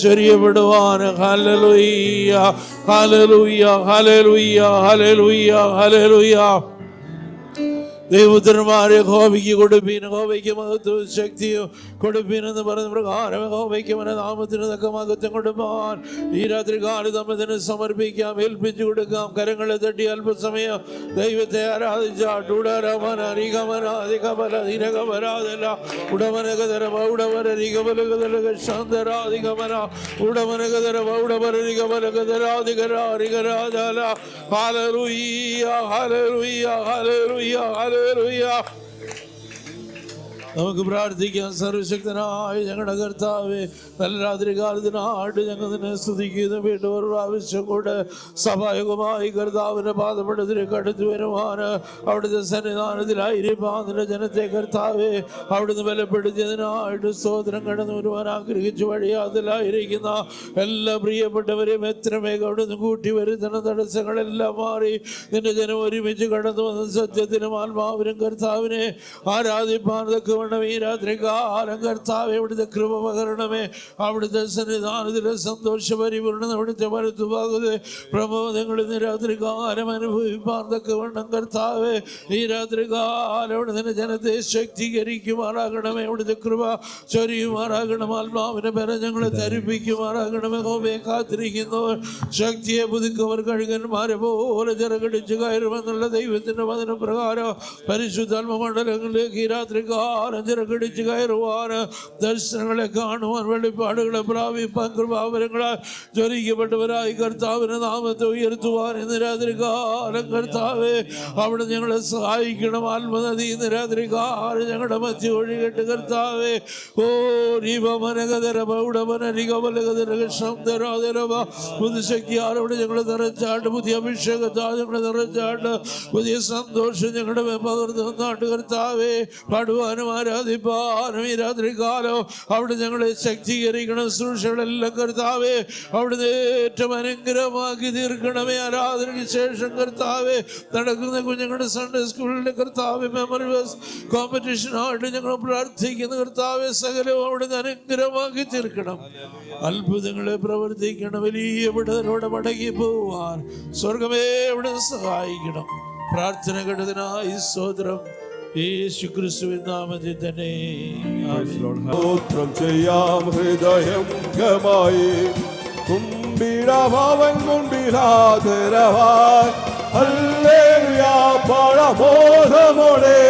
ചൊരിയപ്പെടുവാൻ. ഹല്ലേലൂയ, ഹല്ലേലൂയ, ഹല്ലേലൂയ, ഹല്ലേലൂയ, ഹല്ലേലൂയ. ദൈവപുത്രന്മാരെ യഹോവയ്ക്ക് കൊടുപ്പീൻ, യഹോവയ്ക്ക് മഹത്വവും ശക്തിയും കൊടുപ്പീൻ എന്ന് പറഞ്ഞ പ്രകാരം യഹോവയ്ക്ക് അവന്റെ നാമത്തിന് തക്ക മഹത്വം കൊടുപ്പാൻ ഈ രാത്രി കാലം നമ്മെ തന്നെ സമർപ്പിക്കാം, ഏൽപ്പിച്ചു കൊടുക്കാം. കരങ്ങളെ തട്ടി അല്പസമയം ദൈവത്തെ ആരാധിച്ചാൽ നമുക്ക് പ്രാർത്ഥിക്കാം. സർവശക്തനായ ഞങ്ങളുടെ കർത്താവേ, നല്ല രാത്രി കാലത്തിനായിട്ട് ഞങ്ങൾ നിന്നെ സ്തുതിക്കുന്നു. വീണ്ടും ഒരു പ്രാവശ്യം കൂടെ സഭായകമായി കർത്താവിൻ്റെ പാദപീഠത്തിലേക്ക് അടുത്തു വരുവാൻ, അവിടുത്തെ സന്നിധാനത്തിലായിരിക്കാൻ നിന്റെ ജനത്തെ കർത്താവേ അവിടുന്ന് ബലപ്പെടുത്തിയതിനായിട്ട് സ്തോത്രം. കടന്നു വരുവാൻ ആഗ്രഹിച്ചു വഴിയാതിലായിരിക്കുന്ന എല്ലാ പ്രിയപ്പെട്ടവരെയും എത്ര വേഗം അവിടുന്ന് കൂട്ടി വരുത്തുന്ന തടസ്സങ്ങളെല്ലാം മാറി നിന്റെ ജനം ഒരുമിച്ച് കടന്നു വന്ന സത്യത്തിനും ആത്മാവിനും കർത്താവിനെ ആരാധിപ്പാൻ ഈ രാത്രികാലം കർത്താവേ അവിടുത്തെ കൃപ പകരണമേ. അവിടുത്തെ സന്നിധാനത്തിലെ സന്തോഷപരിപൂർണ്ണ അവിടുത്തെ വലത്തുഭാഗത്തെ പ്രബോധങ്ങൾ ഇന്ന് രാത്രികാലം അനുഭവിപ്പാൻ തക്കവണ്ണം കർത്താവേ ഈ രാത്രികാലം അവിടുത്തെ ജനത്തെ ശക്തീകരിക്കുമാറാകണമേ. അവിടുത്തെ കൃപ ചൊരിയുമാറാകണം. ആത്മാവിനെ ബലം ഞങ്ങളെ ധരിപ്പിക്കുമാറാകണമേ. ഹോമയെ കാത്തിരിക്കുന്നവർ ശക്തിയെ പുതുക്കവർ കഴുകന്മാരെ പോലെ ചിറകടിച്ച് കയറുമെന്നുള്ള ദൈവത്തിന്റെ വചനപ്രകാരം പരിശുദ്ധാത്മ മണ്ഡലങ്ങളിലേക്ക് ഈ രാത്രികാലം ചിറകടിച്ച് കയറുവാൻ, ദർശനങ്ങളെ കാണുവാൻ, വെളിപ്പാടുകളെ പ്രാപിപ്പാൻ, കൃപാവരങ്ങളാൽ ജ്വലിക്കപ്പെട്ടവരായി കർത്താവിന്റെ നാമത്തെ ഉയർത്തുവാൻ ഇന്ന് രാത്രികാലം കർത്താവേ അവിടെ ഞങ്ങളെ സഹായിക്കണം. ആത്മനദി ഇന്ന് രാത്രികാലം ഞങ്ങളുടെ മധ്യ ഒഴുകട്ട് കർത്താവേ. ഓ പുതുശക്തിയാൽ അവിടെ ഞങ്ങളെ നിറച്ചാണ്ട്, പുതിയ അഭിഷേകത്താൽ ഞങ്ങളെ നിറച്ചാണ്ട്, പുതിയ സന്തോഷം ഞങ്ങളുടെ പകർന്നു വന്നാണ്ട് കർത്താവേ പാടുവാനും ആരാധിപ്പാനും ഈ രാത്രികാലം അവിടെ ഞങ്ങളെ ശക്തീകരിക്കണം. ശുശ്രൂഷകളെല്ലാം കർത്താവേ അവിടുന്ന് ഏറ്റവും അനുഗ്രഹമാക്കി തീർക്കണമേ. ആരാധനയ്ക്ക് ശേഷം കർത്താവേ നടക്കുന്ന കുഞ്ഞുങ്ങളുടെ സൺഡേ സ്കൂളിലെ കർത്താവേ മെമ്മറി കോമ്പറ്റീഷനായിട്ട് ഞങ്ങൾ പ്രാർത്ഥിക്കുന്ന കർത്താവേ സകലവും അവിടുന്ന് അനുഗ്രഹമാക്കി തീർക്കണം. അത്ഭുതങ്ങളെ പ്രവർത്തിക്കണം. വലിയ വിടുതലോടെ മടങ്ങി പോവാൻ സ്വർഗമേ അവിടുന്ന് സഹായിക്കണം. പ്രാർത്ഥന കേട്ടതിനായി സ്തോത്രം. യേശു ക്രിസ്തുവിൻ നാമത്തിൽ തന്നെ സ്തോത്രം ചെയ്യാം. ഹൃദയം ഗമായി കുമ്പിടഭാവൻ മുൻപിലാദരവായി ഹല്ലേലൂയ പരമോധമോടെ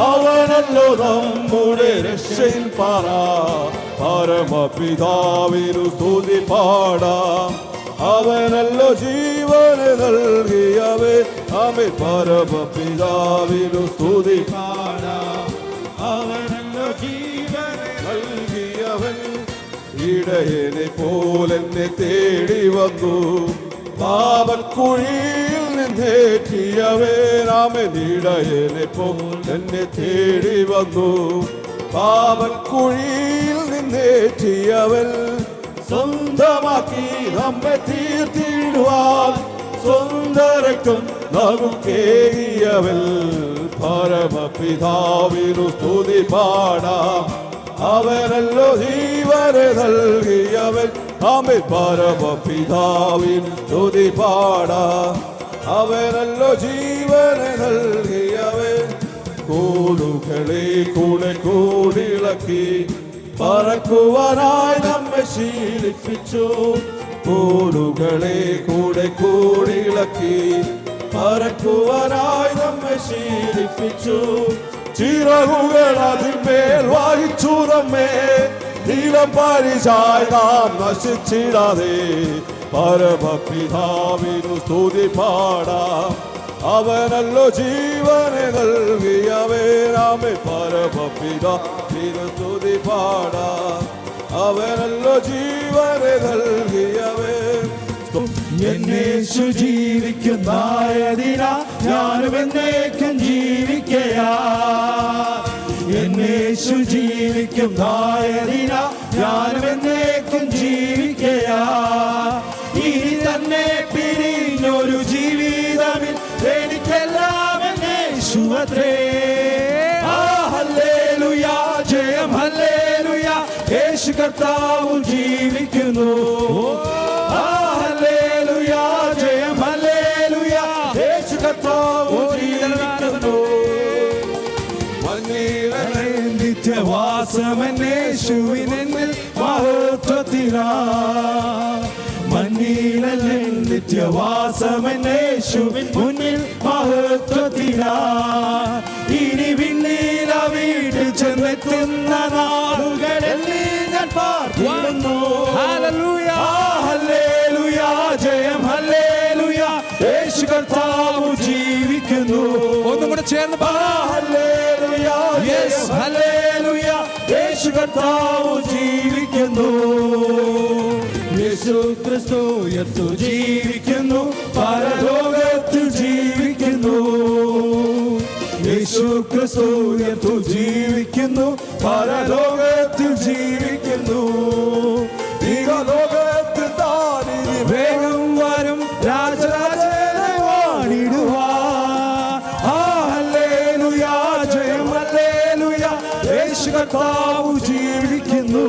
അവനല്ലോ നമ്മുടെ രക്ഷയിൽ പരമപിതാവിനു സ്തുതി പാടാം. അവനല്ലോ ജീവന് നൽകിയവൻ ആമേൻ. പരമപിതാവിനു സ്തുതി പാടാം. അവനല്ലോ ജീവന് നൽകിയവൻ ഇടയനെ പോലെന്നെ തേടി വന്നു. പാപക്കുഴിയിൽ നിന്നേറ്റിയവൻ ആമേൻ. ഇടയനെ പോലെന്നെ തേടി വന്നു. പാപക്കുഴിയിൽ നിന്നേറ്റിയവൻ സ്വന്തമാക്കി നമ്മെ തീർത്തിടുവാൻ സ്വന്തരക്തം നമുക്കേകിയവൻ. പരമപിതാവിനു സ്തുതി പാടാം. അവനല്ലോ ജീവനെ നൽകിയവൻ ആമേൻ. പരമപിതാവിനു സ്തുതി പാടാം. അവനല്ലോ ജീവനെ നൽകിയവൻ. കൂടുകളെ കൂടെ കൂടിളക്കി പറക്കുവാനായി നമ്മെ ശീലിപ്പിച്ചു. കൂടുകളെ കൂടെ കൂടിളക്കി പറക്കുവാനായി നമ്മെ ശീലിപ്പിച്ചു. ചിറകുകൾ അതിന്മേൽ വായിച്ചു നമ്മെ. നീലം പരിചായി നാം നശിച്ചിടാതെ പരമപിതാവിനു സ്തുതി പാടാം. അവനല്ലോ ജീവനെ നൽകിയവൻ ആമേൻ. പരമപിതാവിനു സ്തുതി പാടാം. അവനല്ലോ ജീവനെ നൽകിയവൻ. എന്നേശു ജീവിക്കുന്നതിനാ ഞാനും എന്നേക്കും ജീവിക്കയാ. എന്നേശു ജീവിക്കുന്നതിനാ ഞാനും എന്നേക്കും ജീവിക്കയാ. ഇനി തന്നെ പിരിഞ്ഞൊരു ജീവിതമിൽ എനിക്കെല്ലാം എന്നേശുവത്രേ. ഹല്ലേലൂയ ജയം ഹല്ലേലൂയ യേശു കർത്താവ് ജീവി ജീവിക്കുന്നു. ഹല്ലേലൂയ, ജയം ഹല്ലേലൂയ, യേശു കർത്താവ് ജീവിക്കുന്നു. നിത്യവാസമന്നേശുവിനെന്നിൽ മഹത്വത്തിനാ, മന്നീലല്ലേ നിത്യവാസമന്നേശുവിൻ മുന്നിൽ മഹത്വത്തിനാ. ഇനി വിണ്ണീല വീട്ടിൽ ചെന്നെത്തുന്ന നാളുകളെല്ലാം ഞാൻ പാർക്കുന്നു. ഹല്ലേലൂയ, ഹല്ലേലൂയ, ജയം ഹല്ലേലൂയ, യേശു കർത്താവ് ജീവിക്കുന്നു. ഒന്നും കൂടെ ചേർന്ന് ഹല്ലേലൂയ, യെസ് ഹല്ലേലൂയ, യേശു കർത്താവ് ജീവിക്കുന്നു. യേശു ക്രിസ്തു ഉയർത്തു ജീവിക്കുന്നു, പരലോകത്തിൽ ജീവിക്കുന്നു. യേശു ക്രിസ്തു ഉയർത്തു ജീവിക്കുന്നു, പരലോകത്തിൽ ജീവിക്കുന്നു. ലോകത്തിൽ താനിനി വേഗം വരും രാജരാജനെ വാണിടുവാൻ. ഹല്ലേലൂയ, ജയം ഹല്ലേലൂയ, യേശു കർത്താവ് ജീവിക്കുന്നു.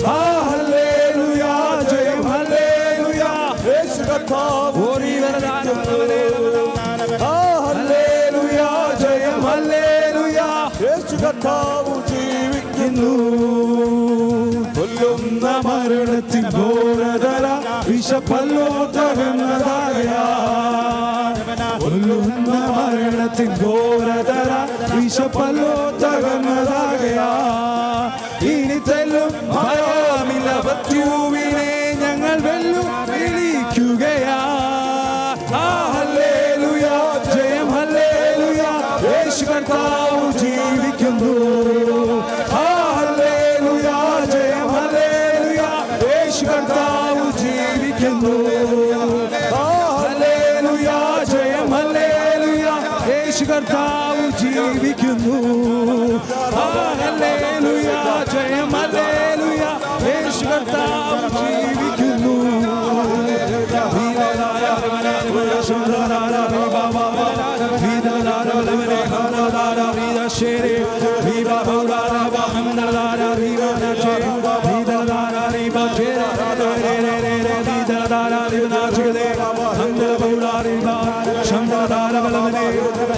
ഹല്ലേലൂയ, ജയം ഹല്ലേലൂയ, യേശു കർത്താവ്. ഹല്ലേലൂയ, ജയം ഹല്ലേലൂയ, യേശു കർത്താവ് ജീവിക്കുന്നു. കൊല്ലുന്ന മരണത്തിൻ ഘോരതര വിഷപ്പല്ലോ തകർന്നതാകയാ. കൊല്ലുന്ന മരണത്തിൻ ഘോരതര വിഷപ്പല്ലോ തകർന്നതാകയാ. ഇനി തെല്ലും ഭയമില്ല, മൃത്യുവിനെ ഞങ്ങൾ വെല്ലുവിളിക്കുകയാ. ഹല്ലേലൂയ, ജയം ഹല്ലേലൂയ, യേശു കർത്താവ് ജീവിക്കുന്നു. ഹല്ലേലൂയ, ജയം ഹല്ലേലൂയ, യേശു കർത്താവ് ജീവിക്കുന്നു. ഹല്ലേലൂയ, ജയം ഹല്ലേലൂയ, യേശു കർത്താവ് ജീവിക്കുന്നു. ഹല്ലേലൂയ, ജയം ഹല്ലേലൂയ, യേശു കർത്താവ് ജീവിക്കുന്നു.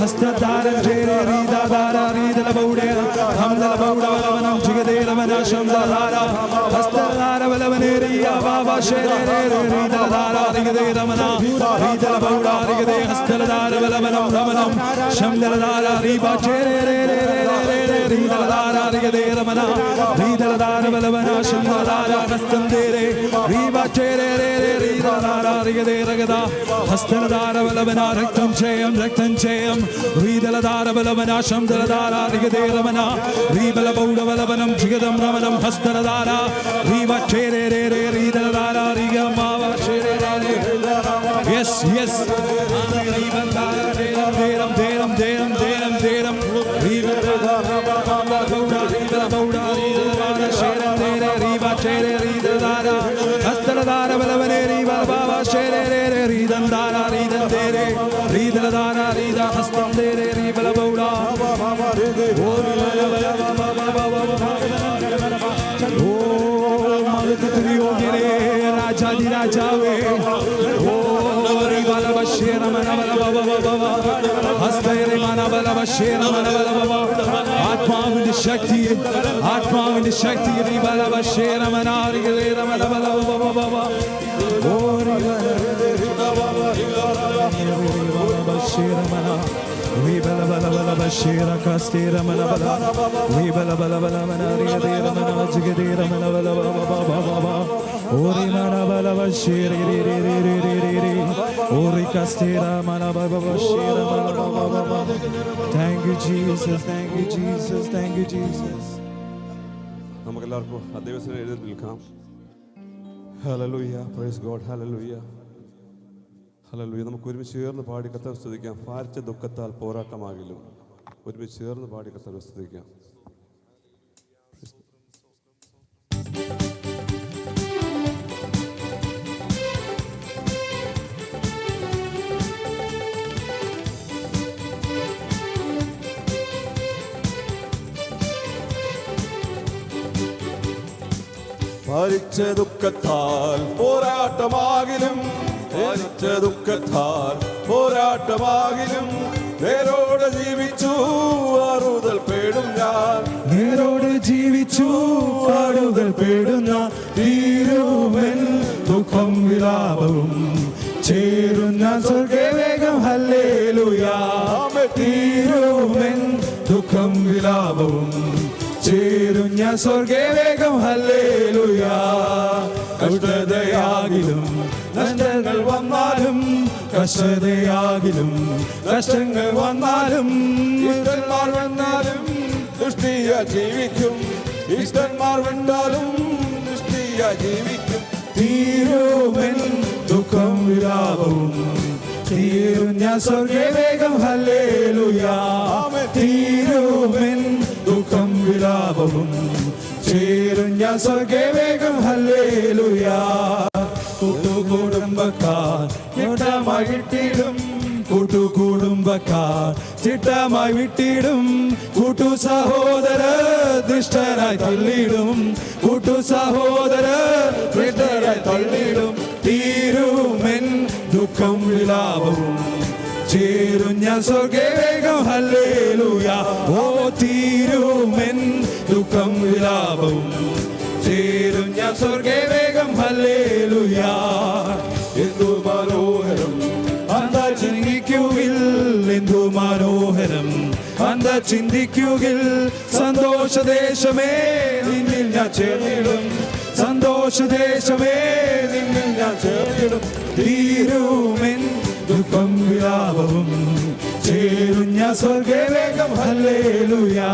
ഹസ്തദാരം ചേരെ രീദാദാര രീദല ബൗഡേ ഹംദല ബൗഡവലവനം ജിഗദേലവന ശംദാദാര ഹസ്തദാര വലവനെ റിയ ബാബാ ശേരെ രീദാദാര രിഗദേലവന രീദല ബൗഡ രിഗദേ ഹസ്തദാര വലവനം രമനം ശംദലദാര രീബാ ചേരെ രീദലദാര രിഗദേലവന രീദലദാര വലവന ശംദാദാര ഹസ്തംദേരെ രീബാ ചേരെ രീദലദാര രിഗദേ രഗദ ഹസ്തദാര വലവന രക്തം ജയം രക്തം ജയം രീദലദാര വലവന ശംദലദാര രിഗദേ രമന രീബല ബൗഡ വലവനം ജിഗദം രമനം ഹസ്തദാര രീബാ ചേരെ രീദലദാര രിഗമാവ ചേരെ യെസ് യെസ് രീബലദാര ദേരം ദേരം ദേരം ദേരം ദേരം രീബലദാര ബൗഡ രീബല ബൗഡ രീദലദാര ചേരെ രീബാ ചേരെ രീദലദാര ഹസ്തദാര വലവനെ രീബല ബാബ ചേരെ രീദന്ദാര രീദന്ദേരെ രീദലദാര രീദ ഹസ്തം ദേരെ രീബല ബൗഡ ഓ മലകത്രിയോഗ്യരേ രാജാദി രാജാവേ ഓ റിബല ബശേര മനബല ബബ ഹസ്തയരെ മനബല ബശേര മനബല ബബ ആത്മാവിന്റെ ശക്തി റിബല ബശേര മനാരിഗേ മനബല ബബ ഓ ബശേര മന റിബല ബല ബല ബശേര കസ്തേര മനബല റിബല ബല ബല മനാരിഗേ മന ജിഗേ മനബല ബബ ബബ ഓരി മനബല ബശേര ഓരി കസ്തേര മനബല ബശേര മനബല ബബ. Thank you Jesus, thank you Jesus, thank you Jesus. നമുക്കെല്ലാവർക്കും ദൈവത്തിന് എഴുതി നിൽക്കാം. Hallelujah, praise God, hallelujah, hallelujah. നമുക്ക് ഒരുമിച്ച് ചേർന്ന് പാടി കർത്താവിനെ സ്തുതിക്കാം. ഭാരിച്ച ദുഃഖത്താൽ പോരാട്ടമാകിലും ഒരുമിച്ച് ചേർന്ന് പാടി കർത്താവിനെ സ്തുതിക്കാം. ഭാരിച്ച ദുഃഖത്താൽ പോരാട്ടമാകിലും, ഭാരിച്ച ദുഃഖത്താൽ പോരാട്ടമാകിലും, നേരോടെ ജീവിച്ചു ആറുതൽ പേടും ഞാൻ, നേരോടെ ജീവിച്ചു ആടുകൾ പേടുന്ന തീരുവൻ ദുഃഖം വിലാപവും ചേരുന്ന സ്വർഗവേഗം ഹല്ലേലൂയാ. തീരുവൻ ദുഃഖം വിലാപവും ചേരുന്ന സ്വർഗവേഗം ഹല്ലേലൂയാ. കഷ്ടതയാകിലും നഷ്ടങ്ങൾ വന്നാലും, കഷ്ടതയാകിലും കഷ്ടങ്ങൾ വന്നാലും, ഇഷ്ടന്മാർ വന്നാലും ദുഷ്ടിയ ജീവിക്കും, ഇഷ്ടന്മാർ വന്നാലും ദുഷ്ടിയ ജീവിക്കും. തീരുവൻ ദുഃഖം വിലാപവും തീരുന്ന സ്വർഗവേഗം ഹല്ലേലൂയാ. തീരുവൻ ദുഃഖം വിലാപവും ചേരുന്ന സ്വർഗവേഗം ഹല്ലേലൂയാ. കൂട്ടുകുടുംബക്കാർ ചിട്ടമായി വിട്ടിടും, കൂട്ടുകുടുംബക്കാർ ചിട്ടമായി വിട്ടിടും, കൂട്ടു സഹോദര ദുഷ്ടരായി തള്ളിടും, കൂട്ടു സഹോദര ദുഷ്ടരായി തള്ളിടും. തീരുമെൻ ദുഃഖം വിലാപവും ചേരുന്ന സ്വർഗവേഗം ഹല്ലേലൂയാ. ഓ തീരുമെൻ ദുഃഖം വിലാപവും ചേരുന്ന സ്വർഗവേഗം ഹല്ലേലൂയാ. എന്തു മനോഹരം അന്ത ചിന്തിക്കുകിൽ, എന്തു മനോഹരം അന്ത ചിന്തിക്കുകിൽ, സന്തോഷദേശമേ നിന്നിൽ ഞാൻ ചേർന്നിടും, സന്തോഷദേശമേ നിന്നിൽ ഞാൻ ചേർന്നിടും. തീരുമെൻ ദുഃഖം വിലാപവും ചേരുന്ന സ്വർഗവേഗം ഹല്ലേലൂയാ.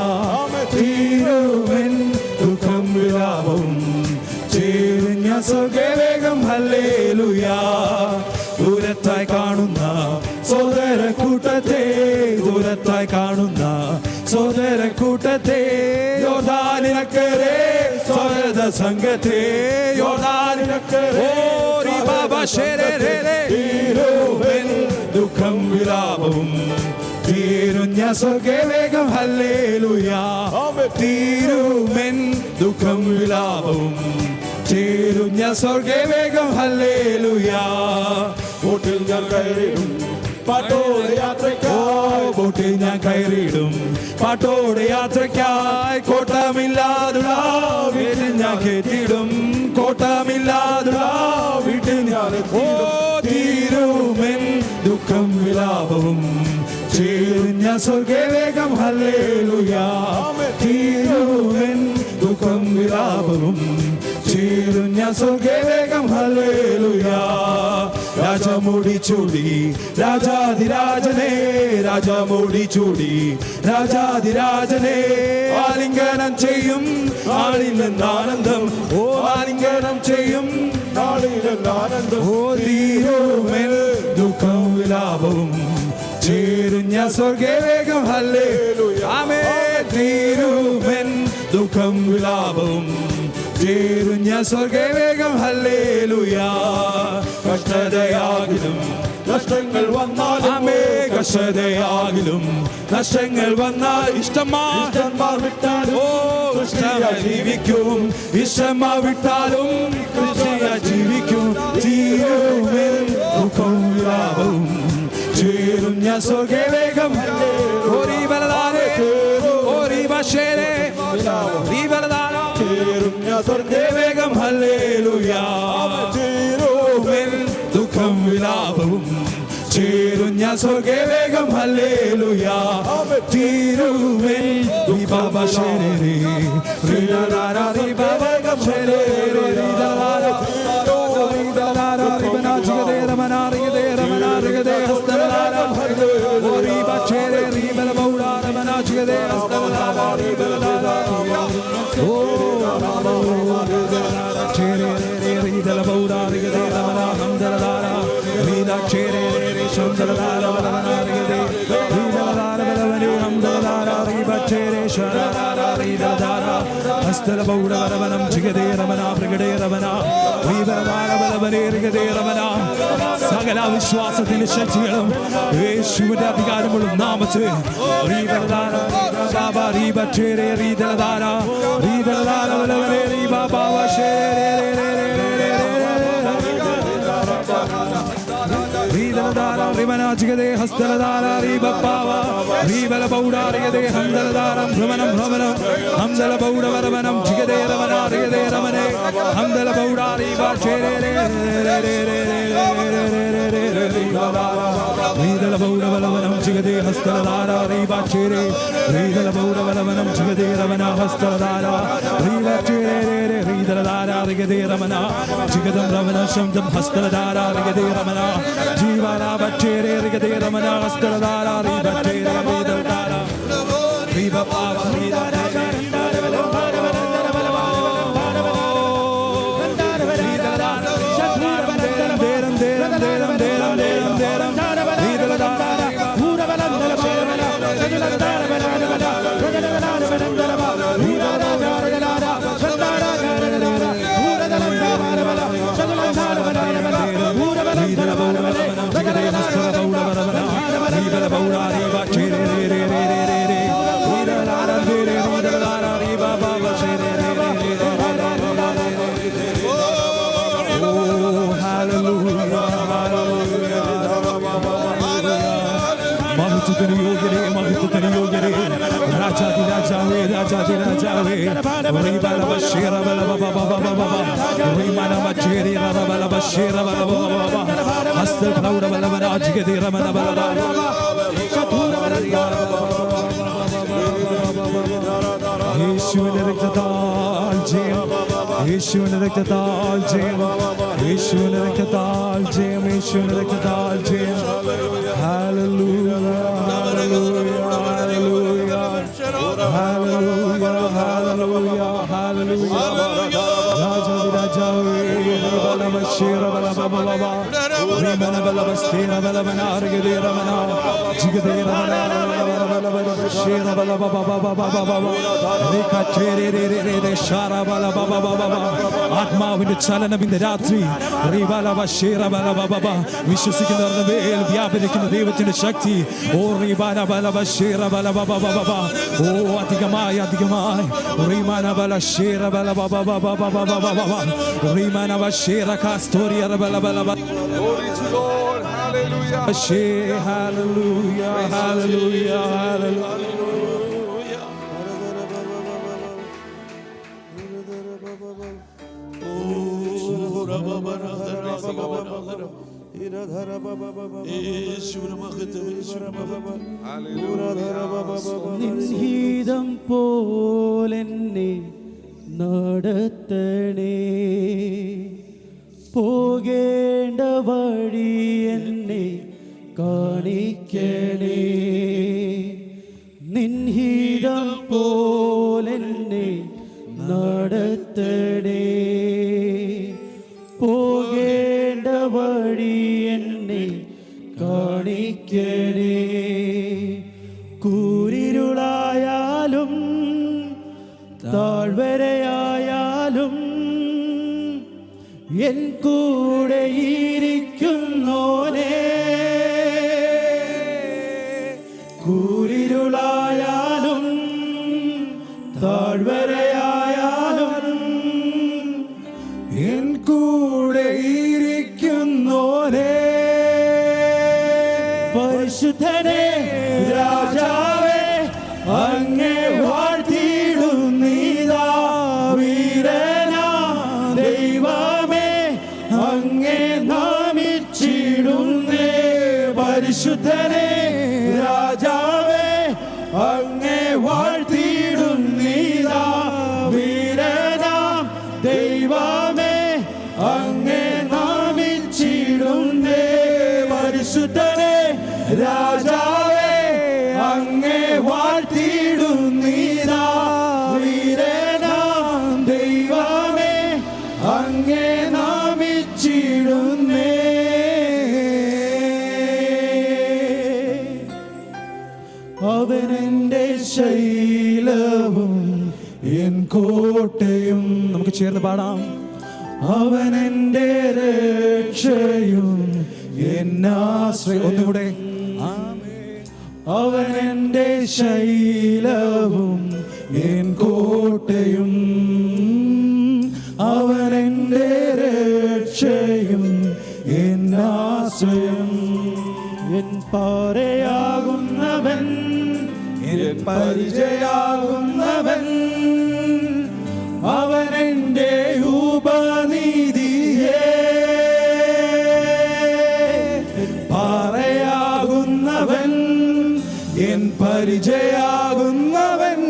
തീരുമെൻ ദുഃഖം വിലാപവും ചേരുന്ന സ്വർഗവേഗം ഹല്ലേലൂയാ. ദൂരത്തായി കാണുന്ന സോദര കൂട്ടത്തെ, ദൂരത്തായി കാണുന്ന സോദര കൂട്ടത്തെ, യോർദാനിനക്കരെ സ്വാഗത സംഘത്തെ, യോർദാനിനക്കരെ തീരുമെൻ ദുഃഖം വിലാപവും തീരുന്ന സ്വർഗവേഗം ഹല്ലേലൂയാ. തീരുമെൻ ദുഃഖം വിലാപവും ചേരുന്ന സ്വർഗവേഗം ഹല്ലേലൂയാ. ബോട്ടിൽ ഞാൻ കയറിയിടും പാട്ടോടെ യാത്രയ്ക്കായി, ബോട്ടിൽ ഞാൻ കയറിയിടും പാട്ടോടെ യാത്രയ്ക്കായി, കോട്ടമില്ലാതുള്ള വീട്ടിൽ ഞാൻ കയറ്റിടും, കോട്ടമില്ലാതുള്ള വീട്ടിൽ ഞാൻ തീരുമെൻ ദുഃഖം വിലാപവും ചേരുന്ന സ്വർഗവേഗം ഹല്ലേലൂയാ. തീരുമെൻ ദുഃഖം വിലാപവും ചേരുന്ന സ്വർഗവേഗം ഹല്ലേലൂയാ. രാജമുടി ചൂടി രാജാധിരാജനെ, രാജമുടി ചൂടി രാജാധിരാജനെ, ആലിംഗനം ചെയ്യും ആളിൽ നിന്നാനന്ദം, ഓ ആലിംഗനം ചെയ്യും ആളിൽ നിന്നാനന്ദം. ഓ തീരുമെൻ ദുഃഖം വിലാപവും ചേരുന്ന സ്വർഗവേഗം ഹല്ലേലൂയാ. ആമേൻ. തീരുമെൻ ദുഃഖം വിലാപവും ചേരുന്ന സ്വർഗവേഗം ഹല്ലേലൂയാ. കഷ്ടതയാകിലും നഷ്ടങ്ങൾ വന്നാലും, കഷ്ടതയാകിലും നഷ്ടങ്ങൾ വന്നാൽ, ഇഷ്ടന്മാർ വിട്ടാലും ഓ ഇഷ്ടമായി ജീവിക്കും, ഇഷ്ടന്മാർ വിട്ടാലും കൃഷിയായി ജീവിക്കും. തീരുമെൻ ദുഃഖം വിലാപവും ചേരുന്ന സ്വർഗവേഗം സ്വർഗവേഗം ഹല്ലേലൂയാ. തീരുമെൻ ദുഃഖം വിലാപവും ചേരുന്ന സ്വർഗവേഗം ഹല്ലേലൂയാ. തീരുമെൻ വിഭാവശേരേ ശ്രീരാരാ വിഭാവകം ശേരേ ദാരാ ദാരാ റിബനാജിഗദേ രമനാരിഗദേ രമനാരിഗദേ ഹസ്തനാരാ ഓരി ബച്ചേരേ റിബല ബൗഡാ രമനാജിഗദേ ഹസ്തനാരാ റിബല ദാരാ ഓ ചേരേ റിബല ബൗഡാ റിഗദേ രമനാ ഹംദലാരാ റിദാ ചേരേ ശംദലാരാ രമനാരിഗദേ റിബല ദാരാ ബലവനി ഹംദലാരാ റിബ ചേരേ ശരാരാ റിദ ദാരാ ഹസ്തല ബൗഡവരവനം ജിഗദേരമന പ്രകടേരമന റീബലബലബലേറിഗദേരമന സകല വിശ്വാസത്തിന്റെ ശക്തികളും യേശുവിന്റെ അധികാരമുള്ള നാമത്തിൽ റീബലദാന ബാബ റീബറ്റേരെ റീദലദാന റീബലദാന ബലബലേ റീബാബാ വശേരെ Ridaladara, Rimana Jigade, Hastaladara, Ribapava, Ribala Bauda, Rigade, Hamdaladara, Ramanam, Ramanam, Hamdala Bauda, Ramanam, Jigade, Ramana, Rigade, Ramane, Hamdala Bauda, Riba, Ridala Bauda, Ramanam, Jigade, Hastaladara, Riba, Chere, Ridala Bauda, Ramanam, Jigade, Ramana, Hastaladara, Riba, Chere, Ridaladara, Rigade, Ramana, Jigadam, Ramana, Shamdam, Hastaladara, Rigade, Ramana, Jivara Bachere, Rigade Ramana, Hastaladara, Ribatere, Ridaladara, Riba Pava, ആത്മാവിന്റെ ചലനം ഇന്ന് രാത്രി വിശ്വസിക്കുന്നവരുടെ മേൽ വ്യാപരിക്കുന്ന ദൈവത്തിന്റെ ശക്തി ഓ ഓ അധികമായി അധികമായി Hallelujah, hallelujah, hallelujah. നിൻഹിതം പോലെന്നെ നടത്തണേ, പോകേണ്ട വഴി എന്നെ കാണിക്കണേ. നിൻഹിതം പോലെന്നെ നടത്തണേ, പോകേണ്ട വഴി എന്നെ കാണിക്കണേ. കൂരിരുളായാലും താഴ്വരയായാലും എൻ കൂടെ ഇരിക്കുന്നോനേ. കൂരിരുളായാലും താഴ്വരയായാലും എൻ കൂടെ ഇരിക്കുന്നോനേ. പരിശുദ്ധനേ രാജാവേ അങ്ങേ വാഴ്ത്തിയിടുന്നീതാ. വീരനാ ദൈവമേ അങ്ങേ നാമിച്ചിടുന്നേ. പരിശുദ്ധനേ രാജാവേ അങ്ങേ വാഴ്ത്തിയിടുന്നീതാ. വീരനാം ദൈവമേ അങ്ങേ നാമിച്ചിടുന്നേ. പരിശുദ്ധനേ രാജാവേ അങ്ങേ വാഴ്ത്തിയിടുന്നീതാ. വീരനാം ദൈവമേ അങ്ങേ നാമിച്ചിടുന്നേ. അവനെന്റെ ശൈലവും എൻ കോട്ടയും. നമുക്ക് ചേർന്ന് പാടാം. അവൻ എൻ്റെ രക്ഷയും എന്നാശ്രയം. ഒന്നുകൂടെ. അവൻ എൻ്റെ ശൈലവും എൻ കോട്ടയും, അവൻ എൻ്റെ രക്ഷയും എന്നാശ്രയം. എൻ പാറയാകുന്നവൻ, എൻ പരിചയാകുന്നവൻ, അവൻ എൻ്റെ ഉപനിധിയേ. പാറയാകുന്നവൻ, എൻ പരിചയാകുന്നവൻ,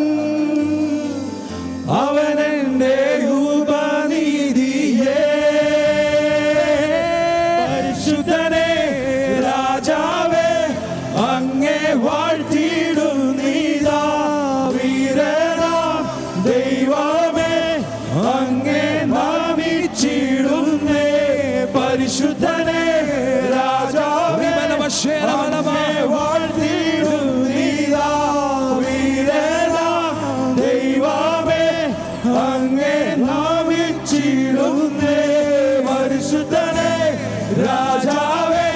അവൻ എൻ്റെ ഉപനിധിയേ. പരിശുദ്ധനേ രാജാവേ, അങ്ങേ വാഴ്ത്തിയിടുന്നീതാ. വീരനാം ദൈവമേ, അങ്ങേ നാമിച്ചിടുന്നേ. പരിശുദ്ധനേ രാജാവേ, അങ്ങേ വാഴ്ത്തിയിടുന്നീതാ. വീരനാം ദൈവമേ, അങ്ങേ നാമിച്ചിടുന്നേ. പരിശുദ്ധനേ രാജാവേ,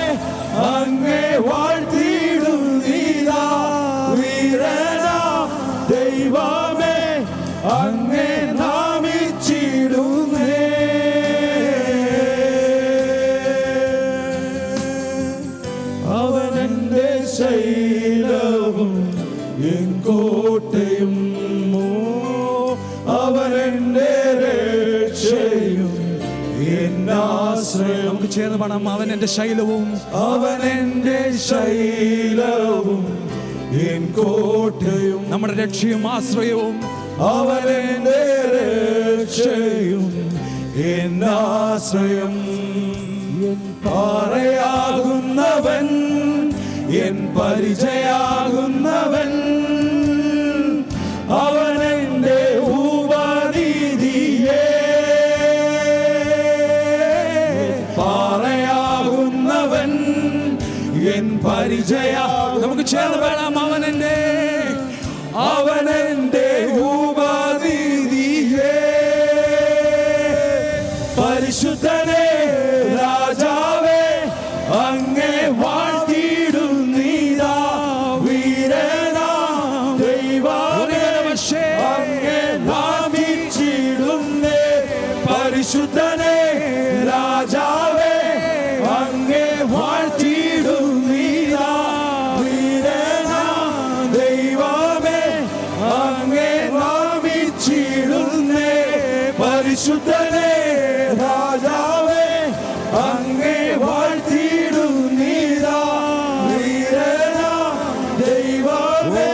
അങ്ങേ വാഴ്ത്തിയിടുന്നീതാ. വീരനാം ദൈവമേ, അങ്ങേ നാമിച്ചിടുന്നേ. അവനെന്റെ ശൈലവും എൻ കോട്ടയും, അവനെന്റെ രക്ഷയും എന്നാശ്രയം. നമുക്ക് ചേർന്ന് പാടാം. അവൻ എൻ്റെ ശൈലവും, അവനെന്റെ ശൈലവും എൻ കോട്ടയും, നമ്മുടെ രക്ഷയും ആശ്രയവും, അവനെന്റെ രക്ഷയും എന്നാശ്രയം. എൻ പാറയാകുന്നവൻ, എൻ പരിചയാകുന്നവൻ, അവനെന്റെ ഉപനിധിയേ. പാറയാകുന്നവൻ, എൻ പരിചയാ. നമുക്ക് ചേർന്ന് പാടാം. അവനെന്റെ ഉപനിധിയേ. പരിശുദ്ധനേ രാജാവേ, അങ്ങേ വാഴ്ത്തിയിടുന്നീതാ. വീരനാം ദൈവമേ, അങ്ങേ നാമിച്ചിടുന്നേ. പരിശുദ്ധനേ രാജാവേ, അങ്ങേ വാഴ്ത്തിയിടുന്നീതാ. വീരനാം ദൈവമേ, അങ്ങേ നാമിച്ചിടുന്നേ. പരിശുദ്ധനേ രാജാവേ, അങ്ങേ വാഴ്ത്തിയിടുന്നീതാ. വീരനാം ദൈവമേ,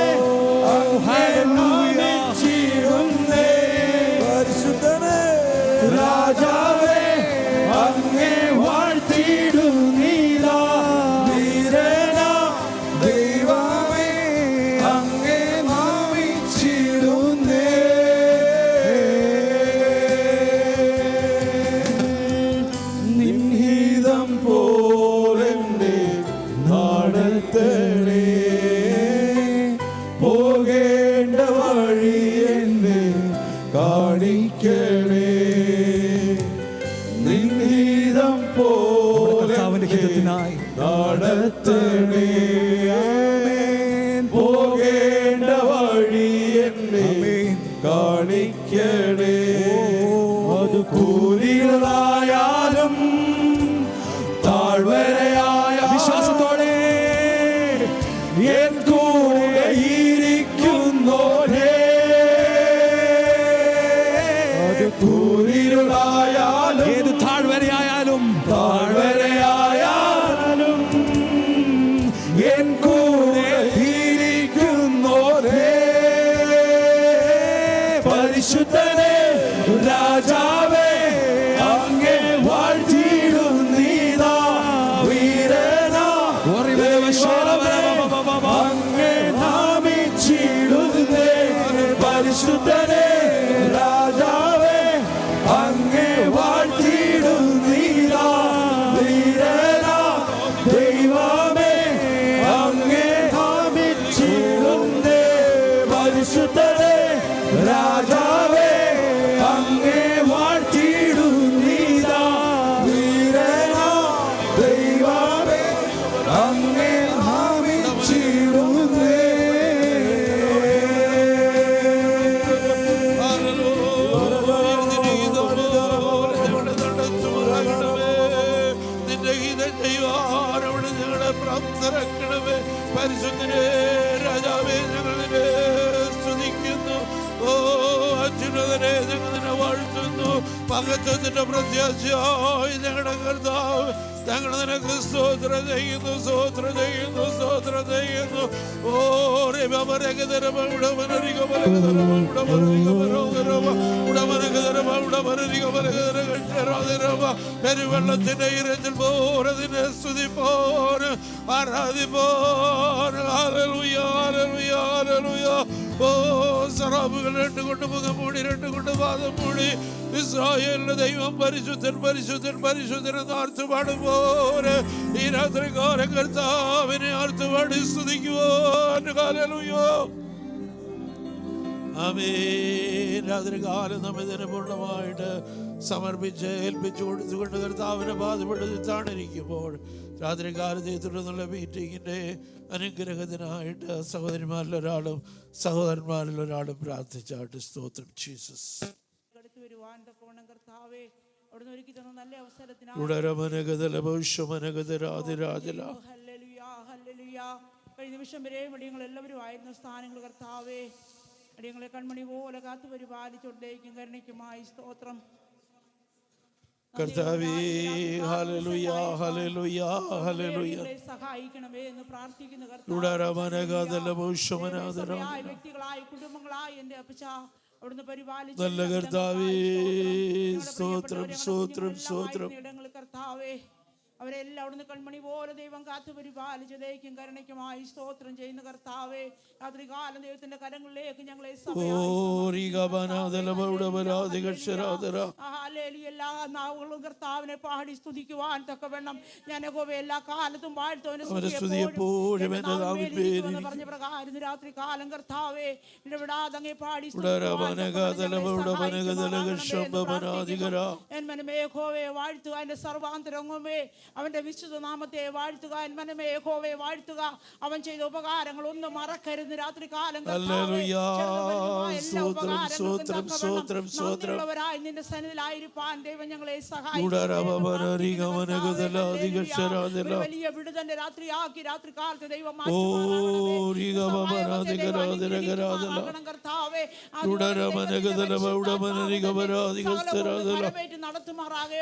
അങ്ങേ നാമിച്ചിടുന്നേ. പരിശുദ്ധനേ രാജാവേ, അങ്ങേ വാഴ്ത്തിയിടുന്നീതാ. വീരനാം ദൈവമേ, അങ്ങേ നാമിച്ചിടുന്നേ. നിൻഹിതം പോലെന്റെ നടത്തണേ. പോകേണ്ട വഴി എന്നെ കാണിക്കണേ. നിൻഹിതം കർത്താവിന്റെ പോലെ ഹിതത്തിനായി നടത്തണേ. പോകേണ്ട വഴി എന്നെ കാണിക്കണേ. അത് കൂലികളായാലും താഴ്വരയായ വിശ്വാസത്തോടെ എൻ കൂടെ ഇരിക്കുന്നോരേ. അത് കൂലികളായാലും ഏത് താഴ്വരയായാലും താഴ്വരയായാലും പരിശുദ്ധനെ രാജാവേ ഞങ്ങൾ നിന്നെ സ്തുതിക്കുന്നു. ഓ അത്യുന്നതനെ ഞങ്ങൾ നിന്നെ വാഴ്ത്തുന്നു. മഹത്വത്തിന്റെ പ്രത്യാശയായി ഞങ്ങളുടെ കർത്താവ് ഞങ്ങൾ നിനക്ക് സ്തോത്രം ചെയ്യുന്നു, സ്തോത്രം ചെയ്യുന്നു, സ്തോത്രം ചെയ്യുന്നു. ഓ പെരുവെള്ളത്തിന്റെ ഇരച്ചിൽ പോരതിനെ സ്തുതിപ്പോന് ആരാധിപ്പോന്. ഹല്ലേലൂയ, ഹല്ലേലൂയ, ഹല്ലേലൂയ. ഓ സറാബുകൾ രണ്ടുകൊണ്ട് മുഖം മൂടി, രണ്ടുകൊണ്ട് പാദം മൂടി ഇസ്രായേലിന്റെ ദൈവം പരിശുദ്ധൻ, പരിശുദ്ധൻ, പരിശുദ്ധൻ എന്ന് ആർത്തുപാടുപോലെ ഈ രാത്രി കാലം കർത്താവിനെ ആർത്തുപാടി സ്തുതിക്കുവാൻ. ഹല്ലേലൂയ, ആമേൻ. രാത്രി കാലം നമ്മെ ഇതിനെ പൂർണ്ണമായിട്ട് സമർപ്പിച്ച് ഏൽപ്പിച്ചു കൊടുത്തുകൊണ്ട് കർത്താവിനെ പാദപ്പെടുത്തി താണിരിക്കുമ്പോൾ രാത്രി കാലത്തെ തുടർന്നുള്ള മീറ്റിങ്ങിൻ്റെ അനുഗ്രഹത്തിനായിട്ട് സഹോദരന്മാരിലൊരാളും സഹോദരന്മാരിലൊരാളും പ്രാർത്ഥിച്ചാട്ട്. സ്തോത്രം ജീസസ്. കഴിഞ്ഞ നിമിഷം വരെ അടിയങ്ങൾ എല്ലാവരും ആയിരുന്ന സ്ഥാനങ്ങൾ കർത്താവേ, അടിയങ്ങളെ കൺമണി പോലെ കാത്തു പരിപാലിച്ചുകൊണ്ടേക്കും കരുണയ്ക്കുമായി സ്തോത്രം കർത്താവേ. ഹല്ലേലൂയ, ഹല്ലേലൂയ, ഹല്ലേലൂയ. സഹായിക്കണമേ എന്ന് പ്രാർത്ഥിക്കുന്നു വ്യക്തികളായി കുടുംബങ്ങളായി എന്റെ അപ്പച്ച അവിടുന്ന് പരിപാലിച്ചു നല്ല കർത്താവേ. സ്തോത്രം, സ്തോത്രം, സ്തോത്രം. ഇടങ്ങൾ കർത്താവേ, അവരെല്ലാം അവിടുന്ന് കൺമണി പോലെ ദൈവം കാത്തു പരിപാലിച്ചതേക്കും കരുണയ്ക്കുമായി സ്തോത്രം ചെയ്യുന്ന കർത്താവേ, രാത്രികാലം ദൈവത്തിന്റെ കരങ്ങളിലേക്ക് ഞങ്ങളെ എല്ലാ നാവുകളും കർത്താവിനെ പാടി സ്തുതിക്കുവാൻ തക്കവണ്ണം ഞാൻ എല്ലാ കാലത്തും വാഴ്ത്തവനെ പറഞ്ഞ പ്രകാരം രാത്രി കാലം കർത്താവേ ഇടപെടാതെ അങ്ങേ പാടി എൻ മനമേ യഹോവയെ വാഴ്ത്തുക, എന്റെ സർവാന്തരംഗമേ അവന്റെ വിശുദ്ധ നാമത്തെ വാഴ്ത്തുക. എൻ മനമേ യഹോവയെ വാഴ്ത്തുക, അവൻ ചെയ്ത ഉപകാരങ്ങൾ ഒന്നും മറക്കരുത്. രാത്രി കാലം ായി നിന്റെ സന്നിധിയിലായിരിക്കാൻ ദൈവം ഞങ്ങളെ സഹായിക്കും. വലിയ വിടുതന്റെ രാത്രിയാക്കി രാത്രി കാലത്ത് ദൈവം കർത്താവേ നടത്തുമാറാകെ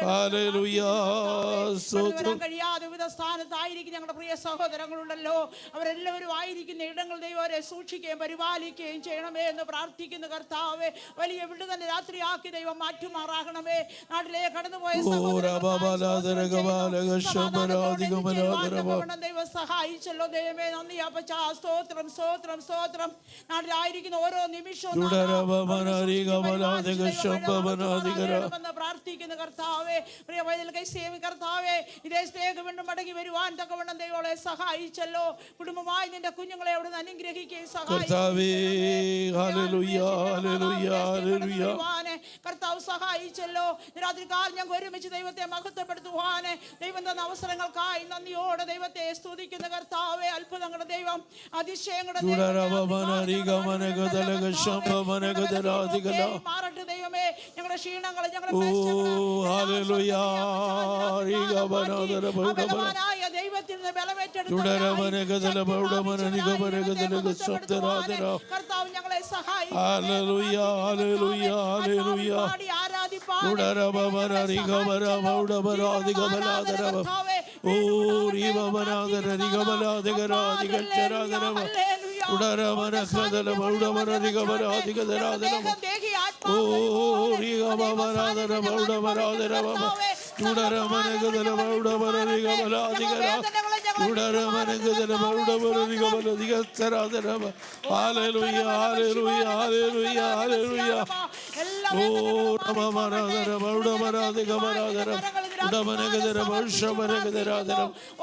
കഴിയാതെ വിവിധ സ്ഥാനത്തായിരിക്കും ഞങ്ങളുടെ പ്രിയ സഹോദരങ്ങളുണ്ടല്ലോ, അവരെല്ലാവരും ആയിരിക്കുന്ന ഇടങ്ങൾ ദൈവം അവരെ സൂക്ഷിക്കുകയും പരിപാലിക്കുകയും ചെയ്യണമേ എന്ന് പ്രാർത്ഥിക്കുന്ന കർത്താവേ, വലിയ വിടുതന്റെ രാത്രിയാക്കി ദൈവം മാറ്റുമാറാകണമേ. നാട്ടിലെ കടന്നുപോയ ദൈവം സഹായിച്ചല്ലോ ദൈവമേ, നന്ദി അപ്പച്ചാ. സ്തോത്രം, സ്തോത്രം, സ്തോത്രം. നാട്ടിലായിരിക്കുന്ന ഓരോ നിമിഷവും പ്രാർത്ഥിക്കുന്ന കർത്താവേ, പ്രിയ വൈദ്യ സേവി കർത്താവേ, ഇതേ സ്നേഹം വീണ്ടും മടങ്ങി വരുവാൻ തക്കവണ്ണം ദൈവങ്ങളെ സഹായിച്ചല്ലോ. കുടുംബമായി നിന്റെ കുഞ്ഞുങ്ങളെ അവിടെ നിന്ന് അനുഗ്രഹിക്കുകയും കർത്താവ് സഹായിച്ചല്ലോ. രാത്രികാലം ഞങ്ങൾ ഒരുമിച്ച് ദൈവത്തെ മഹത്വപ്പെടുത്തുവാന് ദൈവം തന്ന അവസരങ്ങൾക്കായി നന്ദിയോടെ ദൈവത്തെ സ്തുതിക്കുന്ന കർത്താവെ, അത്ഭുതങ്ങളുടെ ദൈവം, അതിശയങ്ങളുടെ മാറട്ടെ ദൈവമേ. ഞങ്ങളുടെ ക്ഷീണങ്ങൾ, ഞങ്ങളുടെ ദൈവത്തിൽ നിന്ന് ബലമേറ്റെടുത്ത് കർത്താവ് ഞങ്ങളെ സഹായിക്കും.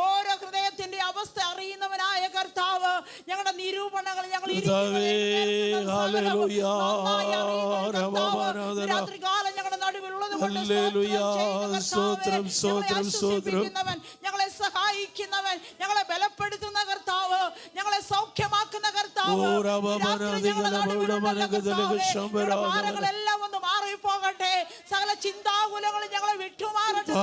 ഓരോ ഹൃദയത്തിന്റെ അവസ്ഥ അറിയുന്നവനായ കർത്താവ്, ഞങ്ങളുടെ നിരൂപണങ്ങൾ ഞങ്ങൾ രാത്രികാലം ഞങ്ങളുടെ നടുവിലുള്ളത് ഞങ്ങളെ സഹായിക്കുന്നവൻ, ഞങ്ങളെ ബലപ്പെടുത്തുന്ന കർത്താവ്, ഞങ്ങളെ സൗഖ്യമാക്കുന്ന കർത്താവ്, ഭാരങ്ങളെല്ലാം ഒന്ന് മാറിപ്പോകട്ടെ. സകല ചിന്താകുലങ്ങളും ഞങ്ങളെ വിട്ടുമാറട്ടെ.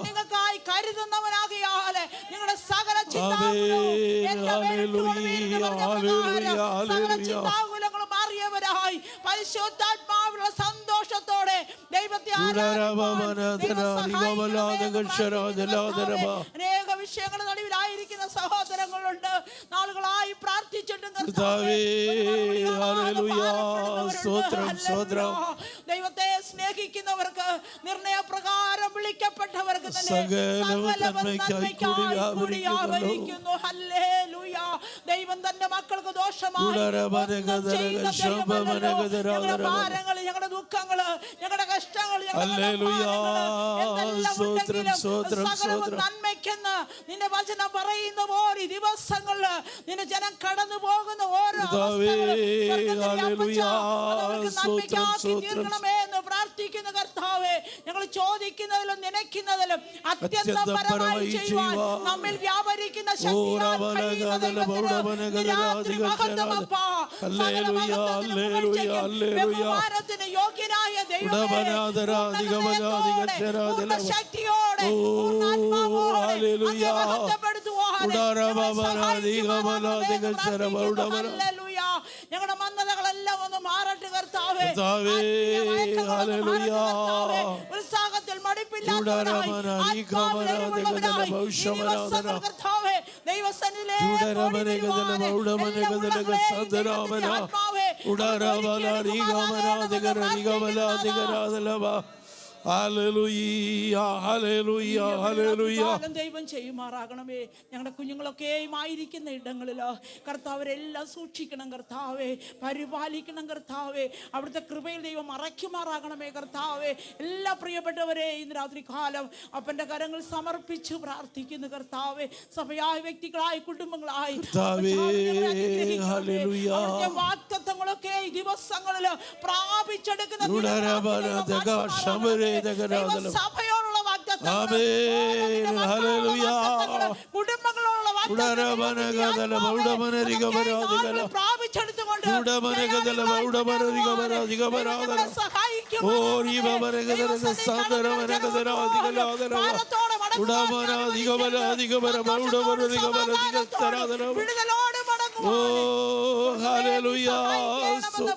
നിങ്ങൾക്കായി കരുതുന്നവനാകിയാൽ നിങ്ങളുടെ സകല ചിന്താകുലവും എന്റെ മേൽ വീഴുമെന്ന് പറഞ്ഞ പ്രകാരം സകല ചിന്താകുലങ്ങളും മാറിയവരായി പരിശുദ്ധാത്മാവിലുള്ള സന്തോഷത്തോടെ ദൈവത്തെ അനേക വിഷയങ്ങളുടെ നടുവിലായിരിക്കുന്ന സഹോദരങ്ങളുണ്ട്. നാളുകളായി പ്രാർത്ഥിച്ചിട്ടും ദൈവത്തെ സ്നേഹിക്കുന്നവർക്ക് നിർണയപ്രകാരം വിളിക്കപ്പെട്ടവർക്ക് ദൈവം തന്റെ മക്കൾക്ക് ദോഷമായി ഞങ്ങളുടെ ഭാരങ്ങള്, ഞങ്ങളുടെ ദുഃഖങ്ങള്, ഞങ്ങളുടെ കഷ്ടങ്ങൾ, നന്മയ്ക്കെന്ന് നിന്റെ വചനം പറയുന്ന പോലെ ദിവസങ്ങളില് നിന്റെ ജനം കടന്നു പോകുന്ന ഓരോ നന്മയ്ക്കാക്കി തീർക്കണമേ എന്ന് പ്രാർത്ഥിക്കുന്ന കർത്താവേ, ഞങ്ങൾ ചോദിക്കുന്നതിലും നനയ്ക്കുന്നതിലും അത്യന്തം പരമായി ചെയ്യുവാൻ നമ്മിൽ വ്യാപരിക്കുന്ന ശക്തിയാൽ കഴിയുന്ന ദൈവത്തിന് രാത്രി മഹത്വമപ്പാ, ബഹുമാനത്തിന് യോഗ്യനായ ദൈവമേ, ശക്തിയോടെ ഞങ്ങളുടെ മന്ദതകളെല്ലാം ഒന്ന് മാറട്ടെ കർത്താവേ. ഉത്സാഹത്തിൽ മടിപ്പില്ലാത്തവരായി ദൈവം ചെയ്യുമാറാകണമേ. ഞങ്ങളുടെ കുഞ്ഞുങ്ങളൊക്കെയും ആയിരിക്കുന്ന ഇടങ്ങളില് കർത്താവരെല്ലാം സൂക്ഷിക്കണം കർത്താവേ, പരിപാലിക്കണം കർത്താവേ. അവിടുത്തെ കൃപയിൽ ദൈവം മറയ്ക്കുമാറാകണമേ കർത്താവേ. എല്ലാ പ്രിയപ്പെട്ടവരെ ഇന്ന് രാത്രി കാലം അപ്പന്റെ കരങ്ങൾ സമർപ്പിച്ചു പ്രാർത്ഥിക്കുന്നു കർത്താവേ. സഭയായ വ്യക്തികളായി കുടുംബങ്ങളായി വാഗ്ദത്തങ്ങളൊക്കെ ഈ ദിവസങ്ങളില് പ്രാപിച്ചെടുക്കുന്ന സഭയോടുള്ള വാഗ്ദത്തങ്ങൾ, കുടുംബങ്ങളോടുള്ള പ്രാപിച്ചെടുത്തുകൊണ്ട്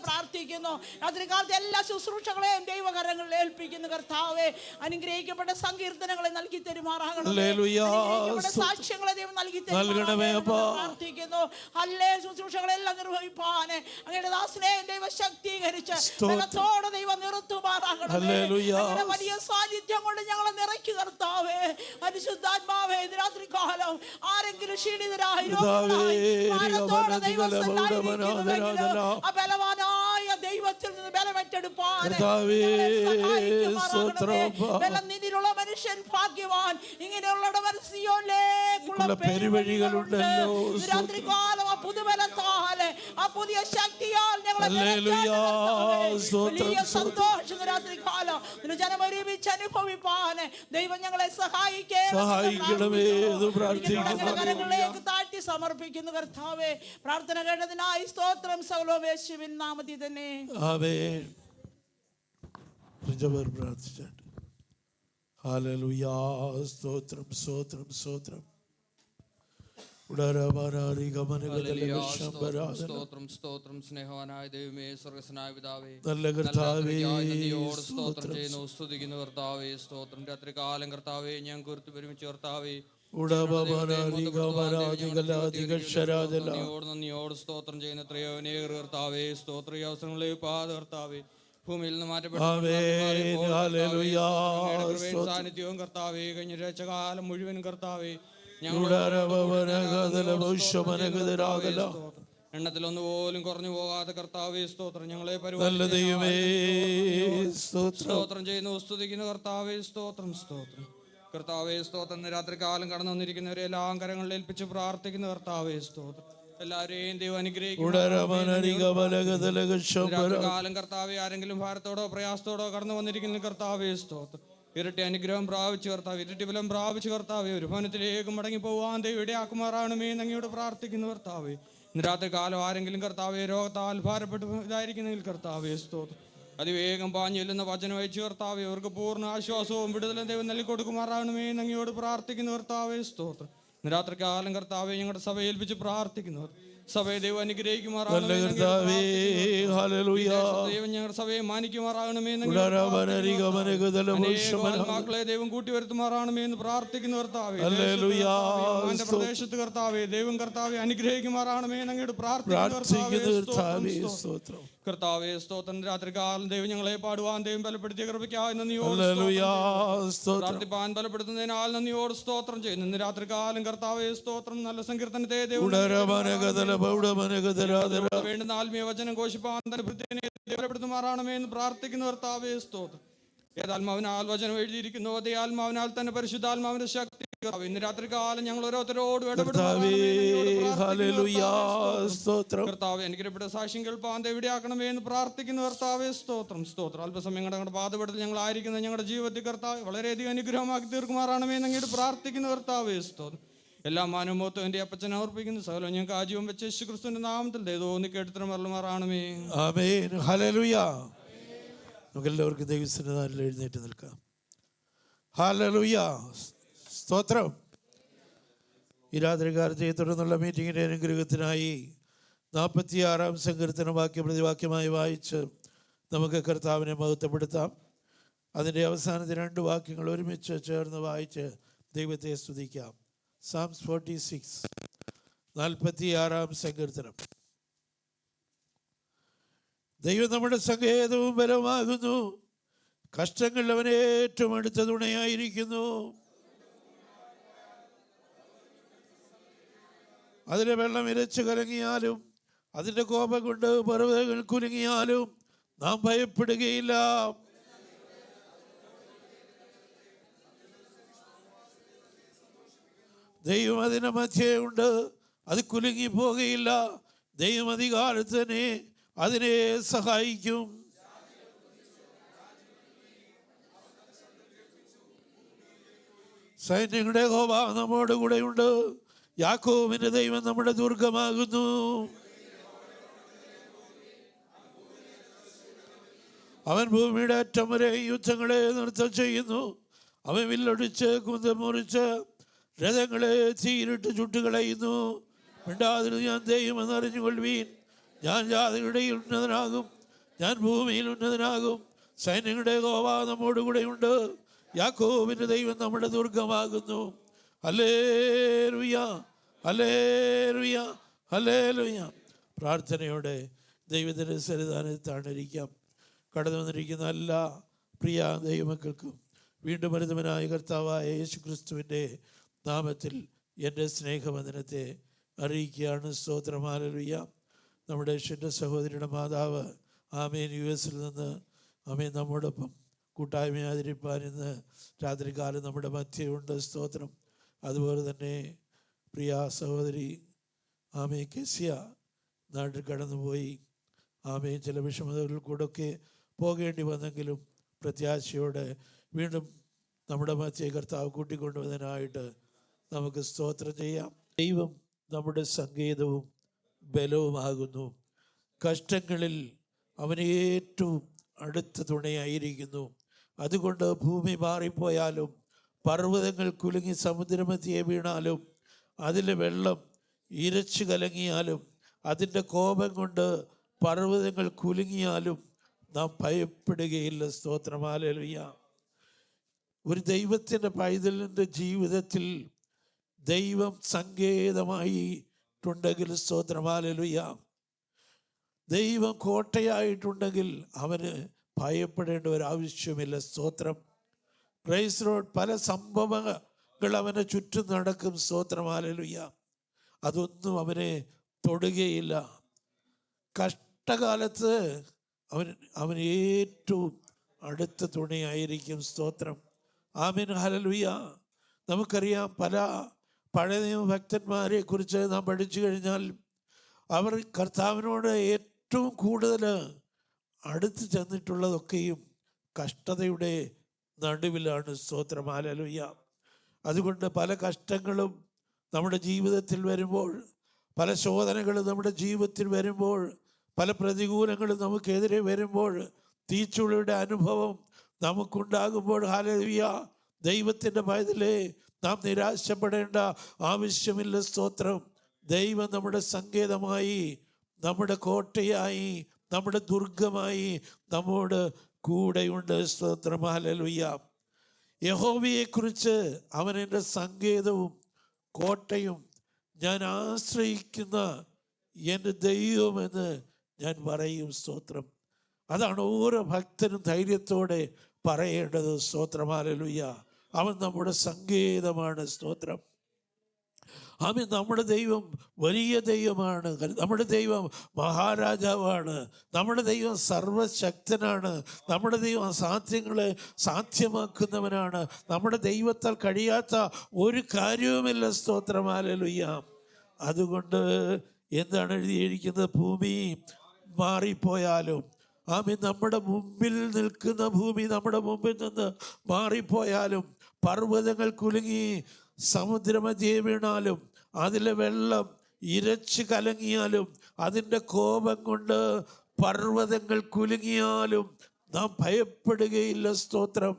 പ്രാർത്ഥിക്കുന്നു. രാത്രികാലത്തെ എല്ലാ ശുശ്രൂഷകളെയും ദൈവകരങ്ങളിൽ ഏൽപ്പിക്കുന്നു കർത്താവേ. അനുഗ്രഹിക്കപ്പെട്ട സങ്കീർത്തനങ്ങളെ നൽകി തരുമാറാകണമേ. സാക്ഷ്യങ്ങളെ ദൈവം നൽകി തരുമാറാകണമേ പ്രാർത്ഥിക്കുന്നു. അല്ലേ ശുശ്രൂഷകളെല്ലാം നിർവഹിപ്പാന് അങ്ങയുടെ ദാസനെ ദൈവം ശക്തീകരിച്ച് ബലത്തോടെ ദൈവം നിർത്തുമാറാകണമേ. വലിയ സാന്നിധ്യം കൊണ്ട് ഞങ്ങളെ നിറയ്ക്കു കർത്താവേ. പരിശുദ്ധാത്മാവേ, രാത്രി കാലം ആരെങ്കിലും ക്ഷീണിതരായി ബലവാനായ ദൈവത്തിൽ നിന്ന് ബലമേറ്റെടുപ്പാൻ നിന്നിലുള്ള മനുഷ്യൻ ഭാഗ്യവാൻ. ഇങ്ങനെയുള്ളവർ സിയോനിലേക്കുള്ള പെരുവഴികളുണ്ടല്ലോ. രാത്രികാലം ആ പുതുബലത്താല്, ആ പുതിയ ശക്തിയാൽ ഞങ്ങളെ വലിയ സന്തോഷം രാത്രികാലം ജനം ഒരുമിച്ച് അനുഭവിപ്പാന് ദൈവം ഞങ്ങളെ സഹായിക്കണമേ. കരങ്ങളിലേക്ക് താഴ്ത്തി സമർപ്പിക്കുന്നു കർത്താവേ. പ്രാർത്ഥന കേട്ടതിനായി സ്തോത്രം. സകലവും യേശുവിൻ നാമത്തിൽ തന്നെ ആമേൻ. പ്രാർത്ഥിച്ചാട്ട് ഹല്ലേലൂയ. സ്തോത്രം സ്തോത്രം സ്തോത്രം. സ്തോത്രം സ്തോത്രം. സ്നേഹവാനായ ദൈവമേ, സ്വർഗ്ഗസ്ഥനായ പിതാവേ, നല്ല കർത്താവേ, സ്തോത്രം ചെയ്യുന്നു, സ്തുതിക്കുന്നു കർത്താവേ. സ്തോത്രം. രാത്രികാലം കർത്താവേ ഞങ്ങൾക്ക് ഒരുമിച്ച് കർത്താവേ നന്ദിയോട് സ്തോത്രം ചെയ്യുന്ന എത്രയോ അനേകർ കർത്താവേ. സ്തോത്ര അവസരങ്ങളെ കർത്താവേ ഭൂമിയിൽ നിന്ന് മാറ്റപ്പെട്ട സാന്നിധ്യവും കർത്താവേ കഴിഞ്ഞ കാലം മുഴുവൻ കർത്താവേ എണ്ണത്തിലൊന്നു പോലും കുറഞ്ഞു പോകാതെ കർത്താവേ സ്തോത്രം ഞങ്ങളെ സ്തോത്രം ചെയ്യുന്നു, സ്തുതിക്കുന്നു കർത്താവേ. സ്തോത്രം സ്തോത്രം കർത്താവേ. സ്തോത്രം. രാത്രി കാലം കടന്നു വന്നിരിക്കുന്നവരെ എല്ലാം കരങ്ങളിൽ ഏൽപ്പിച്ച് പ്രാർത്ഥിക്കുന്ന കർത്താവേ. സ്തോത്രം. എല്ലാവരെയും ദൈവം അനുഗ്രഹിക്കും. കാലം കർത്താവേ ആരെങ്കിലും ഭാരത്തോടോ പ്രയാസത്തോടോ കടന്നു വന്നിരിക്കുന്ന കർത്താവേ സ്തോത്രം. ഇരട്ടി അനുഗ്രഹം പ്രാപിച്ചു കർത്താവ്, ഇരട്ടി ബലം പ്രാപിച്ചു കർത്താവേ. ഒരു ഭവനത്തിലേക്ക് മടങ്ങി പോവാൻ ദൈവം ഇടയാക്കുമാറാണമേ എന്നങ്ങയോട് പ്രാർത്ഥിക്കുന്നു കർത്താവേ. ഇന്ന് രാത്രി കാലം ആരെങ്കിലും കർത്താവേ രോഗത്താൽ ഭാരപ്പെട്ട് ഇതായിരിക്കുന്നെങ്കിൽ കർത്താവേ സ്തോത്രം. അതിവേഗം പാഞ്ഞു ചെല്ലുന്ന വചനം അയച്ചു കർത്താവേ. അവർക്ക് പൂർണ്ണ ആശ്വാസവും വിടുതലും ദൈവം നൽകി കൊടുക്കുമാറാണമേ എന്നങ്ങയോട് പ്രാർത്ഥിക്കുന്നു കർത്താവേ സ്തോത്രം. ഇന്ന് രാത്രികാലം കർത്താവെ ഞങ്ങളുടെ സഭയെ ഏൽപ്പിച്ച് പ്രാർത്ഥിക്കുന്നു. സഭയെ ദൈവം നല്ല അനുഗ്രഹിക്കുമാറാകണമേ. കർത്താവേ, ഹല്ലേലൂയ. ദൈവം ഞങ്ങളുടെ സഭയെ മാനിക്കുമാറാകണമേ. ആത്മാക്കളെ ദൈവം കൂട്ടി വരുത്തുമാറാകണമേ എന്ന് പ്രാർത്ഥിക്കുന്നു കർത്താവേ. അവന്റെ പ്രദേശത്ത് കർത്താവേ ദൈവം കർത്താവെ അനുഗ്രഹിക്കുമാറാകണമേ എന്നങ്ങോട്ട് പ്രാർത്ഥിക്കുന്നു കർത്താവേ. സ്തോത്രം. രാത്രികാലം ദൈവം ഞങ്ങളെ പാടുവാൻ ദൈവം ബലപ്പെടുത്തിയ കൃപയ്ക്കായി നന്ദിയോട് പ്രാർത്ഥിപ്പാൻ ബലപ്പെടുത്തുന്നതിനാൽ നന്ദിയോട് സ്തോത്രം ചെയ്യുന്നു. ഇന്ന് രാത്രികാലം കർത്താവേ സ്തോത്രം. നല്ല സങ്കീർത്തനത്തെ ദൈവം വേണ്ടുന്ന ആത്മീയ വചനം ഘോഷിപ്പാൻ ബലപ്പെടുത്തുമാറാകണമേ എന്ന് പ്രാർത്ഥിക്കുന്നു കർത്താവേ. സ്തോത്രം. ഏതാത്മാവിനാൽ വചനം എഴുതിയിരിക്കുന്നു അതേ ആത്മാവിനാൽ തന്നെ പരിശുദ്ധാത്മാവിന്റെ ശക്തി ഇന്ന് രാത്രികാലം ഞങ്ങൾ ഓരോരുത്തരോട് കർത്താവെ അനുഗ്രഹപ്പെട്ട സാക്ഷ്യം കേൾപ്പാൻ എവിടെയാക്കണമേ എന്ന് പ്രാർത്ഥിക്കുന്നു കർത്താവേ. സ്തോത്രം. സ്തോത്രം. അല്പസമയം ഞങ്ങളുടെ പാതപെടത്തിൽ ഞങ്ങൾ ആയിരിക്കുന്ന ഞങ്ങളുടെ ജീവിതത്തിൽ കർത്താവ് വളരെയധികം അനുഗ്രഹമാക്കി തീർക്കുമാറാണമേ എന്നങ്ങോട്ട് പ്രാർത്ഥിക്കുന്നു കർത്താവേ. സ്തോത്രം. എല്ലാ മാനവമോത്തും എൻ്റെ അപ്പച്ചനെ അർപ്പിക്കുന്നു. സകലം ഞങ്ങൾക്ക് ആജീവം വെച്ച് യേശു ക്രിസ്തുവിന്റെ നാമത്തിൽ ദൈവം കേട്ടിത്തരം മറലുമാറാണമേ. ആമേൻ. ഹല്ലേലൂയ. നമുക്കെല്ലാവർക്കും ദൈവസന്നിധാനത്തിൽ എഴുന്നേറ്റ് നിൽക്കാം. ഹല്ലേലൂയ. സ്തോത്രം. ഈ രാത്രികാലത്തെ തുടർന്നുള്ള മീറ്റിങ്ങിൻ്റെ അനുഗ്രഹത്തിനായി 46-ാം സങ്കീർത്തനം വാക്യപ്രതിവാക്യമായി വായിച്ച് നമുക്ക് കർത്താവിനെ മഹത്വപ്പെടുത്താം. അതിൻ്റെ അവസാനത്തെ 2 വാക്യങ്ങൾ ഒരുമിച്ച് ചേർന്ന് വായിച്ച് ദൈവത്തെ സ്തുതിക്കാം. Psalms 46, 46-ാം സങ്കീർത്തനം. ദൈവം നമ്മുടെ സങ്കേതവും ബലമാകുന്നു, കഷ്ടങ്ങളിൽ അവൻ ഏറ്റവും അടുത്ത തുണയായിരിക്കുന്നു. അതിലെ വെള്ളം ഇരച്ചു കലങ്ങിയാലും അതിൻ്റെ കോപം കൊണ്ട് പർവ്വതങ്ങൾ കുലുങ്ങിയാലും നാം ഭയപ്പെടുകയില്ല. ദൈവം അതിൻ്റെ മധ്യേ ഉണ്ട്, അത് കുലുങ്ങി പോകുകയില്ല. ദൈവം അധികാലത്ത് തന്നെ അതിനെ സഹായിക്കും. സൈന്യങ്ങളുടെ യഹോവ നമ്മോട് കൂടെയുണ്ട്, യാക്കോബിന്റെ ദൈവം നമ്മുടെ ദുർഗമാകുന്നു. അവൻ ഭൂമിയുടെ അറ്റം വരെ യുദ്ധങ്ങളെ നൃത്തം ചെയ്യുന്നു. അവൻ വില്ലൊടിച്ച് കുന്തം മുറിച്ച് രഥങ്ങളെ തീരിട്ട് ചുട്ടുകളയുന്നു. മിണ്ടാതിരുന്ന് ഞാൻ ദൈവമെന്ന് അറിഞ്ഞുകൊള്ളുവീൻ. ഞാൻ ജാതികളുടെ ഉന്നതനാകും, ഞാൻ ഭൂമിയിൽ ഉന്നതനാകും. സൈന്യങ്ങളുടെ യഹോവ നമ്മോട് കൂടെയുണ്ട്, യാക്കോബിന്റെ ദൈവം നമ്മുടെ ദുർഗമാകുന്നു. ഹല്ലേലൂയ, ഹല്ലേലൂയ, ഹല്ലേലൂയ. പ്രാർത്ഥനയോടെ ദൈവത്തിൻ്റെ സന്നിധാനത്താണിരിക്കാം. കടന്നു വന്നിരിക്കുന്ന എല്ലാ പ്രിയ ദൈവമക്കൾക്കും വീണ്ടും വരുന്നവനായ കർത്താവായ യേശു ക്രിസ്തുവിൻ്റെ നാമത്തിൽ എൻ്റെ സ്നേഹവന്ദനത്തെ അറിയിക്കുകയാണ്. സ്തോത്രം. ഹല്ലേലൂയ. നമ്മുടെ ഷിൻ്റെ സഹോദരിയുടെ മാതാവ് ആമേൻ US നിന്ന് ആമേൻ നമ്മോടൊപ്പം കൂട്ടായ്മ ആചരിപ്പാൻ ഇന്ന് രാത്രികാലം നമ്മുടെ മധ്യയുണ്ട്. സ്തോത്രം. അതുപോലെ തന്നെ പ്രിയ സഹോദരി ആമേ കെസിയ നാട്ടിൽ കടന്നുപോയി. ആമേ ചില വിഷമതകളിൽ കൂടെയൊക്കെ പോകേണ്ടി വന്നെങ്കിലും പ്രത്യാശയോടെ വീണ്ടും നമ്മുടെ മധ്യേ കർത്താവ് കൂട്ടിക്കൊണ്ടുവന്നതിനായിട്ട് നമുക്ക് സ്തോത്രം ചെയ്യാം. ദൈവം നമ്മുടെ സങ്കേതവും ബലവുമാകുന്നു, കഷ്ടങ്ങളിൽ അവന് ഏറ്റവും അടുത്ത തുണയായിരിക്കുന്നു. അതുകൊണ്ട് ഭൂമി മാറിപ്പോയാലും പർവ്വതങ്ങൾ കുലുങ്ങി സമുദ്രമധ്യേ വീണാലും അതിലെ വെള്ളം ഇരച്ചു കലങ്ങിയാലും അതിൻ്റെ കോപം കൊണ്ട് പർവ്വതങ്ങൾ കുലുങ്ങിയാലും നാം ഭയപ്പെടുകയില്ല. സ്തോത്രം. ഹല്ലേലൂയ. ഒരു ദൈവത്തിൻ്റെ പൈതലിൻ്റെ ജീവിതത്തിൽ ദൈവം സങ്കേതമായിട്ടുണ്ടെങ്കിൽ സ്തോത്രം. ഹല്ലേലൂയ. ദൈവം കോട്ടയായിട്ടുണ്ടെങ്കിൽ അവന് ഭയപ്പെടേണ്ട ഒരാവശ്യമില്ല. സ്തോത്രം. Praise Lord. പല സംഭവങ്ങൾ അവനെ ചുറ്റും നടക്കും. സ്തോത്രം. ഹല്ലേലൂയ. അതൊന്നും അവനെ തൊടുകയില്ല. കഷ്ടകാലത്ത് അവൻ ഏറ്റവും അടുത്ത തുണയായിരിക്കും. സ്തോത്രം. ആമേൻ. ഹല്ലേലൂയ. നമുക്കറിയാം പല പഴയ നിയമ ഭക്തന്മാരെ കുറിച്ച് നാം പഠിച്ചു കഴിഞ്ഞാൽ അവർ കർത്താവിനോട് ഏറ്റവും കൂടുതൽ അടുത്ത് ചെന്നിട്ടുള്ളതൊക്കെയും കഷ്ടതയുടെ നടുവിലാണ്. സ്തോത്രം. ഹല്ലേലൂയ. അതുകൊണ്ട് പല കഷ്ടങ്ങളും നമ്മുടെ ജീവിതത്തിൽ വരുമ്പോൾ, പല ശോധനകളും നമ്മുടെ ജീവിതത്തിൽ വരുമ്പോൾ, പല പ്രതികൂലങ്ങളും നമുക്കെതിരെ വരുമ്പോൾ, തീച്ചുളിയുടെ അനുഭവം നമുക്കുണ്ടാകുമ്പോൾ ഹല്ലേലൂയ, ദൈവത്തിൻ്റെ പൈതലേ, നാം നിരാശപ്പെടേണ്ട ആവശ്യമില്ല. സ്തോത്രം. ദൈവം നമ്മുടെ സങ്കേതമായി, നമ്മുടെ കോട്ടയായി, നമ്മുടെ ദുർഗമായി നമ്മോട് കൂടെയുണ്ട്. സ്തോത്രം. ഹല്ലേലൂയ. യഹോവയെക്കുറിച്ച് അവൻ എൻ്റെ സങ്കേതവും കോട്ടയും ഞാൻ ആശ്രയിക്കുന്ന എൻ്റെ ദൈവമെന്ന് ഞാൻ പറയും. സ്തോത്രം. അതാണ് ഓരോ ഭക്തനും ധൈര്യത്തോടെ പറയേണ്ടത്. സ്തോത്രം. ഹല്ലേലൂയ. അവൻ നമ്മുടെ സങ്കേതമാണ്. സ്തോത്രം. ആമേൻ. നമ്മുടെ ദൈവം വലിയ ദൈവമാണ്. നമ്മുടെ ദൈവം മഹാരാജാവാണ്. നമ്മുടെ ദൈവം സർവശക്തനാണ്. നമ്മുടെ ദൈവം അസാധ്യങ്ങളെ സാധ്യമാക്കുന്നവനാണ്. നമ്മുടെ ദൈവത്താൽ കഴിയാത്ത ഒരു കാര്യവുമില്ല. സ്തോത്രം. ഹല്ലേലൂയ. അതുകൊണ്ട് എന്താണ് എഴുതിയിരിക്കുന്നത്? ഭൂമി മാറിപ്പോയാലും, ആമേൻ, നമ്മുടെ മുമ്പിൽ നിൽക്കുന്ന ഭൂമി നമ്മുടെ മുമ്പിൽ നിന്ന് മാറിപ്പോയാലും, പർവ്വതങ്ങൾ കുലുങ്ങി സമുദ്രമധ്യേ വീണാലും, അതിലെ വെള്ളം ഇരച്ച് കലങ്ങിയാലും, അതിൻ്റെ കോപം കൊണ്ട് പർവ്വതങ്ങൾ കുലുങ്ങിയാലും നാം ഭയപ്പെടുകയില്ല. സ്തോത്രം.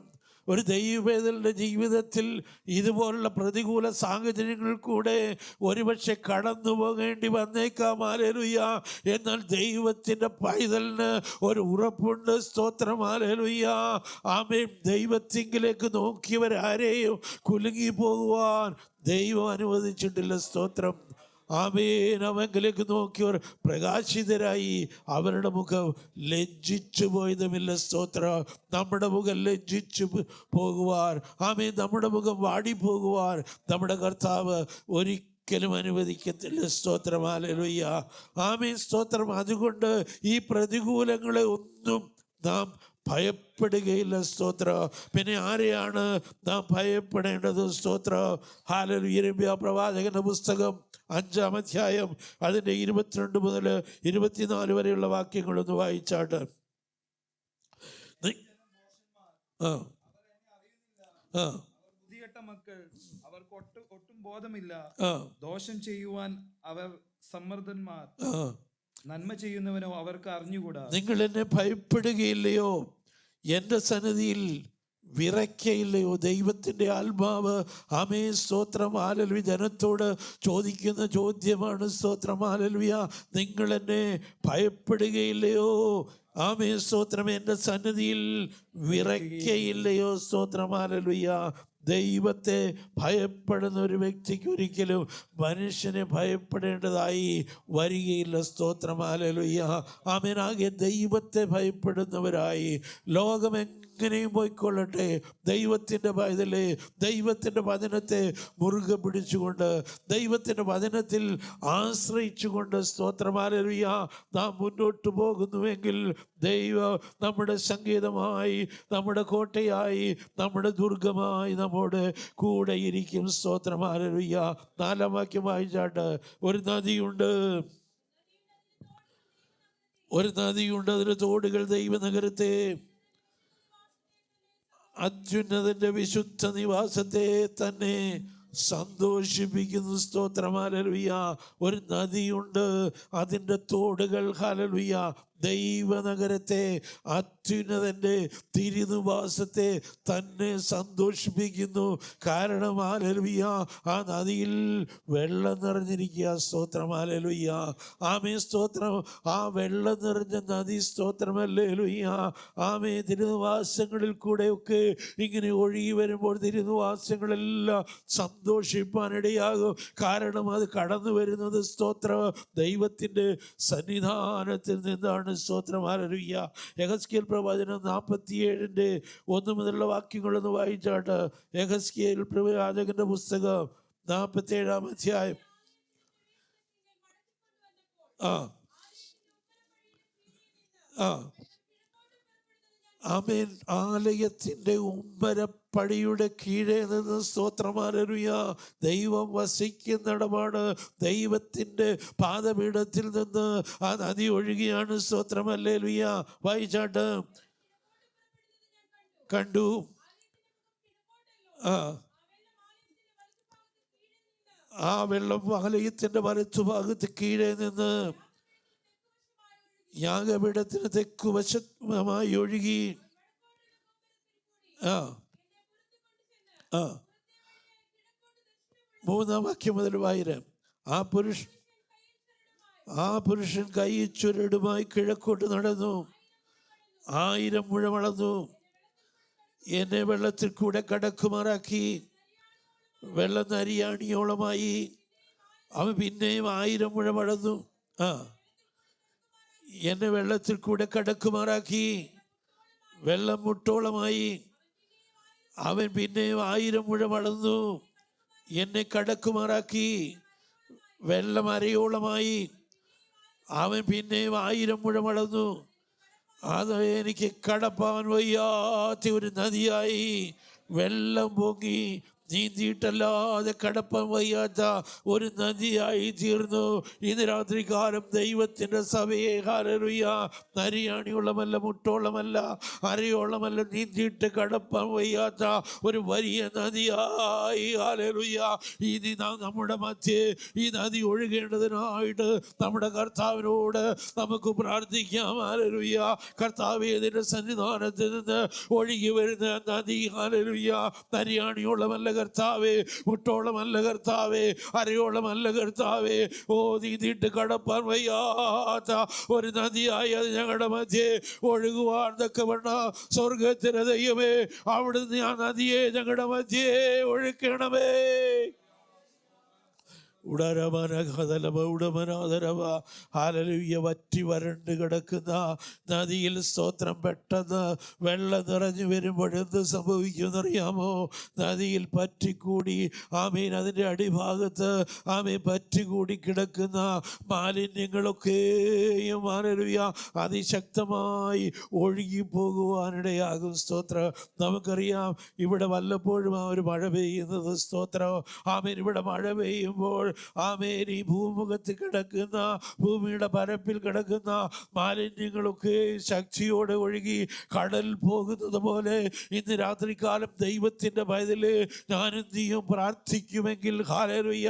ഒരു ദൈവവേദന്റെ ജീവിതത്തിൽ ഇതുപോലുള്ള പ്രതികൂല സാഹചര്യങ്ങൾ കൂടെ ഒരുപക്ഷെ കടന്നു പോകേണ്ടി വന്നേക്കാം. ഹല്ലേലൂയ. എന്നാൽ ദൈവത്തിൻ്റെ പൈതലിന് ഒരു ഉറപ്പുണ്ട്. സ്തോത്രം. ഹല്ലേലൂയ. ആമേൻ. ദൈവത്തിങ്കിലേക്ക് നോക്കിയവരാരെയും കുലുങ്ങി പോകുവാൻ ദൈവം അനുവദിച്ചിട്ടില്ല. സ്തോത്രം. ആമേൻ. അവങ്കിലേക്ക് നോക്കിയവർ പ്രകാശിതരായി, അവരുടെ മുഖം ലജ്ജിച്ചു പോയതുമില്ല. സ്തോത്രം. നമ്മുടെ മുഖം ലജ്ജിച്ചു പോകുവാൻ, ആമേൻ, നമ്മുടെ മുഖം വാടിപ്പോകുവാൻ നമ്മുടെ കർത്താവ് ഒരിക്കലും അനുവദിക്കത്തില്ല. സ്തോത്രം. ഹല്ലേലൂയ. ആമേൻ. സ്തോത്രം. അതുകൊണ്ട് ഈ പ്രതികൂലങ്ങളെ ഒന്നും നാം ഭയപ്പെടുകയില്ല. സ്തോത്രം. പിന്നെ ആരെയാണ് നാം ഭയപ്പെടേണ്ടത്? സ്തോത്രം. ഹല്ലേലൂയ. യിരെമ്യാ പ്രവാചകന്റെ പുസ്തകം 5-ാം അധ്യായം അതിൻ്റെ 22 മുതൽ 24 വരെയുള്ള വാക്യങ്ങളൊന്ന് വായിച്ചാട്ട്. ബുദ്ധികെട്ട മക്കൾ, അവർക്ക് ഒട്ടും ബോധമില്ല. ദോഷം ചെയ്യുവാൻ അവർ സമ്മർദ്ദന്മാർ, നന്മ ചെയ്യുന്നവനോ അവർക്ക് അറിഞ്ഞുകൂടാ. നിങ്ങൾ എന്നെ ഭയപ്പെടുകയില്ലയോ? എൻ്റെ സന്നിധിയിൽ വിറയ്ക്കയില്ലയോ? ദൈവത്തിൻ്റെ ആത്മാവ്, ആമേ, സ്തോത്രം, ഹല്ലേലൂയ, ജനത്തോട് ചോദിക്കുന്ന ചോദ്യമാണ്. സ്തോത്രം. ഹല്ലേലൂയ. നിങ്ങൾ എന്നെ ഭയപ്പെടുകയില്ലയോ? ആമേ, സ്തോത്രം. എൻ്റെ സന്നിധിയിൽ വിറയ്ക്കയില്ലയോ? സ്തോത്രം. ഹല്ലേലൂയ. ദൈവത്തെ ഭയപ്പെടുന്ന ഒരു വ്യക്തിക്ക് ഒരിക്കലും മനുഷ്യനെ ഭയപ്പെടേണ്ടതായി വരികയില്ല. സ്തോത്രം. ഹല്ലേലൂയ. ആമേൻ. ആകെ ദൈവത്തെ ഭയപ്പെടുന്നവരായി ലോകമെങ്ങനെയും പോയിക്കൊള്ളട്ടെ, ദൈവത്തിൻ്റെ പൈതലെ, ദൈവത്തിൻ്റെ വചനത്തെ മുറുകെ പിടിച്ചുകൊണ്ട്, ദൈവത്തിൻ്റെ വചനത്തിൽ ആശ്രയിച്ചുകൊണ്ട്, സ്തോത്രം, ഹല്ലേലൂയ, നാം മുന്നോട്ട് പോകുന്നുവെങ്കിൽ ദൈവം നമ്മുടെ സംഗീതമായി, നമ്മുടെ കോട്ടയായി, നമ്മുടെ ദുർഗമായി നമ്മോട് കൂടെ ഇരിക്കും. സ്തോത്രം. ഹല്ലേലൂയ. 4-ാം വാക്യം വായിച്ചാട്ട്. ഒരു നദിയുണ്ട്, അതിൻ്റെ തോടുകൾ ദൈവനഗരത്തെ, അത്യുന്നതന്റെ വിശുദ്ധ നിവാസത്തെ തന്നെ സന്തോഷിപ്പിക്കുന്നു. സ്തോത്രം. ഹല്ലേലൂയ. ഒരു നദിയുണ്ട്, അതിൻ്റെ തോടുകൾ, ഹല്ലേലൂയ, ദൈവനഗരത്തെ, അത്യുന്നതന്റെ തിരുനിവാസത്തെ തന്നെ സന്തോഷിപ്പിക്കുന്നു. കാരണം, ഹല്ലേലൂയ, ആ നദിയിൽ വെള്ളം നിറഞ്ഞിരിക്കുക. സ്തോത്രം. ഹല്ലേലൂയ. ആമേൻ. സ്തോത്രം. ആ വെള്ളം നിറഞ്ഞ നദി, സ്തോത്രം, ഹല്ലേലൂയ, ആമേൻ, തിരുനിവാസങ്ങളിൽ കൂടെയൊക്കെ ഇങ്ങനെ ഒഴുകി വരുമ്പോൾ തിരുനിവാസങ്ങളെല്ലാം സന്തോഷിപ്പാനിടയാകും. കാരണം അത് കടന്നു വരുന്നത്, സ്തോത്രം, ദൈവത്തിൻ്റെ സന്നിധാനത്തിൽ നിന്നാണ്. സ്തോത്രം. ഹല്ലേലൂയ. യെഹെസ്കേൽ പ്രവചനം 47-ന്റെ 1 മുതലുള്ള വാക്യങ്ങളൊന്ന് വായിച്ചാട്ട്. യെഹെസ്കേൽ പ്രവാചകന്റെ പുസ്തകം 47-ാം അധ്യായം. ആമേൻ. ആലയത്തിൻ്റെ ഉമ്മരപ്പടിയുടെ കീഴേ നിന്ന്, സ്തോത്രം, ഹല്ലേലൂയ, ദൈവം വസിക്കുന്നിടമാണ്. ദൈവത്തിൻ്റെ പാദപീഠത്തിൽ നിന്ന് ആ നദി ഒഴുകിയാണ്. സ്തോത്രം. ഹല്ലേലൂയ. വായിച്ചാട്ട്. കണ്ടു. ആ വെള്ളം ആലയത്തിൻ്റെ വലത്തുഭാഗത്ത് കീഴേ നിന്ന് യാഗപീഠത്തിന് തെക്കുവശമായി ഒഴുകി 3-ാം വാക്യം മുതൽ വായിരം. ആ പുരുഷൻ കൈ ചുരുടുമായി കിഴക്കോട്ട് നടന്നു, 1000 മുഴം അളന്നു, എന്നെ വെള്ളത്തിൽ കൂടെ കടക്കുമാറാക്കി. വെള്ളം നരിയാണിയോളമായി. അവൻ പിന്നെയും 1000 മുഴം അളന്നു. എന്നെ വെള്ളത്തിൽ കൂടെ കടക്കുമാറാക്കി. വെള്ളം മുട്ടോളമായി. അവൻ പിന്നെയും 1000 മുഴം അളന്നു, എന്നെ കടക്കുമാറാക്കി. വെള്ളം അരയോളമായി. അവൻ പിന്നെയും 1000 മുഴം അളന്നു. അത് എനിക്ക് കടപ്പാൻ വയ്യാത്ത ഒരു നദിയായി. വെള്ളം പൊങ്ങി നീന്തിയിട്ടല്ലാതെ കടപ്പാൻ വയ്യാത്ത ഒരു നദിയായി തീർന്നു. ഇന്ന് രാത്രികാലം ദൈവത്തിൻ്റെ സഭയെ ഹല്ലേലൂയ, നരിയാണിയോളമല്ല, മുട്ടോളമല്ല, അരയോളമല്ല, നീന്തിയിട്ട് കടപ്പാൻ വയ്യാത്ത ഒരു വലിയ നദിയായി ഹല്ലേലൂയ ഇനി നമ്മുടെ മധ്യേ ഈ നദി ഒഴുകേണ്ടതിനായിട്ട് നമ്മുടെ കർത്താവിനോട് നമുക്ക് പ്രാർത്ഥിക്കാം. ഹല്ലേലൂയ. കർത്താവേ, ഇതിൻ്റെ സന്നിധാനത്തിൽ നിന്ന് ഒഴുകി വരുന്ന നദി ഹല്ലേലൂയ നരിയാണിയോളമല്ല കർത്താവേ, മുട്ടോളമല്ല കർത്താവേ, അരയോളമല്ല കർത്താവേ. നീന്തിയിട്ട് കടപ്പാൻ വയ്യാത്ത ഒരു നദിയായി അത് ഞങ്ങളുടെ മധ്യേ ഒഴുകുവാൻ തക്കവണ്ണം സ്വർഗത്തിലെ ദൈവമേ, അവിടുന്ന് ആ നദിയെ ഞങ്ങളുടെ മധ്യേ ഒഴുക്കണമേ. ഹല്ലേലൂയ. വറ്റി വരണ്ട് കിടക്കുന്ന നദിയിൽ സ്തോത്രം പെട്ടെന്ന് വെള്ളം നിറഞ്ഞു വരുമ്പോഴെന്ത് സംഭവിക്കുമെന്നറിയാമോ? നദിയിൽ പറ്റിക്കൂടി ആമീൻ, അതിൻ്റെ അടിഭാഗത്ത് ആമീൻ പറ്റിക്കൂടി കിടക്കുന്ന മാലിന്യങ്ങളൊക്കെയും ഹല്ലേലൂയ അതിശക്തമായി ഒഴുകിപ്പോകുവാനിടയാകും. സ്തോത്രം. നമുക്കറിയാം, ഇവിടെ വല്ലപ്പോഴും ഒരു മഴ പെയ്യുന്നത്. സ്തോത്രം. ആമീൻ. ഇവിടെ മഴ പെയ്യുമ്പോൾ ആമേൻ ഈ ഭൂമുഖത്ത് കിടക്കുന്ന, ഭൂമിയുടെ പരപ്പിൽ കിടക്കുന്ന മാലിന്യങ്ങളൊക്കെ ശക്തിയോടെ ഒഴുകി കടൽ പോകുന്നത് പോലെ ഇന്ന് രാത്രികാലം ദൈവത്തിൻ്റെ പൈതല് ഞാനും നീയും പ്രാർത്ഥിക്കുമെങ്കിൽ ഹല്ലേലൂയ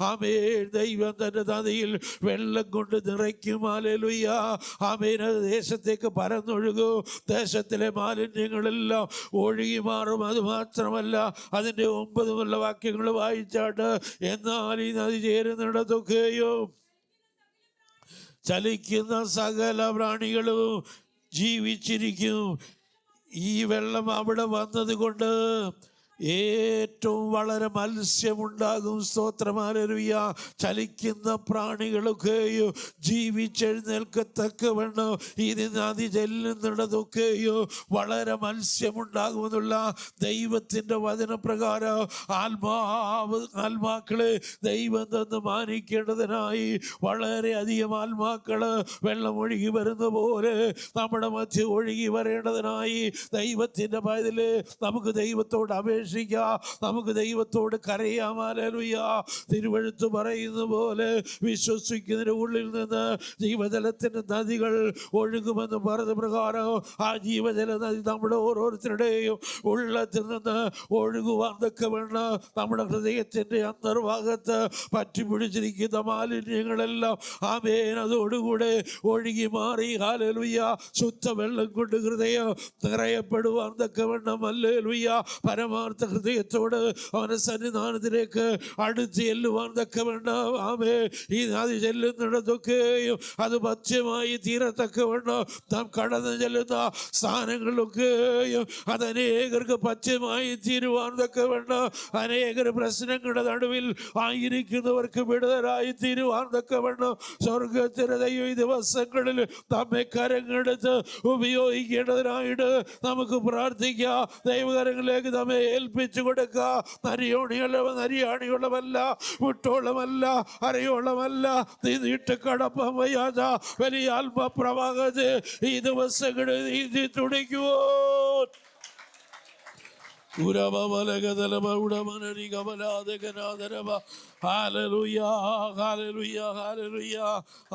ആമേൻ, ദൈവം തൻ്റെ നദിയിൽ വെള്ളം കൊണ്ട് നിറയ്ക്കും. ഹല്ലേലൂയ ആമേൻ. അത് ദേശത്തേക്ക് പരന്നൊഴുകും. ദേശത്തിലെ മാലിന്യങ്ങളെല്ലാം ഒഴുകി മാറും. അത് മാത്രമല്ല, അതിൻ്റെ 9 വാക്യങ്ങൾ വായിച്ചാട്ട്, എന്നാൽ ഈ നദി ചേരുന്നിടത്തൊക്കെയും ചലിക്കുന്ന സകല പ്രാണികളും ജീവിച്ചിരിക്കും. ഈ വെള്ളം അവിടെ വന്നത് കൊണ്ട് ഏറ്റവും വളരെ മത്സ്യമുണ്ടാകും. സ്തോത്രം. ഹല്ലേലൂയ. ചലിക്കുന്ന പ്രാണികളൊക്കെയോ ജീവിച്ചെഴുന്നേൽക്കത്തക്കവണ്ണം ഇത് നദി ചെല്ലുന്നിടത്തൊക്കെയോ വളരെ മത്സ്യമുണ്ടാകുമെന്നുള്ള ദൈവത്തിൻ്റെ വചനപ്രകാരം ആത്മാക്കളെ ദൈവം തന്ന് മാനിക്കേണ്ടതിനായി വളരെയധികം ആത്മാക്കള് വെള്ളം ഒഴുകി വരുന്ന പോലെ നമ്മുടെ മധ്യ ഒഴുകി വരേണ്ടതിനായി ദൈവത്തിൻ്റെ പൈതല് നമുക്ക് ദൈവത്തോട് അപേക്ഷിക്കാം. നമുക്ക് ദൈവത്തോട് കരയാം. ഹല്ലേലൂയ. തിരുവെഴുത്ത് പറയുന്ന പോലെ വിശ്വസിക്കുന്നതിന്റെ ഉള്ളിൽ നിന്ന് ജീവജലത്തിന്റെ നദികൾ ഒഴുകുമെന്ന് പറഞ്ഞ പ്രകാരം ആ ജീവജല നദി നമ്മുടെ ഓരോരുത്തരുടെയും ഉള്ളത്തിൽ നിന്ന് ഒഴുകുവാൻ തക്കവണ്ണം നമ്മുടെ ഹൃദയത്തിന്റെ അന്തർഭാഗത്ത് പറ്റിപ്പിടിച്ചിരിക്കുന്ന മാലിന്യങ്ങളെല്ലാം ആമേൻ അതോടുകൂടെ ഒഴുകി മാറി ഹല്ലേലൂയ ശുദ്ധ വെള്ളം കൊണ്ട് ഹൃദയം നിറയപ്പെടുവാൻ തക്കവണ്ണം ഹല്ലേലൂയ പരമാർത്ഥ ഹൃദയത്തോട് അവന്റെ സന്നിധാനത്തിലേക്ക് അടുത്ത് ചെല്ലുവാൻ തക്കവണ്ണം ആമേൻ ഈ നദി ചെല്ലുന്നിടത്തൊക്കെയും അത് പഥ്യമായി തീരത്തക്കവണ്ണം നാം കടന്നു ചെല്ലുന്ന സ്ഥാനങ്ങളിലൊക്കെയും അത് അനേകർക്ക് പഥ്യമായി തീരുവാൻ തക്കവണ്ണം അനേകർ പ്രശ്നങ്ങളുടെ നടുവിൽ ആയിരിക്കുന്നവർക്ക് വിടുതലായി തീരുവാൻ തക്കവണ്ണം സ്വർഗത്തിലെ ദൈവം ഈ ദിവസങ്ങളിൽ നമ്മെ കരങ്ങളെടുത്ത് ഉപയോഗിക്കേണ്ടതിനായിട്ട് നമുക്ക് പ്രാർത്ഥിക്കാം. ദൈവകരങ്ങളിലേക്ക് നമ്മെ ഏൽപ്പിച്ചു കൊടുക്കുക. നരിയാണിയുള്ളവല്ല, മുട്ടോളമല്ല, അരയോളമല്ല, നീട്ട് കടപ്പം വയ്യാത വലിയ ആത്മപ്രവാഹത്തെ ഈ ദിവസങ്ങളിൽ നീതി തുടിക്കുവോ.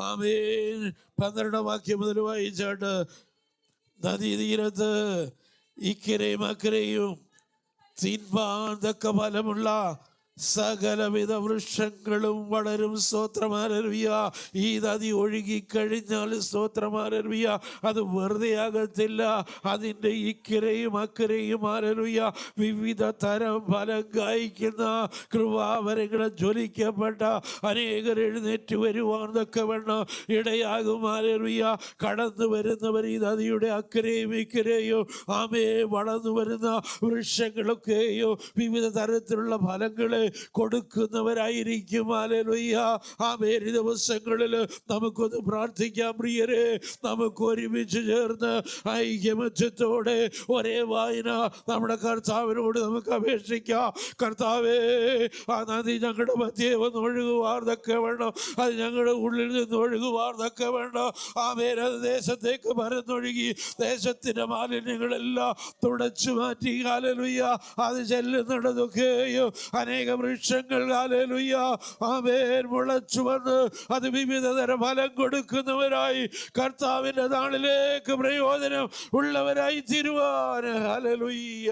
ആമേൻ. 12 വാക്യം മുതൽ വായിച്ചാട്ട്, നദീ തീരത്ത് ഇക്കരയും അക്കരയും തിന്മാൻ തക്ക ഫലമുള്ള സകലവിധ വൃക്ഷങ്ങളും വളരും. സ്തോത്രം, ഹല്ലേലൂയ. ഈ നദി ഒഴുകിക്കഴിഞ്ഞാൽ സ്തോത്രം, ഹല്ലേലൂയ, അത് വെറുതെ ആകത്തില്ല. അതിൻ്റെ ഇക്കരയും അക്കരയും, ഹല്ലേലൂയ, വിവിധ തരം ഫലം കായ്ക്കുന്ന കൃപാവരങ്ങളെ ജ്വലിക്കപ്പെട്ട അനേകർ എഴുന്നേറ്റ് വരുവാൻ തക്കവണ്ണം ഇടയാകും. ഹല്ലേലൂയ. കടന്നു വരുന്നവർ ഈ നദിയുടെ അക്കരയും ഇക്കരയും ആമേ വളർന്നു വരുന്ന വൃക്ഷങ്ങളൊക്കെയോ വിവിധ തരത്തിലുള്ള ഫലങ്ങളെ കൊടുക്കുന്നവരായിരിക്കും. ഹല്ലേലൂയ. ആമേ. ഈ ദിവസങ്ങളിൽ നമുക്കൊന്ന് പ്രാർത്ഥിക്കാം പ്രിയരെ. നമുക്ക് ഒരുമിച്ച് ചേർന്ന് ഐക്യമത്യത്തോടെ ഒരേ വായന നമ്മുടെ കർത്താവിനോട് നമുക്ക് അപേക്ഷിക്കാം. കർത്താവേ, ആ നദി ഞങ്ങളുടെ മധ്യേ ഒന്ന് ഒഴുകുവാർന്നൊക്കെ വേണം. അത് ഞങ്ങളുടെ ഉള്ളിൽ നിന്ന് ഒഴുകുവാർന്നൊക്കെ വേണം. ആമേൻ. അത് ദേശത്തേക്ക് പരന്നൊഴുകി ദേശത്തിൻ്റെ മാലിന്യങ്ങളെല്ലാം തുടച്ചു മാറ്റി. ഹല്ലേലൂയ. അത് ചെല്ലുന്നിടത്തൊക്കെയോ അനേക വൃക്ഷങ്ങൾ, ഹല്ലേലൂയ, ആമേൻ, മുളച്ചു വന്ന് അത് വിവിധ തരം ഫലം കൊടുക്കുന്നവരായി കർത്താവിൻ്റെ നാളിലേക്ക് പ്രയോജനം ഉള്ളവരായി തീരുവാൻ, ഹല്ലേലൂയ,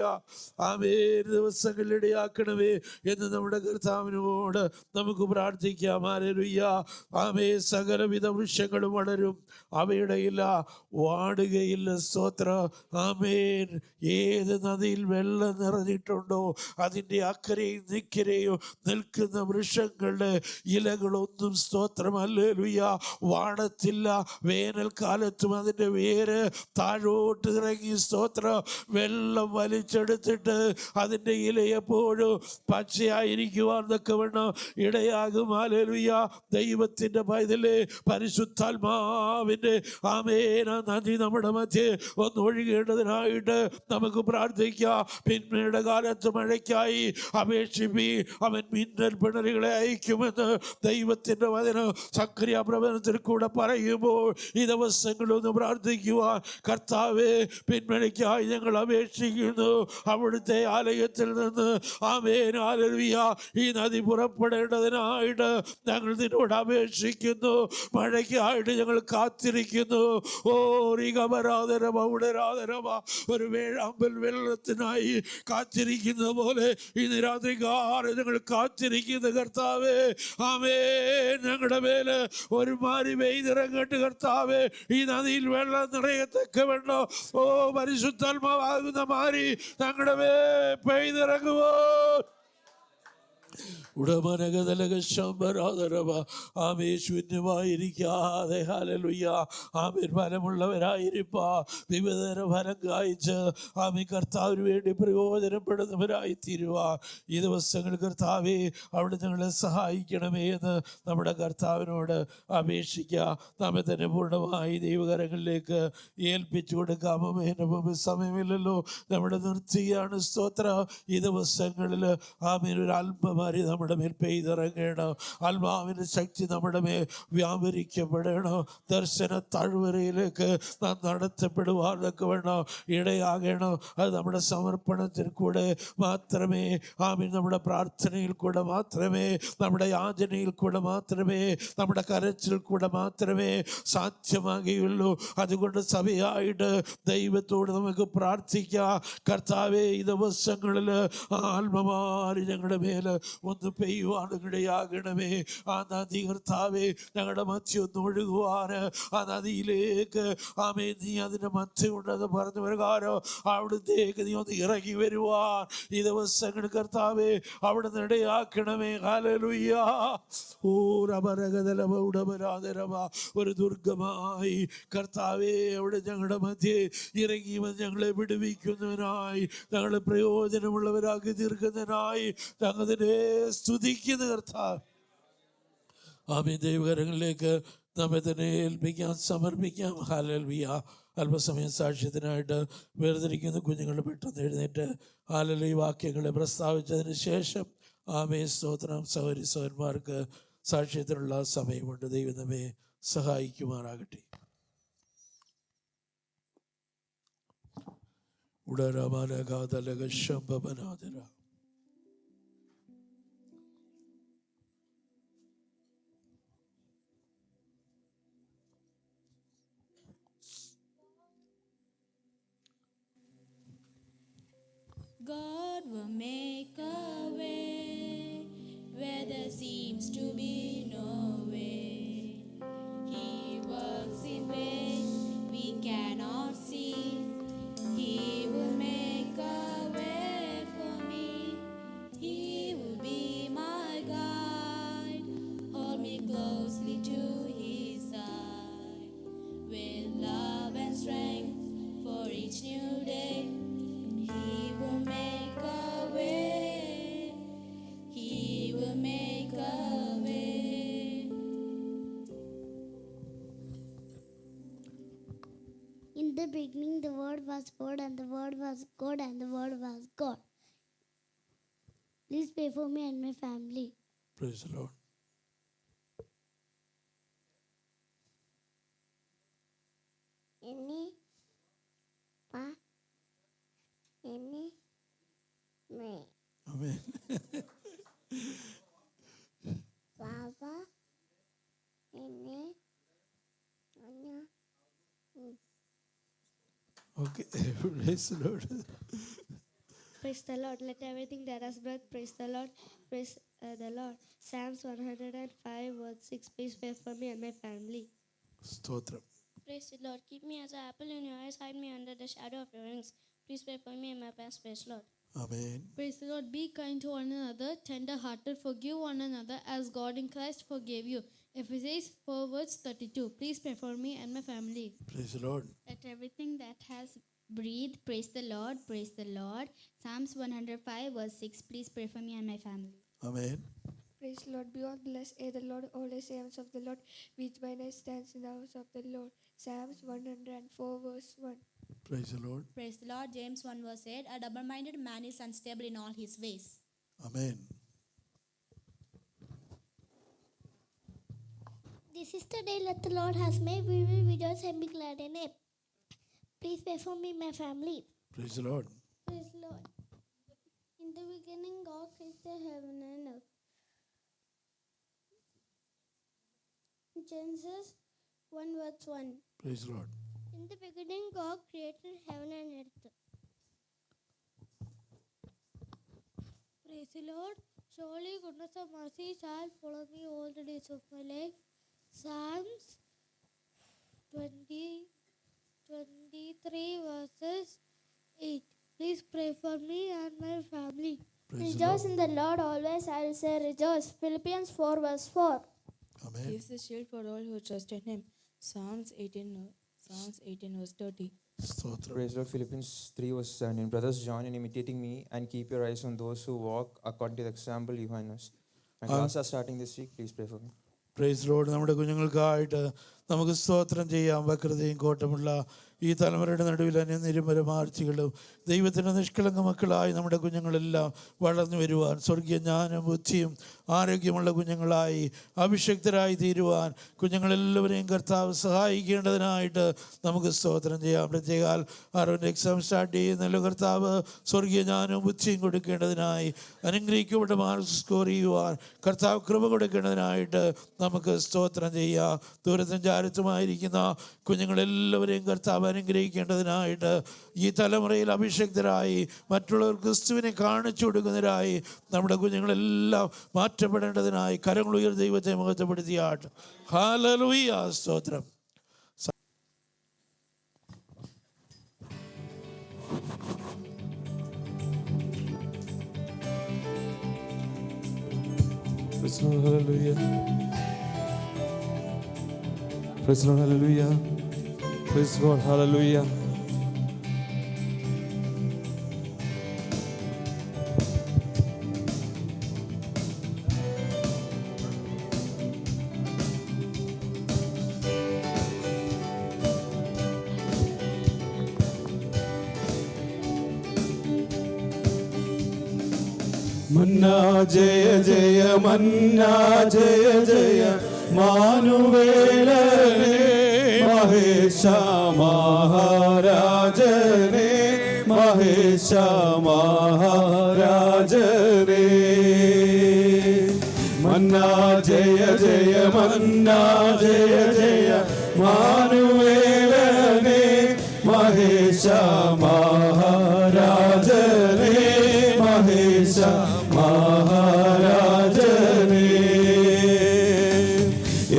ആമേൻ, ദിവസങ്ങൾ ഇടയാക്കണമേ എന്ന് നമ്മുടെ കർത്താവിനോട് നമുക്ക് പ്രാർത്ഥിക്കാം. ഹല്ലേലൂയ. ആമേൻ. സകലവിധ വൃക്ഷങ്ങളും വളരും, അവയുടെയില്ല വാടുകയില്ല. സ്തോത്രം. ആമേൻ. ഏത് നദിയിൽ വെള്ളം നിറഞ്ഞിട്ടുണ്ടോ അതിൻ്റെ അക്കരയും നിക്കരയും നിൽക്കുന്ന വൃക്ഷങ്ങളുടെ ഇലകളൊന്നും, സ്തോത്രം, ഹല്ലേലൂയ, വാടത്തില്ല. വേനൽക്കാലത്തും അതിൻ്റെ വേര് താഴോട്ട് ഇറങ്ങി, സ്തോത്രം, വെള്ളം വലിച്ചെടുത്തിട്ട് അതിൻ്റെ ഇല എപ്പോഴും പച്ചയായിരിക്കുവാൻ തക്കവണ്ണം ഇടയാകും. ഹല്ലേലൂയ. ദൈവത്തിൻ്റെ പൈതലേ, പരിശുദ്ധാത്മാവിൻ്റെ ആമേൻ നദി നമ്മുടെ മധ്യേ ഒന്ന് ഒഴുകേണ്ടതിനായിട്ട് നമുക്ക് പ്രാർത്ഥിക്കാം. പിന്മയുടെ കാലത്ത് മഴയ്ക്കായി അപേക്ഷിപ്പി, അവൻ മിന്നൽ പിണരുകളെ അയക്കുമെന്ന് ദൈവത്തിൻ്റെ വചനം സക്രിയ പ്രവചനത്തിൽ കൂടെ പറയുമ്പോൾ ഈ ദിവസങ്ങളൊന്ന് പ്രാർത്ഥിക്കുവാൻ, കർത്താവേ, പിന്മഴയ്ക്കായി ഞങ്ങൾ അപേക്ഷിക്കുന്നു. അവിടുത്തെ ആലയത്തിൽ നിന്ന് ആമേൻ, ഹല്ലേലൂയ, ഈ നദി പുറപ്പെടേണ്ടതിനായിട്ട് ഞങ്ങൾ നിന്നോട് അപേക്ഷിക്കുന്നു. മഴയ്ക്കായിട്ട് ഞങ്ങൾ കാത്തിരിക്കുന്നു. ഓ റികമരാധരമ ഉടരാധരമ, ഒരു വേഴാമ്പൽ വെള്ളത്തിനായി കാത്തിരിക്കുന്ന പോലെ ഇന്ന് രാത്രികാലം ഞങ്ങൾ കാത്തിരിക്കുന്ന കർത്താവേ, ആമേൻ, ഞങ്ങളുടെ മേല് ഒരു മാരി പെയ്തിറങ്ങട്ട് കർത്താവേ. ഈ നദിയിൽ വെള്ളം നിറയത്തക്ക വേണ്ടോ. ഓ പരിശുദ്ധാത്മാവാകുന്ന മാരി ഞങ്ങളുടെ മേൽ പെയ്തിറങ്ങുവോ. ശൂന്യമായിരിക്കാതെ, ഹല്ലേലൂയ, ആമേൻ, ഫലമുള്ളവരായിരിപ്പാ, വിവിധ ഫലം കായ്ച്ച് ആമേൻ കർത്താവിന് വേണ്ടി പ്രയോജനപ്പെടുന്നവരായി തീരുവാ ഈ ദിവസങ്ങൾ കർത്താവേ അവിടെ ഞങ്ങളെ സഹായിക്കണമേ എന്ന് നമ്മുടെ കർത്താവിനോട് അപേക്ഷിക്കുക. നമ്മെ തന്നെ പൂർണ്ണമായി ദൈവകരങ്ങളിലേക്ക് ഏൽപ്പിച്ചു കൊടുക്കാമോ. എൻ്റെ മുമ്പിൽ സമയമില്ലല്ലോ, നമ്മുടെ നിർത്തിയാണ്. സ്തോത്ര. ഈ ദിവസങ്ങളിൽ ആമേൻ ഒരു അല്പമാരി നമ്മുടെ മേൽ പെയ്തിറങ്ങണം. ആത്മാവിൻ്റെ ശക്തി നമ്മുടെ മേൽ വ്യാപരിക്കപ്പെടണം. ദർശന താഴ്വരയിലേക്ക് നാം നടത്തപ്പെടുവാനൊക്കെ വേണം ഇടയാകണം. അത് നമ്മുടെ സമർപ്പണത്തിൽ കൂടെ മാത്രമേ, ആമേൻ, നമ്മുടെ പ്രാർത്ഥനയിൽ കൂടെ മാത്രമേ, നമ്മുടെ യാചനയിൽ കൂടെ മാത്രമേ, നമ്മുടെ കരച്ചിൽ കൂടെ മാത്രമേ സാധ്യമാകുകയുള്ളൂ. അതുകൊണ്ട് സഭയായിട്ട് ദൈവത്തോട് നമുക്ക് പ്രാർത്ഥിക്കാം. കർത്താവേ, ഈ ദിവസങ്ങളിൽ ആത്മമാരി ഞങ്ങളുടെ മേൽ ഒന്ന് പെയ്യുവാൻ ഇടയാകണമേ. ആ നദി കർത്താവേ ഞങ്ങളുടെ മധ്യ ഒന്ന് ഒഴുകുവാൻ, ആ നദിയിലേക്ക് ആമേൻ നീ അതിൻ്റെ മധ്യ ഉണ്ടെന്ന് പറഞ്ഞു പ്രകാരം അവിടുത്തേക്ക് നീ ഒന്ന് ഇറങ്ങി വരുവാൻ ഈ ദിവസങ്ങൾ കർത്താവേ അവിടെ ഇടയാക്കണമേ. ഹല്ലേലൂയ. ഓ രബരഗദലമ ഉടമരാധരമ, ഒരു ദുർഗമായി കർത്താവേ അവിടെ ഞങ്ങളുടെ മധ്യേ ഇറങ്ങി വന്ന് ഞങ്ങളെ വിടുവിക്കുന്നതിനായി, ഞങ്ങളെ പ്രയോജനമുള്ളവരാക്കി തീർക്കുന്നതിനായി ഞങ്ങളതിനെ സ്തുതിക്കുന്ന കർത്താവ്. ആമേൻ. ദൈവകരങ്ങളിലേക്ക് നമ്മെ തന്നെ ഏൽപ്പിക്കാം, സമർപ്പിക്കാം. ഹല്ലേലൂയ. അല്പസമയം സാക്ഷ്യത്തിനായിട്ട് വേർതിരിക്കുന്ന കുഞ്ഞുങ്ങൾ പെട്ടെന്ന് എഴുന്നേറ്റ് ഹല്ലേലൂയ വാക്യങ്ങളെ പ്രസ്താവിച്ചതിന് ശേഷം ആമേൻ, സ്തോത്രം. സഹോദരി സഹോദരന്മാർക്ക് സാക്ഷ്യത്തിനുള്ള സമയമുണ്ട്. ദൈവം നമ്മെ സഹായിക്കുമാറാകട്ടെ. ഉടരമലകാതലക ശംഭവനാദര. God will make a way In the beginning, the Word was God, and the Word was God, and the Word was God. Please pray for me and my family. Praise the Lord. Any, Pa, any, me, Amen. Baba, any, Anya. Okay. Praise the Lord. Praise the Lord. Let everything that has breath praise the Lord. Praise the Lord. Psalms 105 verse 6. Please pray for me and my family. സ്തോത്രം. Praise the Lord. Keep me as an apple in your eyes. Hide me under the shadow of your wings. Please pray for me and my past. Praise the Lord. Amen. Praise the Lord. Be kind to one another, tender-hearted, forgive one another as God in Christ forgave you. Ephesians 4 verse 32. Please pray for me and my family. Praise the Lord. Let everything that has breathed praise the Lord. Praise the Lord. Psalms 105 verse 6. Please pray for me and my family. Amen. Praise the Lord. Be all blessed, the Lord, all the servants of the Lord, which by night stands in the house of the Lord. Psalms 104 verse 1. Praise the Lord. Praise the Lord. James 1 verse 8. A double-minded man is unstable in all his ways. Amen. This is the day that the Lord has made. We will rejoice and be glad in it. Please pray for me and my family. Praise the Lord. Praise the Lord. In the beginning, God created heaven and earth. Genesis 1 verse 1. Praise the Lord. In the beginning, God created heaven and earth. Praise the Lord. Surely goodness and mercy shall follow me all the days of my life. Psalms 23 verses 8. Please pray for me and my family. Praise the Rejoice Lord. in the Lord always. I will say rejoice. Philippians 4 verse 4. Amen. He is the shield for all who trust in him. Psalms 18 verse 30. സ്തോത്രം. Praise Lord. Philippians 3 verse 17. Brothers, join in imitating me and keep your eyes on those who walk according to the example you have us. My classes are starting this week. Please pray for me. Praise Lord. നമ്മുടെ കുഞ്ഞുങ്ങൾക്കായിട്ട് നമുക്ക് സ്തോത്രം ചെയ്യാം. വക്രതയും കോട്ടമുള്ള ഈ തലമുറയുടെ നടുവിൽ നിരപരമാർച്ചകളും ദൈവത്തിൻ്റെ നിഷ്കളങ്ക മക്കളായി നമ്മുടെ കുഞ്ഞുങ്ങളെല്ലാം വളർന്നു വരുവാൻ, സ്വർഗീയ ജ്ഞാനം ബുദ്ധിയും ആരോഗ്യമുള്ള കുഞ്ഞുങ്ങളായി അഭിഷക്തരായി തീരുവാൻ കുഞ്ഞുങ്ങളെല്ലാവരെയും കർത്താവ് സഹായിക്കേണ്ടതിനായിട്ട് നമുക്ക് സ്തോത്രം ചെയ്യാം. പ്രത്യേകാൽ ആരോൻ്റെ എക്സാം സ്റ്റാർട്ട് ചെയ്യുന്നല്ലോ കർത്താവ് സ്വർഗീയ ജ്ഞാനവും ബുദ്ധിയും കൊടുക്കേണ്ടതിനായി, അനുഗ്രഹിക്കപ്പെട്ട മാർക്ക് സ്കോർ ചെയ്യുവാൻ കർത്താവ് കൃപ കൊടുക്കേണ്ടതിനായിട്ട് നമുക്ക് സ്തോത്രം ചെയ്യാം. ദൂരത്തും ചാരത്തുമായിരിക്കുന്ന കുഞ്ഞുങ്ങളെല്ലാവരെയും കർത്താവ് അനുഗ്രഹിക്കേണ്ടതിനായിട്ട് ഈ തലമുറയിൽ അഭിഷക്തരായി മറ്റുള്ളവർ ക്രിസ്തുവിനെ കാണിച്ചു കൊടുക്കുന്നതിനായി നമ്മുടെ കുഞ്ഞുങ്ങളെല്ലാം മാറ്റപ്പെടേണ്ടതിനായി കരങ്ങൾ ഉയർത്തി ദൈവത്തെ മഹത്വപ്പെടുത്തിയാട്ട്. ഹല്ലേലൂയ. സ്തോത്രം. Praise the Lord, hallelujah. Praise the Lord, hallelujah. Praise God, hallelujah. മന്നാ ജയ ജയ മന്നാ ജയ ജയ മാനുവേലനേ മഹേശ മഹാരാജനേ മഹേശ മഹാരാജനേ മന്നാ ജയ ജയ മന്നാ ജയ ജയ മാനുവേലനേ മഹേശ മഹാരാജനേ മഹേശ മഹാരാജനേ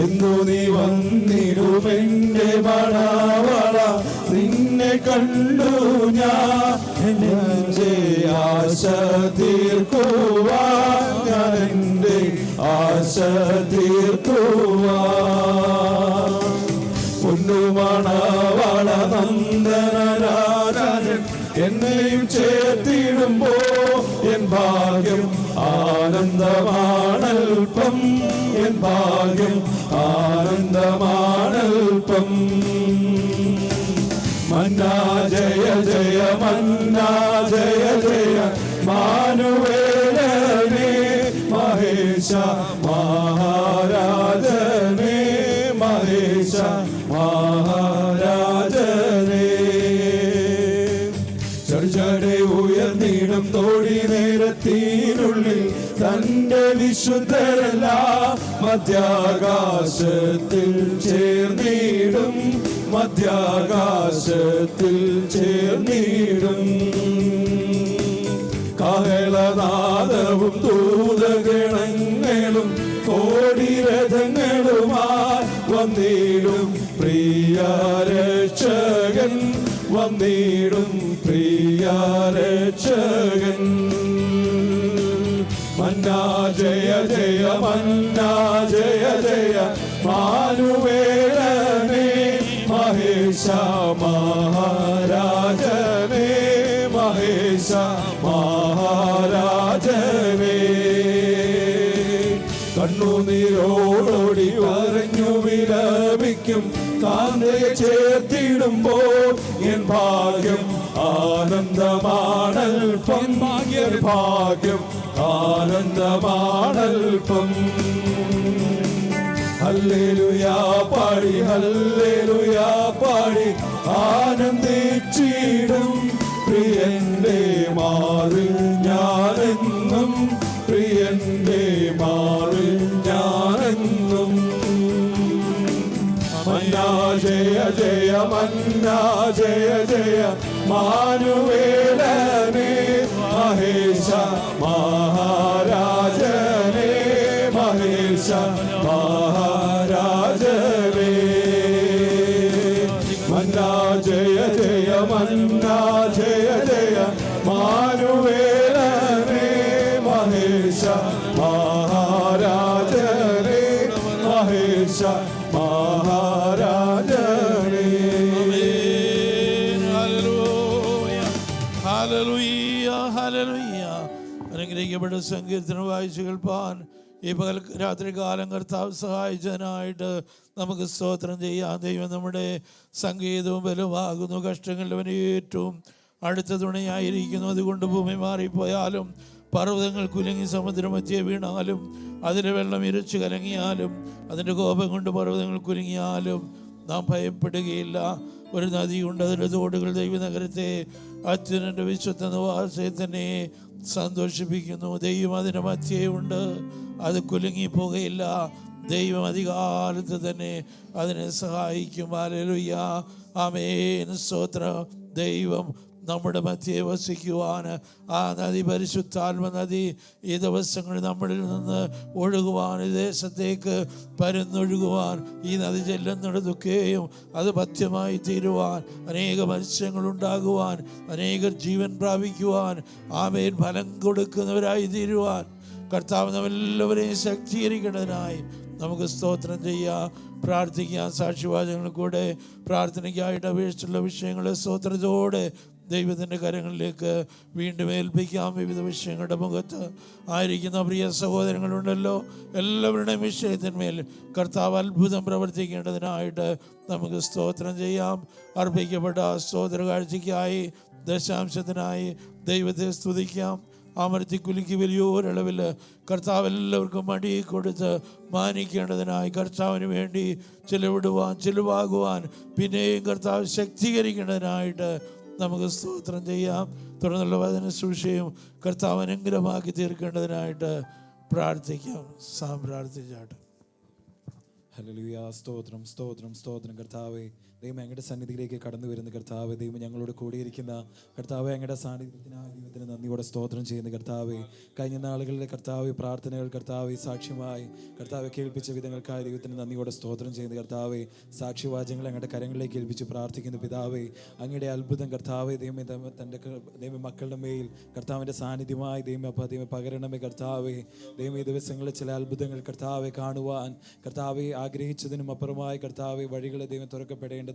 എന്നു നീ വന്നിടുമെന്റെ മണവാള നിന്നെ കണ്ടു ഞാൻ എന്റെ ആശ തീർക്കുവാൻ ഞാൻ എന്റെ ആശ തീർക്കുവാൻ പൊന്നുമണവാള നന്ദനരാജൻ എന്നെയും ചേർത്തിടുമ്പോ എൻ ഭാഗ്യം ആനന്ദമാണൽപ്പം എൻ ഭാഗ്യം ആനന്ദമാണൽപ്പം മന്നാ ജയ ജയ മന്നാ ജയ ജയ മാനുവേലനേ മഹേശ മഹാരാജനേ മഹേശ മഹാരാജനേ ചർച്ചടെ ഉയർന്നിടും തോടി നേരത്തിനുള്ളിൽ തന്റെ വിശുദ്ധരെല്ലാം മധ്യാകാശത്തിൽ ചേർന്നിടും മധ്യാകാശത്തിൽ ചേർന്നിടും കാഹളനാദവും ദൂതഗണങ്ങളും കോടിരഥങ്ങളുമായി വന്നിടും പ്രിയ രക്ഷകൻ വന്നിടും പ്രിയ രക്ഷകൻ മന്നാ ജയ ജയ മന്നാ ജയ ജയ മാനുവേലനേ മഹേശ മഹാരാജനേ മഹേശ മഹാരാജനേ കണ്ണുനീരോടോടി പറഞ്ഞു വിലപിക്കും കാന്തയെ ചേർത്തിടുമ്പോൾ എൻ ഭാഗ്യം ആനന്ദമാണൽപ്പം ഭാഗ്യം ആനന്ദമാണൽപ്പം ഹല്ലേലൂയാ പാടി ഹല്ലേലൂയാ പാടി ആനന്ദിച്ചിടും പ്രിയന്റെ മാറിൽ ഞാനെന്നും പ്രിയന്റെ മാറിൽ ഞാനെന്നും മന്നാ ജയ ജയ മന്നാ ജയ ജയ മാനുവേലനേ മഹേശ മഹാരാജനേ മഹേശ മഹാരാജനേ മന്നാ ജയ ജയ മന്നാ ജയ ജയ മാനുവേലനേ മഹേശ മഹാരാജനേ മഹേശ മഹാരാജനേ. ഹല്ലേലൂയ ഹല്ലേലൂയ. അനുഗ്രഹിക്കപ്പെട്ട സങ്കീർത്തനം വായിച്ചു കേൾപ്പാൻ ഈ പകൽ രാത്രി കാലം കർത്താവ് സഹായിച്ചതിനായിട്ട് നമുക്ക് സ്തോത്രം ചെയ്യാം. ദൈവം നമ്മുടെ സംഗീതവും ബലമാകുന്നു. കഷ്ടങ്ങളിലും ഏറ്റവും അടുത്ത തുണയായിരിക്കുന്നു. അതുകൊണ്ട് ഭൂമി മാറിപ്പോയാലും പർവ്വതങ്ങൾ കുലുങ്ങി സമുദ്രമധ്യേ വീണാലും അതിൻ്റെ വെള്ളം ഇരച്ചു കലങ്ങിയാലും അതിൻ്റെ കോപം കൊണ്ട് പർവ്വതങ്ങൾ കുലുങ്ങിയാലും നാം ഭയപ്പെടുകയില്ല. ഒരു നദിയുണ്ട്, അതിൻ്റെ തോടുകൾ ദൈവനഗരത്തെ അത്യുന്നത വിശുദ്ധ നിവാസത്തെ തന്നെ സന്തോഷിപ്പിക്കുന്നു. ദൈവം അതിൻ്റെ മധ്യേ ഉണ്ട്, അത് കുലുങ്ങിപ്പോകയില്ല. ദൈവം അധികാലത്ത് തന്നെ അതിനെ സഹായിക്കും. ഹല്ലേലൂയ ആമേൻ സ്തോത്രം. ദൈവം നമ്മുടെ മധ്യേ വസിക്കുവാൻ ആ നദി, പരിശുദ്ധാത്മ നദി, ഈ ദിവസങ്ങളിൽ നമ്മളിൽ നിന്ന് ഒഴുകുവാൻ, ഈ ദേശത്തേക്ക് പരന്നൊഴുകുവാൻ, ഈ നദി ചെല്ലുന്നിടത്തൊക്കെയും അത് പഥ്യമായി തീരുവാൻ, അനേക മത്സ്യങ്ങളുണ്ടാകുവാൻ, അനേകർ ജീവൻ പ്രാപിക്കുവാൻ, ആമേൻ ഫലം കൊടുക്കുന്നവരായി തീരുവാൻ കർത്താവ് നമ്മെല്ലാവരെയും ശക്തീകരിക്കുന്നതിനായി നമുക്ക് സ്തോത്രം ചെയ്യാം, പ്രാർത്ഥിക്കാം. സാക്ഷിവാചകങ്ങൾ കൂടെ പ്രാർത്ഥനയ്ക്കായിട്ട് അപേക്ഷിച്ചുള്ള വിഷയങ്ങളെ സ്തോത്രത്തോടെ ദൈവത്തിൻ്റെ കരങ്ങളിലേക്ക് വീണ്ടും ഏൽപ്പിക്കാം. വിവിധ വിഷയങ്ങളുടെ മുഖത്ത് ആയിരിക്കുന്ന പ്രിയ സഹോദരങ്ങളുണ്ടല്ലോ, എല്ലാവരുടെയും വിഷയത്തിന്മേൽ കർത്താവ് അത്ഭുതം പ്രവർത്തിക്കേണ്ടതിനായിട്ട് നമുക്ക് സ്തോത്രം ചെയ്യാം. അർപ്പിക്കപ്പെട്ട സ്തോത്ര കാഴ്ചയ്ക്കായി, ദശാംശത്തിനായി ദൈവത്തെ സ്തുതിക്കാം. അമർത്തിക്കുലുക്കി വലിയൊരളവിൽ കർത്താവ് എല്ലാവർക്കും മടി കൊടുത്ത് മാനിക്കേണ്ടതിനായി കർത്താവിന് വേണ്ടി ചിലവാകുവാൻ പിന്നെയും കർത്താവ് ശക്തീകരിക്കേണ്ടതിനായിട്ട് നമുക്ക് സ്തോത്രം ചെയ്യാം. തുടർന്നുള്ള വചന ശുശ്രൂഷയും കർത്താവ് അനുഗ്രഹമാക്കി തീർക്കേണ്ടതിനായിട്ട് പ്രാർത്ഥിക്കാം. പ്രാർത്ഥിച്ചാട്ട്. ഹല്ലേലൂയ. സ്തോത്രം സ്തോത്രം സ്തോത്രം. കർത്താവേ, ദൈവം ഞങ്ങളുടെ സന്നിധിയിലേക്ക് കടന്നു വരുന്ന കർത്താവ്, ദൈവം ഞങ്ങളോട് കൂടിയിരിക്കുന്ന കർത്താവ്, ഞങ്ങളുടെ സാന്നിധ്യത്തിനായി ദൈവത്തിന് നന്ദിയോടെ സ്തോത്രം ചെയ്യുന്ന കർത്താവ്, കഴിഞ്ഞ നാളുകളിലെ കർത്താവ് പ്രാർത്ഥനകൾ കർത്താവ് സാക്ഷ്യമായി കർത്താവ് കേൾപ്പിച്ച വിധങ്ങൾക്കായി ദൈവത്തിന് നന്ദിയോടെ സ്തോത്രം ചെയ്യുന്ന കർത്താവ്, സാക്ഷ്യവാചകങ്ങൾ ഞങ്ങളുടെ കരങ്ങളിലേക്ക് ഏൽപ്പിച്ച് പ്രാർത്ഥിക്കുന്ന പിതാവേ, അങ്ങയുടെ അത്ഭുതം കർത്താവ് ദൈവം തൻ്റെ ദൈവം മക്കളുടെ മേൽ കർത്താവിൻ്റെ സാന്നിധ്യമായി ദൈവം പകരണമേ കർത്താവേ. ദൈവം ഈ ദിവസങ്ങളിൽ ചില അത്ഭുതങ്ങൾ കർത്താവെ കാണുവാൻ കർത്താവെ ആഗ്രഹിച്ചതിനും അപ്പുറമായി കർത്താവെ വഴികളെ ദൈവം തുറക്കപ്പെടേണ്ടതിന്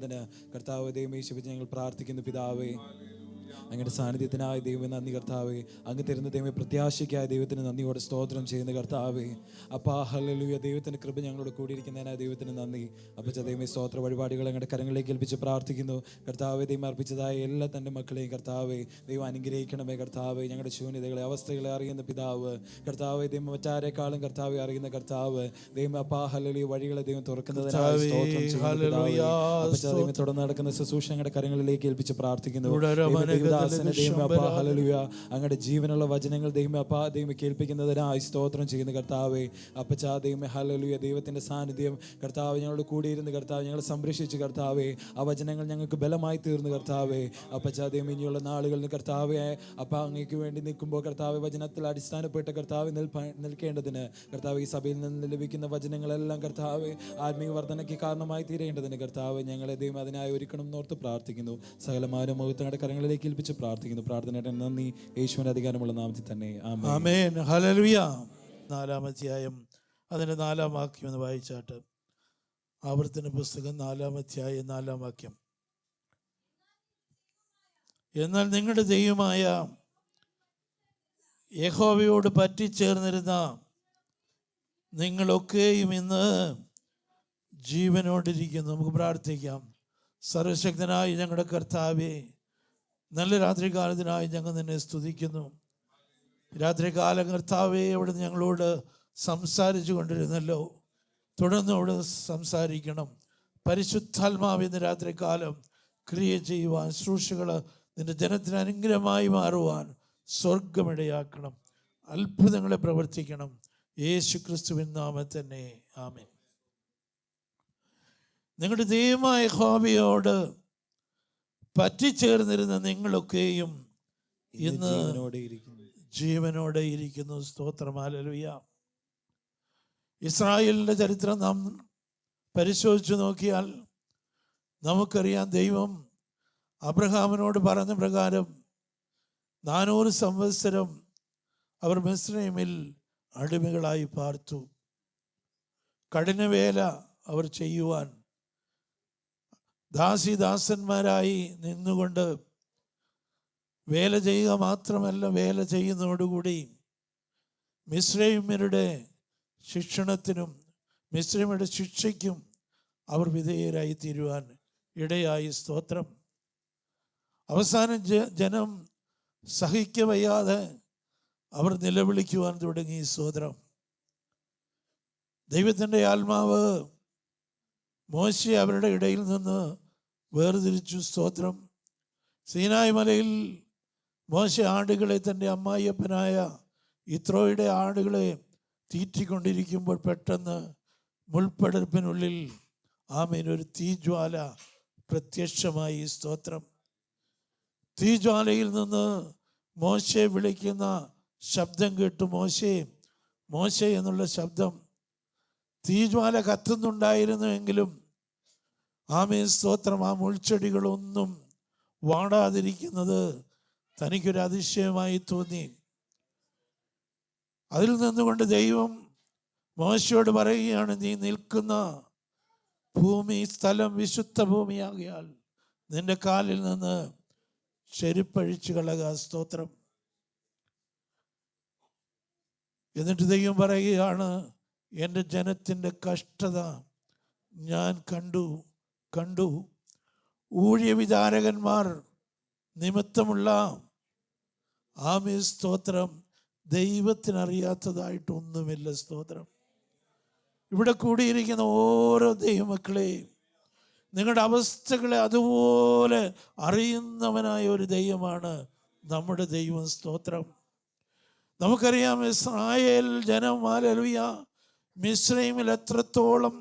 കർത്താവ് ദൈവം യേശുവിനെ ഞങ്ങൾ പ്രാർത്ഥിക്കുന്നു പിതാവേ. അങ്ങയുടെ സാന്നിധ്യത്തിനായി ദൈവമേ നന്ദി കർത്താവേ. അങ്ങ് തരുന്ന ദൈവമേ പ്രത്യാശയ്ക്കായി ദൈവത്തിന് നന്ദിയോടെ സ്തോത്രം ചെയ്യുന്ന കർത്താവേ. അപ്പാ ഹല്ലേലൂയ. ദൈവത്തിൻ്റെ കൃപ ഞങ്ങളോട് കൂടിയിരിക്കുന്നതിനായി ദൈവത്തിന് നന്ദി. അപ്പച്ച ദൈവമേ സ്തോത്ര വഴിപാടുകൾ അങ്ങയുടെ കരങ്ങളിലേക്ക് ഏൽപ്പിച്ച് പ്രാർത്ഥിക്കുന്നു കർത്താവേ. ദൈവം അർപ്പിച്ചതായ എല്ലാ തൻ്റെ മക്കളെയും കർത്താവേ ദൈവം അനുഗ്രഹിക്കണമേ കർത്താവേ. ഞങ്ങളുടെ ശൂന്യതകളെ അവസ്ഥകളെ അറിയുന്ന പിതാവ് കർത്താവേ. ദൈവം മറ്റാരെക്കാളും കർത്താവെ അറിയുന്ന കർത്താവ് ദൈവം. അപ്പാ ഹല്ലേലൂയ. വഴികളെ ദൈവം തുറക്കുന്നതിനായി സ്തോത്രം ചെയ്യുന്നു പിതാവേ. അപ്പച്ച ദൈവം തുടർന്ന് നടക്കുന്ന ശുശ്രൂഷ ഞങ്ങളുടെ കരങ്ങളിലേക്ക് ഏൽപ്പിച്ച് പ്രാർത്ഥിക്കുന്നു ദൈവദാസനെ ദൈവം. അപ്പാ ഹല്ലേലൂയ. അങ്ങയുടെ ജീവനുള്ള വചനങ്ങൾ ദൈവം അപ്പാ ദൈവം കേൾപ്പിക്കുന്നതിനായി സ്തോത്രം ചെയ്യുന്ന കർത്താവേ. അപ്പച്ചാ ദൈവമേ ഹല്ലേലൂയ. ദൈവത്തിൻ്റെ സാന്നിധ്യം കർത്താവ് ഞങ്ങളോട് കൂടിയിരുന്ന് കർത്താവ് ഞങ്ങളെ സംരക്ഷിച്ച് കർത്താവേ. ആ വചനങ്ങൾ ഞങ്ങൾക്ക് ബലമായി തീർന്നു കർത്താവേ. അപ്പച്ചാ ദൈവം ഇനിയുള്ള നാളുകളിൽ കർത്താവേ അപ്പ അങ്ങേക്ക് വേണ്ടി നിൽക്കുമ്പോൾ കർത്താവെ വചനത്തിൽ അടിസ്ഥാനപ്പെട്ട കർത്താവ് നിൽക്കേണ്ടതിന് കർത്താവ് ഈ സഭയിൽ നിന്ന് ലഭിക്കുന്ന വചനങ്ങളെല്ലാം കർത്താവെ ആത്മീയ വർധനയ്ക്ക് കാരണമായി തീരേണ്ടതിന് കർത്താവ് ഞങ്ങളെ ദൈവം അതിനായി ഒരുക്കണം എന്നോർത്ത് പ്രാർത്ഥിക്കുന്നു. സകലമാരും മുഖത്തങ്ങളുടെ കരങ്ങളിലേക്ക് ഏൽപ്പിച്ച് പ്രാർത്ഥിക്കുന്നു. പ്രാർത്ഥനയുടെ നന്ദി യേശുവിൻ്റെ അധികാരമുള്ള നാമത്തിൽ തന്നെ ആമേൻ. ഹല്ലേലൂയ. 4-ാം അധ്യായം അതിൻ്റെ 4-ാം വാക്യം എന്ന് വായിച്ചാട്ട്. ആവർത്തന പുസ്തകം 4-ാം അധ്യായം 4-ാം വാക്യം. എന്നാൽ നിങ്ങളുടെ ദൈവമായ യഹോവയോട് പറ്റിച്ചേർന്നിരുന്ന നിങ്ങളൊക്കെയും ഇന്ന് ജീവനോടിരിക്കുന്നു. നമുക്ക് പ്രാർത്ഥിക്കാം. സർവശക്തനായി ഞങ്ങളുടെ കർത്താവേ, നല്ല രാത്രികാലത്തിനായി ഞങ്ങൾ നിന്നെ സ്തുതിക്കുന്നു. രാത്രികാലം കർത്താവേ അവിടുന്ന് ഞങ്ങളോട് സംസാരിച്ചു കൊണ്ടിരുന്നല്ലോ, തുടർന്ന് അവിടെ സംസാരിക്കണം. പരിശുദ്ധാത്മാവിന്ന് രാത്രികാലം ക്രിയ ചെയ്യുവാൻ, ശുശ്രൂഷകൾ നിന്റെ ജനത്തിന് അനുഗ്രഹമായി മാറുവാൻ സ്വർഗമിടയാക്കണം. അത്ഭുതങ്ങളെ പ്രവർത്തിക്കണം. യേശു ക്രിസ്തുവിൻ നാമത്തിൽ തന്നെ ആമേൻ. നിങ്ങളുടെ ദൈവമായ യഹോവയോട് പറ്റിച്ചേർന്നിരുന്ന നിങ്ങളൊക്കെയും ഇന്ന് ജീവനോടെ ഇരിക്കുന്നു. സ്തോത്രം. ഹല്ലേലൂയ. ഇസ്രായേലിൻ്റെ ചരിത്രം നാം പരിശോധിച്ചു നോക്കിയാൽ നമുക്കറിയാം, ദൈവം അബ്രഹാമിനോട് പറഞ്ഞ പ്രകാരം 400 സംവത്സരം അവർ മിസ്രയീമിൽ അടിമകളായി പാർത്തു. കഠിനവേല അവർ ചെയ്യുവാൻ ദാസിദാസന്മാരായി നിന്നുകൊണ്ട് വേല ചെയ്യുക മാത്രമല്ല, വേല ചെയ്യുന്നതോടുകൂടി മിസ്രയീമ്യരുടെ ശിക്ഷണത്തിനും മിസ്രയീമ്യരുടെ ശിക്ഷയ്ക്കും അവർ വിധേയരായി തീരുവാൻ ഇടയായി. സ്തോത്രം. അവസാനം ജനം സഹിക്കവയ്യാതെ അവർ നിലവിളിക്കുവാൻ തുടങ്ങി. സ്തോത്രം. ദൈവത്തിൻ്റെ ആത്മാവ് മോശയെ അവരുടെ ഇടയിൽ നിന്ന് വേർതിരിച്ചു. സ്തോത്രം. സീനായ് മലയിൽ മോശ ആടുകളെ തൻ്റെ അമ്മായിയപ്പനായ യിത്രോയുടെ ആടുകളെ തീറ്റിക്കൊണ്ടിരിക്കുമ്പോൾ പെട്ടെന്ന് മുൾപ്പടർപ്പിനുള്ളിൽ ആമേൻ ഒരു തീജ്വാല പ്രത്യക്ഷമായി. സ്തോത്രം. തീജ്വാലയിൽ നിന്ന് മോശയെ വിളിക്കുന്ന ശബ്ദം കേട്ടു. മോശേ മോശേ എന്നുള്ള ശബ്ദം. തീജ്വാല കത്തുന്നുണ്ടായിരുന്നുവെങ്കിലും ആമേൻ സ്തോത്രം, ആ മുൾച്ചെടികളൊന്നും വാടാതിരിക്കുന്നത് തനിക്കൊരു അതിശയമായി തോന്നി. അതിൽ നിന്നുകൊണ്ട് ദൈവം മോശയോട് പറയുകയാണ്, നീ നിൽക്കുന്ന ഭൂമി സ്ഥലം വിശുദ്ധ ഭൂമിയാകിയാൽ നിന്റെ കാലിൽ നിന്ന് ചെരുപ്പഴിച്ചു കളക. സ്തോത്രം. എന്നിട്ട് ദൈവം പറയുകയാണ്, എൻ്റെ ജനത്തിൻ്റെ കഷ്ടത ഞാൻ കണ്ടു ഊഴിയ വിചാരകന്മാർ നിമിത്തമുള്ള ആമേൻ സ്തോത്രം ദൈവത്തിനറിയാത്തതായിട്ടൊന്നുമില്ല. സ്തോത്രം. ഇവിടെ കൂടിയിരിക്കുന്ന ഓരോ ദൈവമക്കളെയും നിങ്ങളുടെ അവസ്ഥകളെ അതുപോലെ അറിയുന്നവനായ ഒരു ദൈവമാണ് നമ്മുടെ ദൈവം. സ്തോത്രം. നമുക്കറിയാം, ഇസ്രായേൽ ജനം ഹല്ലേലൂയ മിസ്രയീമിൽ എത്രത്തോളം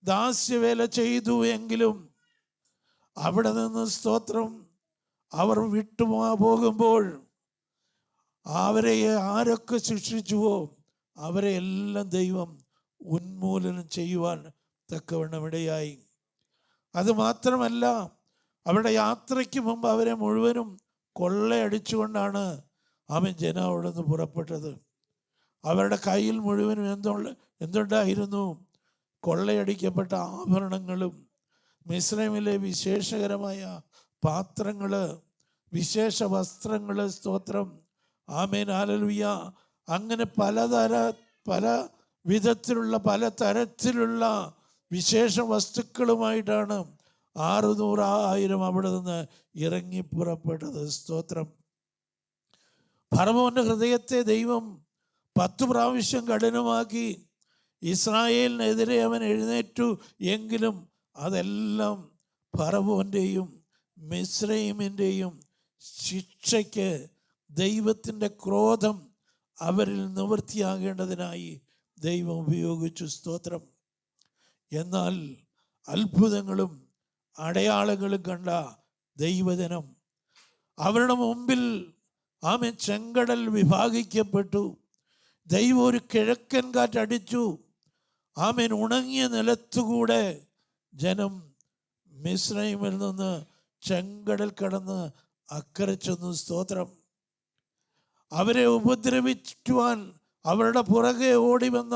ദാസ്യവേല ചെയ്തു എങ്കിലും അവിടെ നിന്ന് സ്തോത്രം അവർ പോകുമ്പോൾ അവരെ ആരൊക്കെ ശിക്ഷിച്ചുവോ അവരെ എല്ലാം ദൈവം ഉന്മൂലനം ചെയ്യുവാൻ തക്കവണ്ണം ഇടയായി. അതുമാത്രമല്ല, അവരുടെ യാത്രയ്ക്ക് മുമ്പ് അവരെ മുഴുവനും കൊള്ളയടിച്ചുകൊണ്ടാണ് അവൻ ജനം അവിടെ നിന്ന് പുറപ്പെട്ടത്. അവരുടെ കയ്യിൽ മുഴുവനും എന്തുണ്ടായിരുന്നു? കൊള്ളയടിക്കപ്പെട്ട ആഭരണങ്ങളും മിസ്രയീമിലെ വിശേഷകരമായ പാത്രങ്ങൾ, വിശേഷ വസ്ത്രങ്ങൾ, സ്തോത്രം, ആമേൻ, ഹല്ലേലൂയ. അങ്ങനെ പല വിധത്തിലുള്ള പല തരത്തിലുള്ള വിശേഷ വസ്തുക്കളുമായിട്ടാണ് 600,000 അവിടെ നിന്ന് ഇറങ്ങി പുറപ്പെട്ടത്. സ്തോത്രം. ഫറവോന്റെ ഹൃദയത്തെ ദൈവം 10 പ്രാവശ്യം കഠിനമാക്കി. ഇസ്രായേലിനെതിരെ അവൻ എഴുന്നേറ്റു എങ്കിലും അതെല്ലാം ഫറവോന്റെയും മിസ്രയീമിൻ്റെയും ശിക്ഷയ്ക്ക് ദൈവത്തിൻ്റെ ക്രോധം അവരിൽ നിവൃത്തിയാകേണ്ടതിനായി ദൈവം ഉപയോഗിച്ചു. സ്തോത്രം. എന്നാൽ അത്ഭുതങ്ങളും അടയാളങ്ങളും കണ്ട ദൈവജനം അവരുടെ മുമ്പിൽ ആമേൻ ചെങ്കടൽ വിഭാഗിക്കപ്പെട്ടു. ദൈവം ഒരു കിഴക്കൻ കാറ്റടിച്ചു. ആമേൻ ഉണങ്ങിയ നിലത്തുകൂടെ ജനം മിസ്രയീമിൽ നിന്ന് ചെങ്കടൽ കടന്ന് അക്കരെ ചെന്നു. സ്തോത്രം. അവരെ ഉപദ്രവിക്കുവാൻ അവരുടെ പുറകെ ഓടി വന്ന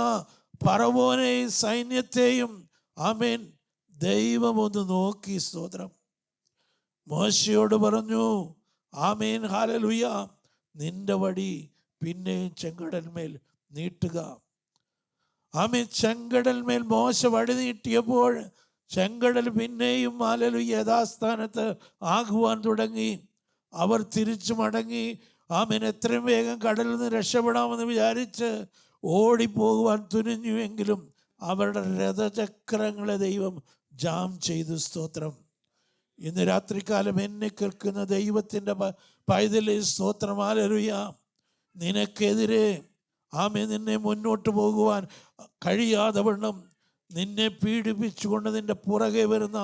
ഫറവോനെയും സൈന്യത്തെയും ആമേൻ ദൈവം ഒന്ന് നോക്കി. സ്തോത്രം. മോശയോട് പറഞ്ഞു, ആമേൻ, ഹല്ലേലൂയ, നിന്റെ വടി പിന്നെയും ചെങ്കടൽമേൽ നീട്ടുക. ആമേൻ. ചെങ്കടൽമേൽ മോശ വടി നീട്ടിയപ്പോൾ ചെങ്കടൽ പിന്നെയും ഹല്ലേലൂയ യഥാസ്ഥാനത്ത് ആകുവാൻ തുടങ്ങി. അവർ തിരിച്ചു മടങ്ങി. ആമേൻ. എത്രയും വേഗം കടലിൽ നിന്ന് രക്ഷപ്പെടാമെന്ന് വിചാരിച്ച് ഓടിപ്പോകുവാൻ തുനിഞ്ഞുവെങ്കിലും അവരുടെ രഥചക്രങ്ങളെ ദൈവം ജാം ചെയ്തു. സ്തോത്രം. ഇന്ന് രാത്രികാലം എന്നെ കേൾക്കുന്ന ദൈവത്തിൻ്റെ പൈതലേ, സ്തോത്രം, ഹല്ലേലൂയ, നിനക്കെതിരെ ആമേൻ നിന്നെ മുന്നോട്ട് പോകുവാൻ കഴിയാതെ വണ്ണം നിന്നെ പീഡിപ്പിച്ചുകൊണ്ട് നിന്റെ പുറകെ വരുന്ന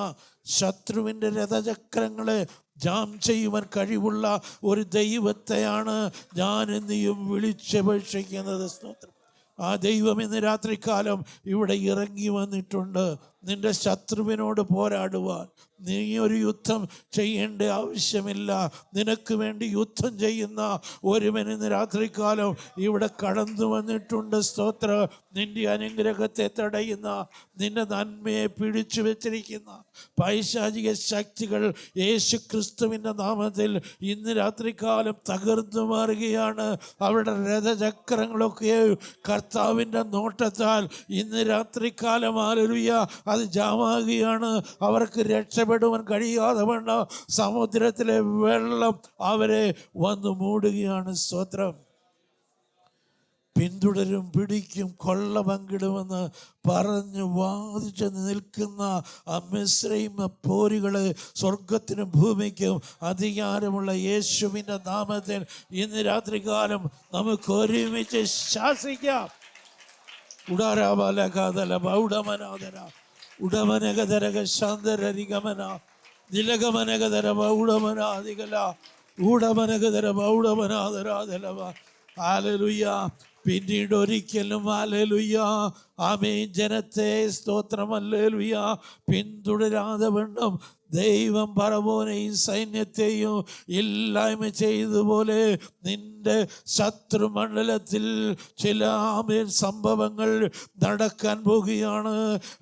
ശത്രുവിൻ്റെ രഥചക്രങ്ങളെ ജാം ചെയ്യുവാൻ കഴിവുള്ള ഒരു ദൈവത്തെയാണ് ഞാൻ നീയും വിളിച്ചപേക്ഷിക്കുന്നത്. സ്തോത്രം. ആ ദൈവം ഇന്ന് രാത്രികാലം ഇവിടെ ഇറങ്ങി വന്നിട്ടുണ്ട്. നിന്റെ ശത്രുവിനോട് പോരാടുവാൻ നീ ഒരു യുദ്ധം ചെയ്യേണ്ട ആവശ്യമില്ല. നിനക്ക് വേണ്ടി യുദ്ധം ചെയ്യുന്ന ഒരുവൻ ഇന്ന് രാത്രികാലം ഇവിടെ കടന്നു വന്നിട്ടുണ്ട്. സ്തോത്ര. നിന്റെ അനുഗ്രഹത്തെ തടയുന്ന, നിന്റെ നന്മയെ പിടിച്ചു വെച്ചിരിക്കുന്ന പൈശാചിക ശക്തികൾ യേശു ക്രിസ്തുവിൻ്റെ നാമത്തിൽ ഇന്ന് രാത്രികാലം തകർന്നു മാറുകയാണ്. അവരുടെ രഥചക്രങ്ങളൊക്കെ കർത്താവിൻ്റെ നോട്ടത്താൽ ഇന്ന് രാത്രികാലം ഹല്ലേലൂയ അത് ജാമാകുകയാണ്. അവർക്ക് രക്ഷപ്പെടുവാൻ കഴിയാതെ വണ്ണം സമുദ്രത്തിലെ വെള്ളം അവരെ വന്നു മൂടുകയാണ്. സ്തോത്രം. പിന്തുടരും, പിടിക്കും, കൊള്ള പങ്കിടുമെന്ന് പറഞ്ഞു വാദിച്ചു നിൽക്കുന്ന ആ മിസ്രയീം പോരുകളെ സ്വർഗത്തിനും ഭൂമിക്കും അധികാരമുള്ള യേശുവിൻ്റെ നാമത്തിൽ ഇന്ന് രാത്രികാലം നമുക്ക് ഒരുമിച്ച് ശാസിക്കാം. ഉടാരാബാലകാതല ബൗഡമനാദര ഉടമനകതരക ശാന്തരരിഗമന നിലഗമനകതര ബൗഡമനാദികല ഊടമനകതര ബൗഡമനാദരാതലവ. ഹല്ലേലൂയ. പിന്നീട് ഒരിക്കലും ഹല്ലേലൂയ ആമേൻ ജനത്തെ, സ്തോത്രം, ഹല്ലേലൂയ, പിന്തുടരാതെ വണ്ണം ദൈവം ഫറവോനെയും സൈന്യത്തെയും ഇല്ലായ്മ ചെയ്തതുപോലെ നിന്റെ ശത്രുമണ്ഡലത്തിൽ ചില ആമേൻ സംഭവങ്ങൾ നടക്കാൻ പോകുകയാണ്.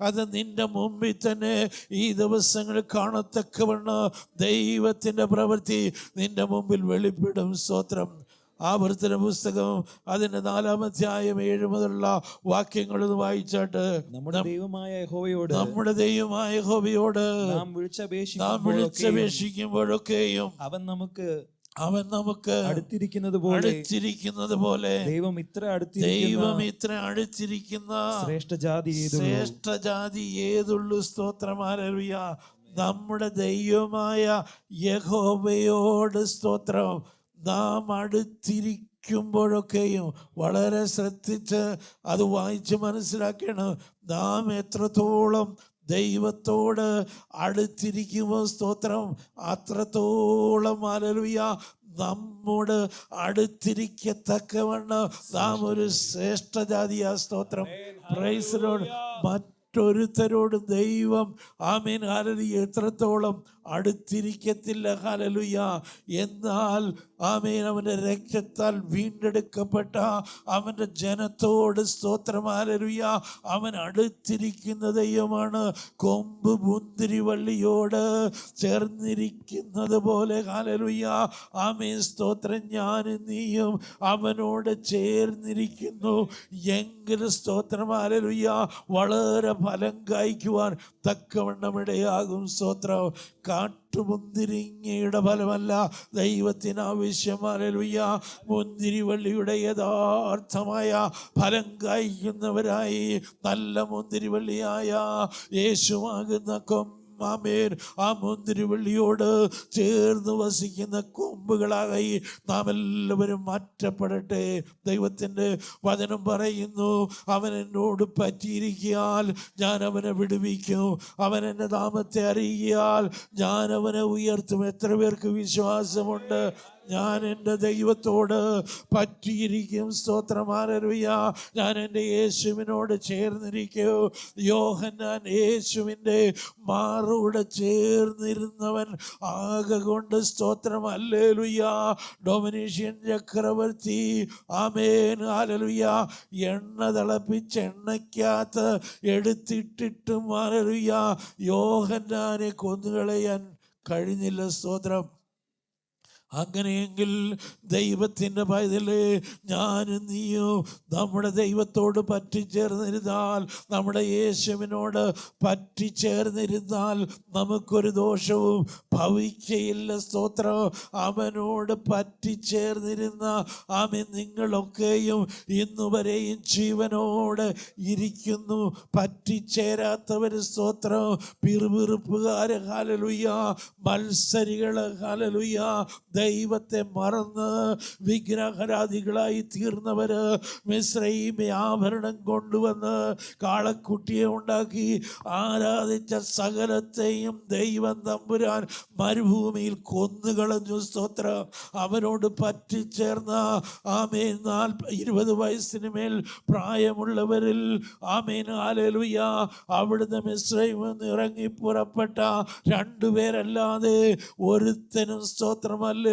അത് നിന്റെ മുമ്പിൽ തന്നെ ഈ ദിവസങ്ങൾ കാണത്തക്കവണ്ണം ദൈവത്തിൻ്റെ പ്രവൃത്തി നിന്റെ മുമ്പിൽ വെളിപ്പെടും. സ്തോത്രം. ആവർത്തന പുസ്തകം അതിൻ്റെ 4-ാം അധ്യായം 7 മുതലുള്ള വാക്യങ്ങൾ വായിച്ചാട്ട് നമ്മുടെ ദൈവമായ യഹോവയോട് നാം വിളിച്ചപേക്ഷിക്കുമ്പോഴൊക്കെയും അവൻ നമുക്ക് അടുത്തിരിക്കുന്നത് പോലെ ദൈവം ഇത്ര അടുത്തിരിക്കുന്ന ശ്രേഷ്ഠജാതി ഏതുള്ളൂ. സ്തോത്രം. ഹല്ലേലൂയ. നമ്മുടെ ദൈവമായ യഹോവയോട്, സ്തോത്രം, നാം അടുത്തിരിക്കുമ്പോഴൊക്കെയും വളരെ ശ്രദ്ധിച്ച് അത് വായിച്ച് മനസ്സിലാക്കണം. നാം എത്രത്തോളം ദൈവത്തോട് അടുത്തിരിക്കുമോ, സ്തോത്രം, അത്രത്തോളം ഹല്ലേലൂയ നമ്മോട് അടുത്തിരിക്കത്തക്കവണ്ണം നാം ഒരു ശ്രേഷ്ഠജാതിയാ. സ്തോത്രം. Praise the Lord. മറ്റൊരുത്തരോടും ദൈവം ആമേൻ ഹല്ലേലൂയ എത്രത്തോളം അടുത്തിരിക്കത്തില്ല. ഹല്ലേലൂയ. എന്നാൽ ആമേൻ അവൻ്റെ രക്തത്താൽ വീണ്ടെടുക്കപ്പെട്ട അവൻ്റെ ജനത്തോട് സ്തോത്രം. ഹല്ലേലൂയ. അവൻ അടുത്തിരിക്കുന്ന ദൈവമാണ്. കൊമ്പ് മുന്തിരിവള്ളിയോട് ചേർന്നിരിക്കുന്നത് പോലെ ഹല്ലേലൂയ ആമേൻ സ്തോത്രം. ഞാനും നീയും അവനോട് ചേർന്നിരിക്കുന്നു എങ്കിൽ സ്തോത്രം ഹല്ലേലൂയ വളരെ ഫലം കായ്ക്കുവാൻ തക്കവണ്ണമിടയാകും. സ്തോത്രം. കാട്ടുമുന്തിരിങ്ങയുടെ ഫലമല്ല ദൈവത്തിന് ആവശ്യം. ഹല്ലേലൂയ. മുന്തിരിവള്ളിയുടെ യഥാർത്ഥമായ ഫലം കായ്ക്കുന്നവരായി നല്ല മുന്തിരിവള്ളിയായ യേശുവാകുന്ന ആമേൻ ആ മുന്തിരിവള്ളിയോട് ചേർന്ന് വസിക്കുന്ന കൊമ്പുകളായി നാം എല്ലാവരും മാറ്റപ്പെടട്ടെ. ദൈവത്തിൻ്റെ വചനം പറയുന്നു, അവൻ എന്നോട് പറ്റിയിരിക്കിയാൽ ഞാൻ അവനെ വിടുവിക്കും, അവൻ എൻ്റെ നാമത്തെ അറിയിയാൽ ഞാൻ അവനെ ഉയർത്തും. എത്ര പേർക്ക് വിശ്വാസമുണ്ട്? ഞാൻ എൻ്റെ ദൈവത്തോട് പറ്റിയിരിക്കും. സ്തോത്രം. ഹല്ലേലൂയ. ഞാൻ എൻ്റെ യേശുവിനോട് ചേർന്നിരിക്കൂ. യോഹന്നാൻ യേശുവിൻ്റെ മാറോട് ചേർന്നിരുന്നവൻ ആകൊണ്ട് സ്തോത്രം. ഹല്ലേലൂയ. ഡൊമിനീഷ്യൻ ചക്രവർത്തി ആമേൻ ഹല്ലേലൂയ എണ്ണ തിളപ്പിച്ച് എണ്ണയ്ക്കകത്ത് എടുത്തിട്ടിട്ടും ഹല്ലേലൂയ യോഹന്നാനെ കൊന്നുകളയാൻ കഴിഞ്ഞില്ല. സ്തോത്രം. അങ്ങനെയെങ്കിൽ ദൈവത്തിൻ്റെ പൈതലേ, ഞാനും നീയും നമ്മുടെ ദൈവത്തോട് പറ്റിച്ചേർന്നിരുന്നാൽ, നമ്മുടെ യേശുവിനോട് പറ്റിച്ചേർന്നിരുന്നാൽ നമുക്കൊരു ദോഷവും ഭവിക്കയില്ല. സ്തോത്രം. അവനോട് പറ്റിച്ചേർന്നിരുന്ന ആമേൻ നിങ്ങളൊക്കെയും ഇന്നുവരെയും ജീവനോട് ഇരിക്കുന്നു. പറ്റിച്ചേരാത്തവർ സ്തോത്രം പിറുപിറുപ്പുകാര് ഹല്ലേലൂയ, മത്സരികള് ഹല്ലേലൂയ, ദൈവത്തെ മറന്ന് വിഗ്രഹാരാധികളായി തീർന്നവര് മിസ്രയീമി ആഭരണം കൊണ്ടുവന്ന് കാളക്കുട്ടിയെ ഉണ്ടാക്കി ആരാധിച്ച സകലത്തെയും ദൈവം തമ്പുരാൻ മരുഭൂമിയിൽ കൊന്നുകളഞ്ഞു. സ്തോത്രം. അവനോട് പറ്റിച്ചേർന്ന ആമേൻ 20 വയസ്സിന് മേൽ പ്രായമുള്ളവരിൽ ആമേൻ ഹല്ലേലൂയ അവിടുന്ന് മിസ്രയീമിൽ നിന്ന് ഇറങ്ങി പുറപ്പെട്ട 2 പേരല്ലാതെ ഒരുത്തനും സ്തോത്രം ഹല്ലേലൂയ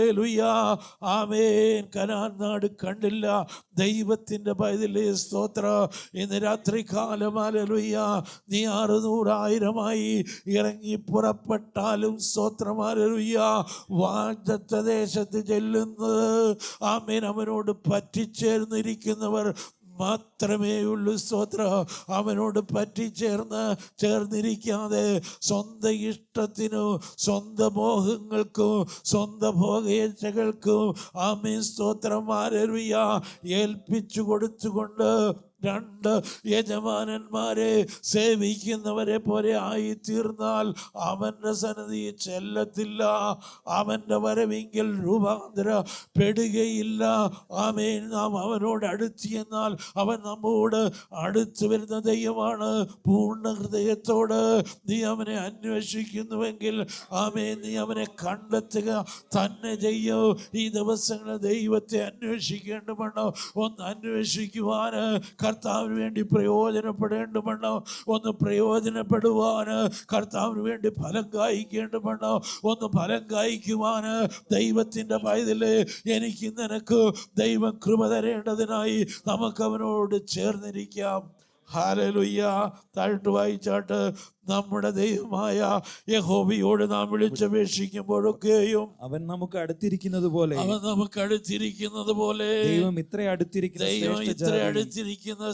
ആമേൻ കനാൻ നാട് കണ്ടില്ല. ദൈവത്തിൻ്റെ പൈതലേ സ്തോത്രം. ഇന്ന് രാത്രി കാലം ഹല്ലേലൂയ നീ 600,000 ഇറങ്ങി പുറപ്പെട്ടാലും സ്തോത്രം ഹല്ലേലൂയ വാഗ്ദത്ത ദേശത്ത് ചെല്ലുന്നത് ആമേൻ അവനോട് പറ്റിച്ചേർന്നിരിക്കുന്നവർ മാത്രമേ ഉള്ളൂ. സ്തോത്രം. അവനോട് ചേർന്നിരിക്കാതെ സ്വന്തം ഇഷ്ടത്തിനും സ്വന്തം മോഹങ്ങൾക്കും സ്വന്തം ഭോഗേച്ഛകൾക്കും ആമേൻ സ്തോത്രം ഹല്ലേലൂയ ഏൽപ്പിച്ചു കൊടുത്തുകൊണ്ട് 2 യജമാനന്മാരെ സേവിക്കുന്നവരെ പോലെ ആയി തീർന്നാൽ അവൻ്റെ സന്നിധി ചെല്ലത്തില്ല. അവൻ്റെ വരവിങ്കിൽ രൂപാന്തരപ്പെടുകയില്ല. ആമേൻ. നാം അവനോട് അടുത്തിയെന്നാൽ അവൻ നമ്മോട് അടുത്ത് വരുന്ന ദൈവമാണ്. പൂർണ്ണ ഹൃദയത്തോട് നീ അവനെ അന്വേഷിക്കുന്നുവെങ്കിൽ ആമേൻ നീ അവനെ കണ്ടെത്തുക തന്നെ ചെയ്യൂ. ഈ ദിവസങ്ങളിൽ ദൈവത്തെ അന്വേഷിക്കേണ്ടവണ്ണോ ഒന്ന് അന്വേഷിക്കുവാൻ കർത്താവിന് വേണ്ടി പ്രയോജനപ്പെടേണ്ടവണ്ണോ ഒന്ന് പ്രയോജനപ്പെടുവാൻ കർത്താവിന് വേണ്ടി ഫലം കായ്ക്കേണ്ടവണ്ണോ ഒന്ന് ഫലം കായ്ക്കുവാൻ ദൈവത്തിൻ്റെ പൈതലേ എനിക്ക് നിനക്ക് ദൈവം കൃപ തരേണ്ടതിനായി നമുക്ക് അവനോട് ചേർന്നിരിക്കാം. ഹല്ലേലൂയ. താഴ്ത്തു വായിച്ചാട്ട് നമ്മുടെ ദൈവമായ യഹോവയോട് നാം വിളിച്ചപേക്ഷിക്കുമ്പോഴൊക്കെയും അവൻ നമുക്ക് അടുത്തിരിക്കുന്നത് പോലെ ദൈവം ഇത്ര അടുത്തിരിക്കുന്ന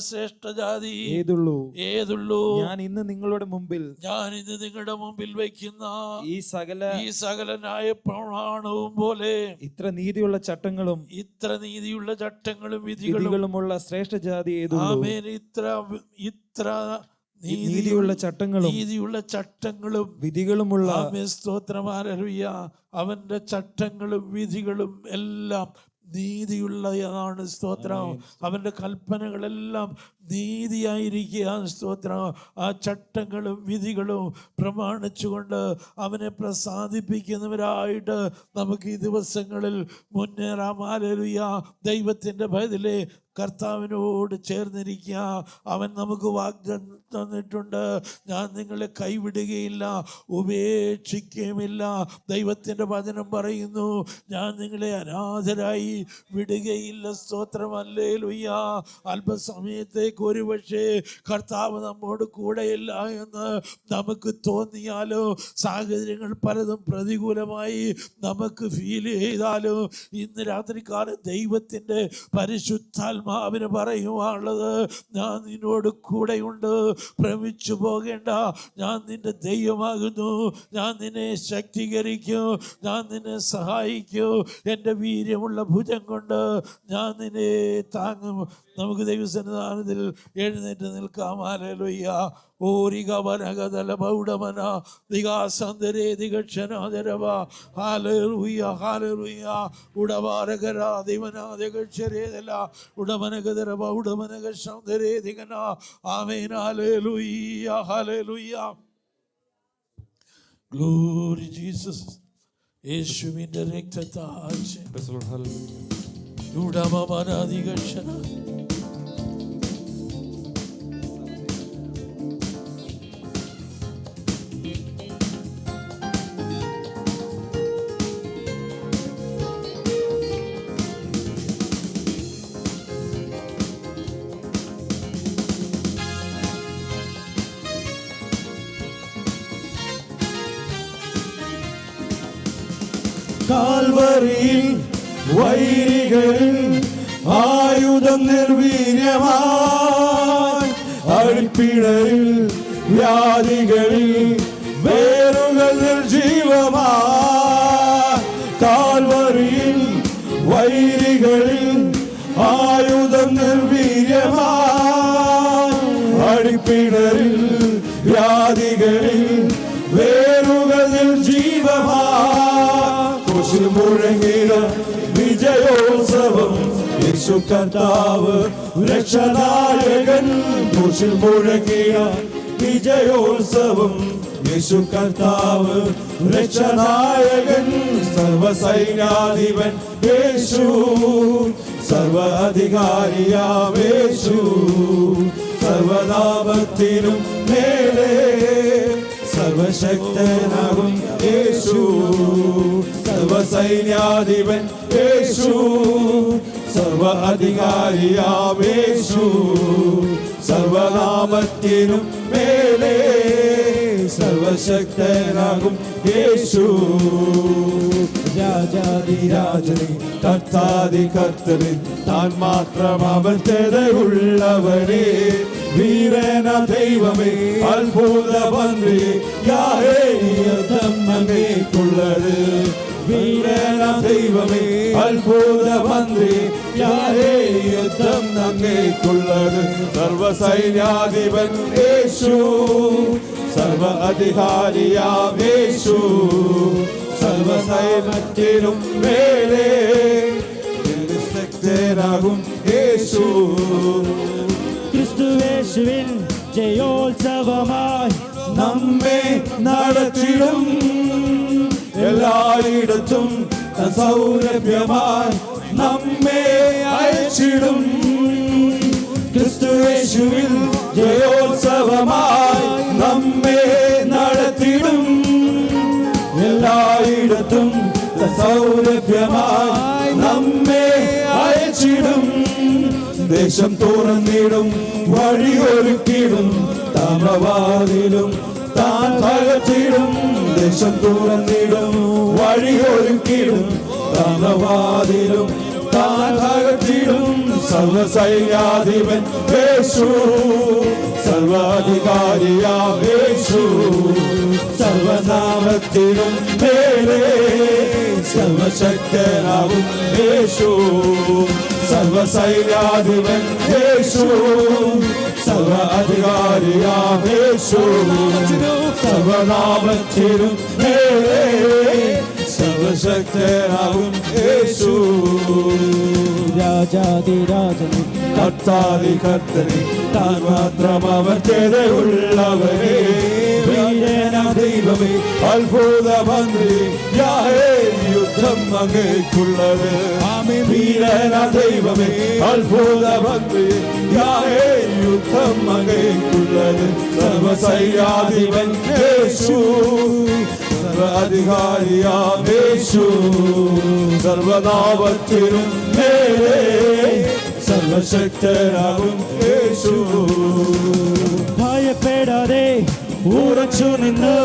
ശ്രേഷ്ഠ ജാതി ഏതുള്ളൂ. ഞാൻ ഇന്ന് നിങ്ങളുടെ മുമ്പിൽ വയ്ക്കുന്ന ഈ സകല ന്യായപ്രമാണവും പോലെ ഇത്ര നീതിയുള്ള ചട്ടങ്ങളും വിധികളുമുള്ള ശ്രേഷ്ഠ ജാതി ഏതുള്ളൂ. ആമേൻ. ഇത്ര നീതിയുള്ള ചട്ടങ്ങളും വിധികളുമുള്ള സ്തോത്രം ഹല്ലേലൂയ. അവന്റെ ചട്ടങ്ങളും വിധികളും എല്ലാം നീതിയുള്ളതാണ്. സ്തോത്രം. അവൻ്റെ കൽപ്പനകളെല്ലാം നീതിയായിരിക്കുക. സ്തോത്രം. ആ ചട്ടങ്ങളും വിധികളും പ്രമാണിച്ചുകൊണ്ട് അവനെ പ്രസാദിപ്പിക്കുന്നവരായിട്ട് നമുക്ക് ഈ ദിവസങ്ങളിൽ മുന്നേറാം. ഹല്ലേലൂയ. ദൈവത്തിൻ്റെ ഭയത്തിലെ കർത്താവിനോട് ചേർന്നിരിക്കുക. അവൻ നമുക്ക് വാഗ്ദത്തം തന്നിട്ടുണ്ട്, ഞാൻ നിങ്ങളെ കൈവിടുകയില്ല, ഉപേക്ഷിക്കുകയുമില്ല. ദൈവത്തിൻ്റെ വചനം പറയുന്നു, ഞാൻ നിങ്ങളെ അനാഥരായി വിടുകയില്ല. സ്തോത്രം, ഹല്ലേലൂയ. അല്പസമയത്തേക്ക് ഒരുപക്ഷെ കർത്താവ് നമ്മോട് കൂടെയില്ല എന്ന് നമുക്ക് തോന്നിയാലോ, സാഹചര്യങ്ങൾ പലതും പ്രതികൂലമായി നമുക്ക് ഫീൽ ചെയ്താലോ, ഇന്ന് രാത്രികാലം ദൈവത്തിൻ്റെ പരിശുദ്ധാത്മാവിന് പറയുവാനുള്ളത്, ഞാൻ നിന്നോട് കൂടെയുണ്ട്, ഭ്രമിച്ചു പോകേണ്ട, ഞാൻ നിന്റെ ദൈവമാകുന്നു, ഞാൻ നിന്നെ ശക്തീകരിക്കും, ഞാൻ നിന്നെ സഹായിക്കും, എൻ്റെ വീര്യമുള്ള ഭുജം കൊണ്ട് ഞാൻ നിന്നെ താങ്ങും. നമുക്ക് ദൈവസന്നിധാനത്തിൽ എഴുന്നേറ്റ് നിൽക്കാം. ഹല്ലേലൂയ. ഓരികവനകതല ബൗഡമന ദിഗാസന്തരേ ദിഗക്ഷനാദരവ. ഹല്ലേലൂയ, ഹല്ലേലൂയ. ഉടവാരകരാ ദിവനാദഗക്ഷരേദല ഉടമനകതര ബൗഡമനക സന്തരേ ദിഗന. ആമേൻ. ഹല്ലേലൂയ, ഹല്ലേലൂയ. Glory Jesus. യേശുവിൻ്റെ രക്തത്താൽ ഉടമനാദിഗക്ഷന. കാൽവരിയിൽ വൈരികളിൽ ആയുധം നിർവീര്യമായി, അഴിപ്പിടരിൽ വ്യാധികളിൽ വേരുകൾ നിർജീവമായി. കാൽവരിയിൽ വൈരികളിൽ ആയുധം നിർവീര്യമായി, അഴിപ്പിടരിൽ വ്യാധികളിൽ വേരുകൾ നിർജീവമായി. കുശിൽ മുഴങ്ങിയ വിജയോത്സവം, യേശു കർത്താവ് രക്ഷനായകൻ. കുശിൽ മുഴങ്ങിയ വിജയോത്സവം, യേശു കർത്താവ് രക്ഷനായകൻ. സർവസൈന്യാധിപൻ യേശു, സർവ അധികാരിയാം യേശു, സർവനാമത്തിനും മേലെ സർവശക്തനാകും യേശു. സർവസൈന്യാധിപൻ യേശു, സർവ അധികാരിയാം യേശു, സർവനാമത്തിനും മേലെ സർവശക്തനാകും യേശു. രാജാതിരാജനെ കർത്താതി കർത്തനെ, താൻ മാത്രം അമർത്യതയുള്ളവനെ. വീരന ദൈവമേ അത്ഭുത ബന്ധേ, യാഹേ യുദ്ധം അങ്ങേക്കുള്ളത്. വീരന ദൈവമേ അത്ഭുത ബന്ധേ, യാഹേ യുദ്ധം അങ്ങേക്കുള്ളത്. സർവസൈന്യാധിപൻ യേശു, സർവ അധികാരിയാം യേശു, സർവസൈന്യത്തിനും മേലെ ശക്തനാകും യേശു. ക്രിസ്തുവേശുവിൻ ജയോത്സവമായി നമ്മെ നടത്തിടും, എല്ലായിടത്തും സൗരഭ്യമായി നമ്മെ അയച്ചിടും. ക്രിസ്തുവേശുവിൻ ജയോത്സവമായി നമ്മെ നടത്തിടും, എല്ലായിടത്തും സൗരഭ്യമായി നമ്മെ അയച്ചിടും. ദേശം തുറന്നിടും, വഴിയൊരുക്കിടും, താമ്രവാതിലും താൻ തകർത്തിടും. ദേശം തുറന്നിടും, വഴിയൊരുക്കിടും, താമ്രവാതിലും താൻ തകർത്തിടും. സർവസൈന്യാധിപൻ യേശു, സർവാധികാരിയാം യേശു, സർവനാമത്തിനും മേലെ സർവശക്തനാകും യേശു. സർവസൈന്യാധിപൻ യേശു, സർവ അധികാരിയാം യേശു, സർവനാമത്തിനും മേലെ സർവശക്തനാകും യേശു. രാജാതിരാജനെ കർത്താതി കർത്തനെ, താൻ മാത്രം അമർത്യതയുള്ളവനെ. വീരന ദൈവമേ അത്ഭുത ബന്ധേ, യാഹേ യുദ്ധം യുദ്ധം അങ്ങേക്കുള്ളത്. വീരന ദൈവമേ അത്ഭുത മന്ത്രി യാഹേ യുദ്ധം അങ്ങേക്കുള്ളത്. സർവസൈന്യാധിപൻ യേശു സർവാധികാരിയാം യേശു സർവനാമത്തിനും മേലെ സർവശക്തനാകും യേശു. ഭയപ്പെടാതെ ഉറച്ചു നിന്ന്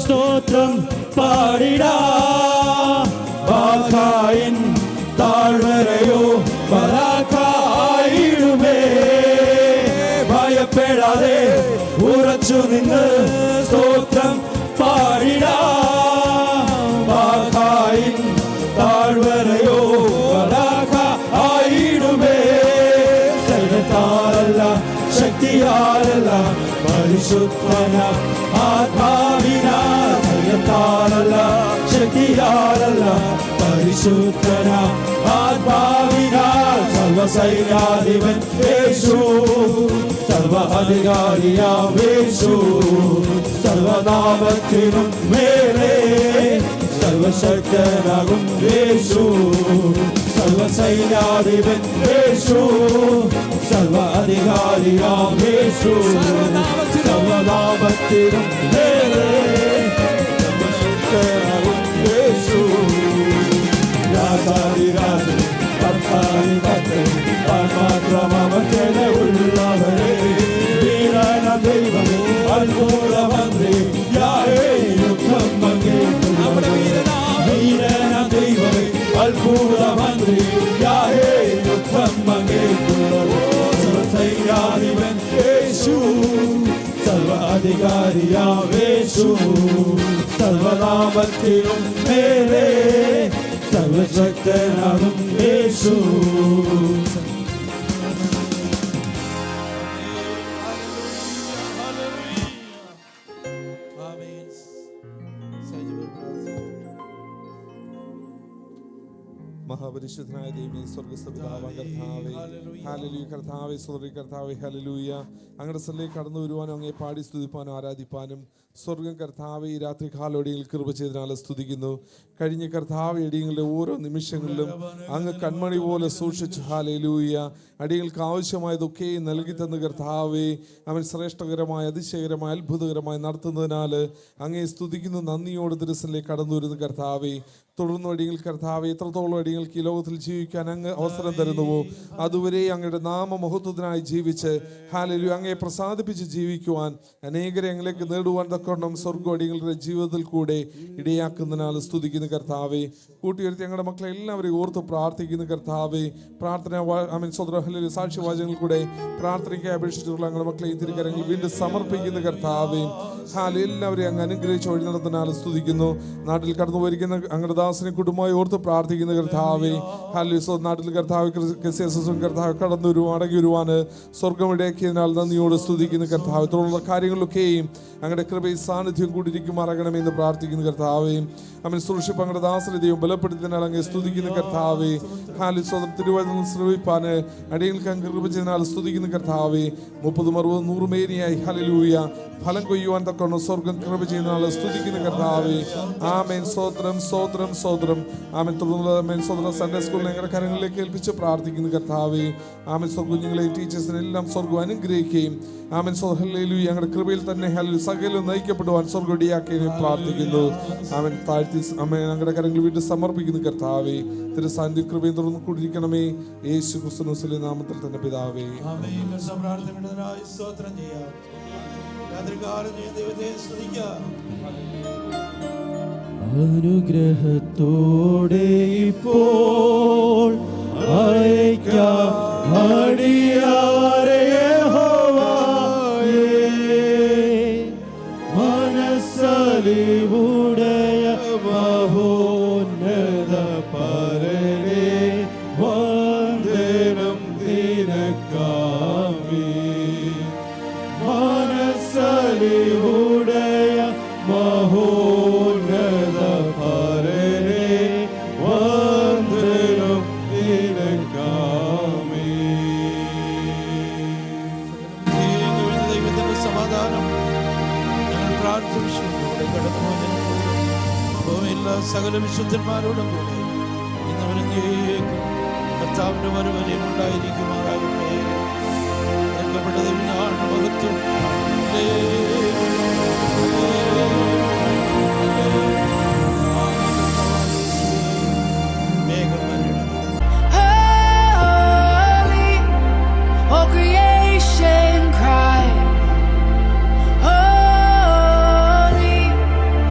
സ്തോത്രം പാടിടാം. ബാഖായിൻ താഴ്വരയോ ബറാഖായിടുമേ. ഭയപ്പെടാതെ ഉറച്ചു നിന്ന് സ്തോത്രം പാടിടാം. ബാഖായിൻ താഴ്വരയോ ബറാഖായിടുമേ. സൈന്യത്താലല്ല ശക്തിയാലല്ല പരിശുദ്ധന ആത്മാവിനാൽ. സൈന്യത്താലല്ല ശക്തിയാലല്ല പരിശുദ്ധന ആത്മാവിനാൽ. സർവസൈന്യാധിപൻ യേശു സർവ അധികാരിയാം യേശു സർവനാമത്തിനും മേലെ സർവശക്തനാകും യേശു. സർവസൈന്യാധിപൻ യേശു സർവ അധികാരിയാം യേശു സർവനാമത്തിനും മേലെ സർവശക്തനാകും യേശു. രാജാതിരാജൻ കർത്താവിൻ കർത്തൻ മാത്രമേ ഉള്ളവരെ വീരന ദൈവമേ അത്ഭുത മന്ത്രി യാഹേ യുദ്ധം അങ്ങേക്കുള്ളത്. വീരന ദൈവമേ അത്ഭുത മന്ത്രി യാഹേ യുദ്ധം അങ്ങേക്കുള്ളത്. സർവസൈന്യാധിപൻ യേശു സർവ അധികാരിയാം യേശു സർവനാമത്തിനും മേലെ സർവശക്തനാകും യേശു. മഹാപരിശുദ്ധനായ ദൈവമേ സ്വർഗ്ഗസ്ഥ പിതാവാം കർത്താവേ ഹല്ലേലൂയ. കർത്താവേ സ്വർഗ്ഗ കർത്താവേ ഹല്ലേലൂയ. അങ്ങയുടെ സ്ഥലത്തേക്ക് കടന്നു വരുവാനും അങ്ങേ പാടി സ്തുതിപ്പാനും ആരാധിപ്പാനും സ്വർഗം കർത്താവേ ഈ രാത്രി കാലോടിയിൽ കൃപ ചെയ്തതിനാൽ സ്തുതിക്കുന്നു. കഴിഞ്ഞ കർത്താവേ അടിയങ്ങളുടെ ഓരോ നിമിഷങ്ങളിലും അങ്ങ് കൺമണി പോലെ സൂക്ഷിച്ചു. ഹല്ലേലൂയ. അടിയങ്ങൾക്ക് ആവശ്യമായതൊക്കെ നൽകി തന്ന കർത്താവേ അവൻ ശ്രേഷ്ഠകരമായ അതിശയകരമായ അത്ഭുതകരമായി നടത്തുന്നതിനാൽ അങ്ങേ സ്തുതിക്കുന്നു. നന്ദിയോട് ദിവസത്തിലേക്ക് കടന്നു വരുന്ന കർത്താവേ തുടർന്ന് അടിയങ്ങൾ കർത്താവേ എത്രത്തോളം അടിയങ്ങൾക്ക് ഈ ലോകത്തിൽ ജീവിക്കാൻ അങ്ങ് അവസരം തരുന്നുവോ അതുവരെ അങ്ങയുടെ നാമമഹത്വത്തിനായി ജീവിച്ച് ഹല്ലേലൂയ അങ്ങയെ പ്രസാദിപ്പിച്ച് ജീവിക്കുവാൻ അനേകരെ അങ്ങിലേക്ക് നേടുവാൻ തക്കവണ്ണം സ്വർഗ്ഗം അടിയങ്ങളുടെ ജീവിതത്തിൽ കൂടെ ഇടയാക്കുന്നതിനാൽ സ്തുതിക്കുന്ന കർത്താവേ. കൂട്ടിയുയർത്തി ഞങ്ങളുടെ മക്കളെ എല്ലാവരെയും ഓർത്ത് പ്രാർത്ഥിക്കുന്ന കർത്താവേ. പ്രാർത്ഥന സ്വതന്ത്ര ഹല്ലേലൂയ സാക്ഷ്യവാചകങ്ങൾ കൂടെ പ്രാർത്ഥനയ്ക്ക് അപേക്ഷിച്ചിട്ടുള്ള ഞങ്ങളുടെ മക്കളെ ഈ തിരുക്കരങ്ങളിൽ വീണ്ടും സമർപ്പിക്കുന്ന കർത്താവേ. എല്ലാവരെയും അങ്ങ് അനുഗ്രഹിച്ച് വഴി നടത്തുന്നതിനാൽ സ്തുതിക്കുന്നു. നാട്ടിൽ കടന്നു പോയിരിക്കുന്ന അങ്ങയുടെ ദാസനെ കുടുംബമായി ഓർത്ത് പ്രാർത്ഥിക്കുന്ന കർത്താവേ. ഹല്ലേലൂയ. നാട്ടിൽ കർത്താവ് കർത്താവ് കടന്നു വരുവാൻ അടങ്ങി വരുവാൻ സ്വർഗം ഇടയാക്കിയതിനാൽ നന്ദിയോട് സ്തുതിക്കുന്ന കർത്താവ്. തുടർന്നുള്ള കാര്യങ്ങളിലൊക്കെയും അങ്ങയുടെ കൃപയും സാന്നിധ്യം കൂടിയിരിക്കുമാറാകണമെന്ന് പ്രാർത്ഥിക്കുന്ന കർത്താവേ. അവൻ സൂക്ഷിപ്പ് അങ്ങയുടെ ദാസനെ ദൈവം ബലപ്പെടുത്തിയതിനാൽ അങ്ങ് സ്തുതിക്കുന്ന കർത്താവേ. ഹല്ലേലൂയ. തിരുവചനം ശ്രവിപ്പാൻ അടിയങ്ങൾക്ക് അങ്ങ് കൃപ ചെയ്തതിനാൽ സ്തുതിക്കുന്ന കർത്താവേ. 30, 60, 100 മേനിയായി ഹല്ലേലൂയ ഫലം കൊയ്യുവാൻ തക്കവണ്ണം സ്വർഗം കൃപ ചെയ്യുന്നതിനാൽ സ്തുതിക്കുന്ന കർത്താവേ. ആമേൻ. സ്തോത്രം സ്തോത്രം സ്തോത്രം. ആമേൻ. തുടർന്നുള്ള സ്തോത്രം സൺഡേ സ്കൂളിൽ ഞങ്ങളുടെ കരങ്ങളിലേക്ക് ഏൽപ്പിച്ച് പ്രാർത്ഥിക്കുന്ന കർത്താവേ. ആമേൻ. കുഞ്ഞുങ്ങളെയും ടീച്ചേഴ്സിനെ എല്ലാം സ്വർഗം അനുഗ്രഹിക്കുകയും ആമേൻ. ഹല്ലേലൂയ ഞങ്ങളുടെ കൃപയിൽ തന്നെ ഹല്ലേലൂയ സകലം നയിക്കപ്പെടുവാൻ സ്വർഗം ഇടയാക്കുകയും പ്രാർത്ഥിക്കുന്നു. ആമേൻ. താഴ്ത്തി ആമേൻ ഞങ്ങളുടെ കരങ്ങളിൽ വീണ്ടും സമർപ്പിക്കുന്ന കർത്താവേ. തിരുസാന്നിധ്യ കൃപയും തുടർന്ന് കൂടിയിരിക്കണമേ. യേശു ക്രിസ്തുവിന്റെ നാമത്തിൽ തന്നെ പിതാവേ. അനുഗ്രഹത്തോടെ ഇപ്പോൾ അയക്കാം അടിയാരെ യഹോവയേ. മനസ്സലിവുടയ മഹോന്നത പരനേ വന്ദനം നിനക്കാമേ. മനസ്സലിവുടയ മഹോന്നത പരനേ വന്ദനം നിനക്കാമേ. ദൈവത്തിന്റെ സമാധാനം ഞങ്ങൾ പ്രാർത്ഥിച്ചു കടന്നു എല്ലാ സകല വിശുദ്ധന്മാരോടും കൂടെ ഇന്നവരും നീക്കും കർത്താവിന്റെ വരവരെയും ഉണ്ടായിരിക്കുമാറാകട്ടെ. മഹത്വം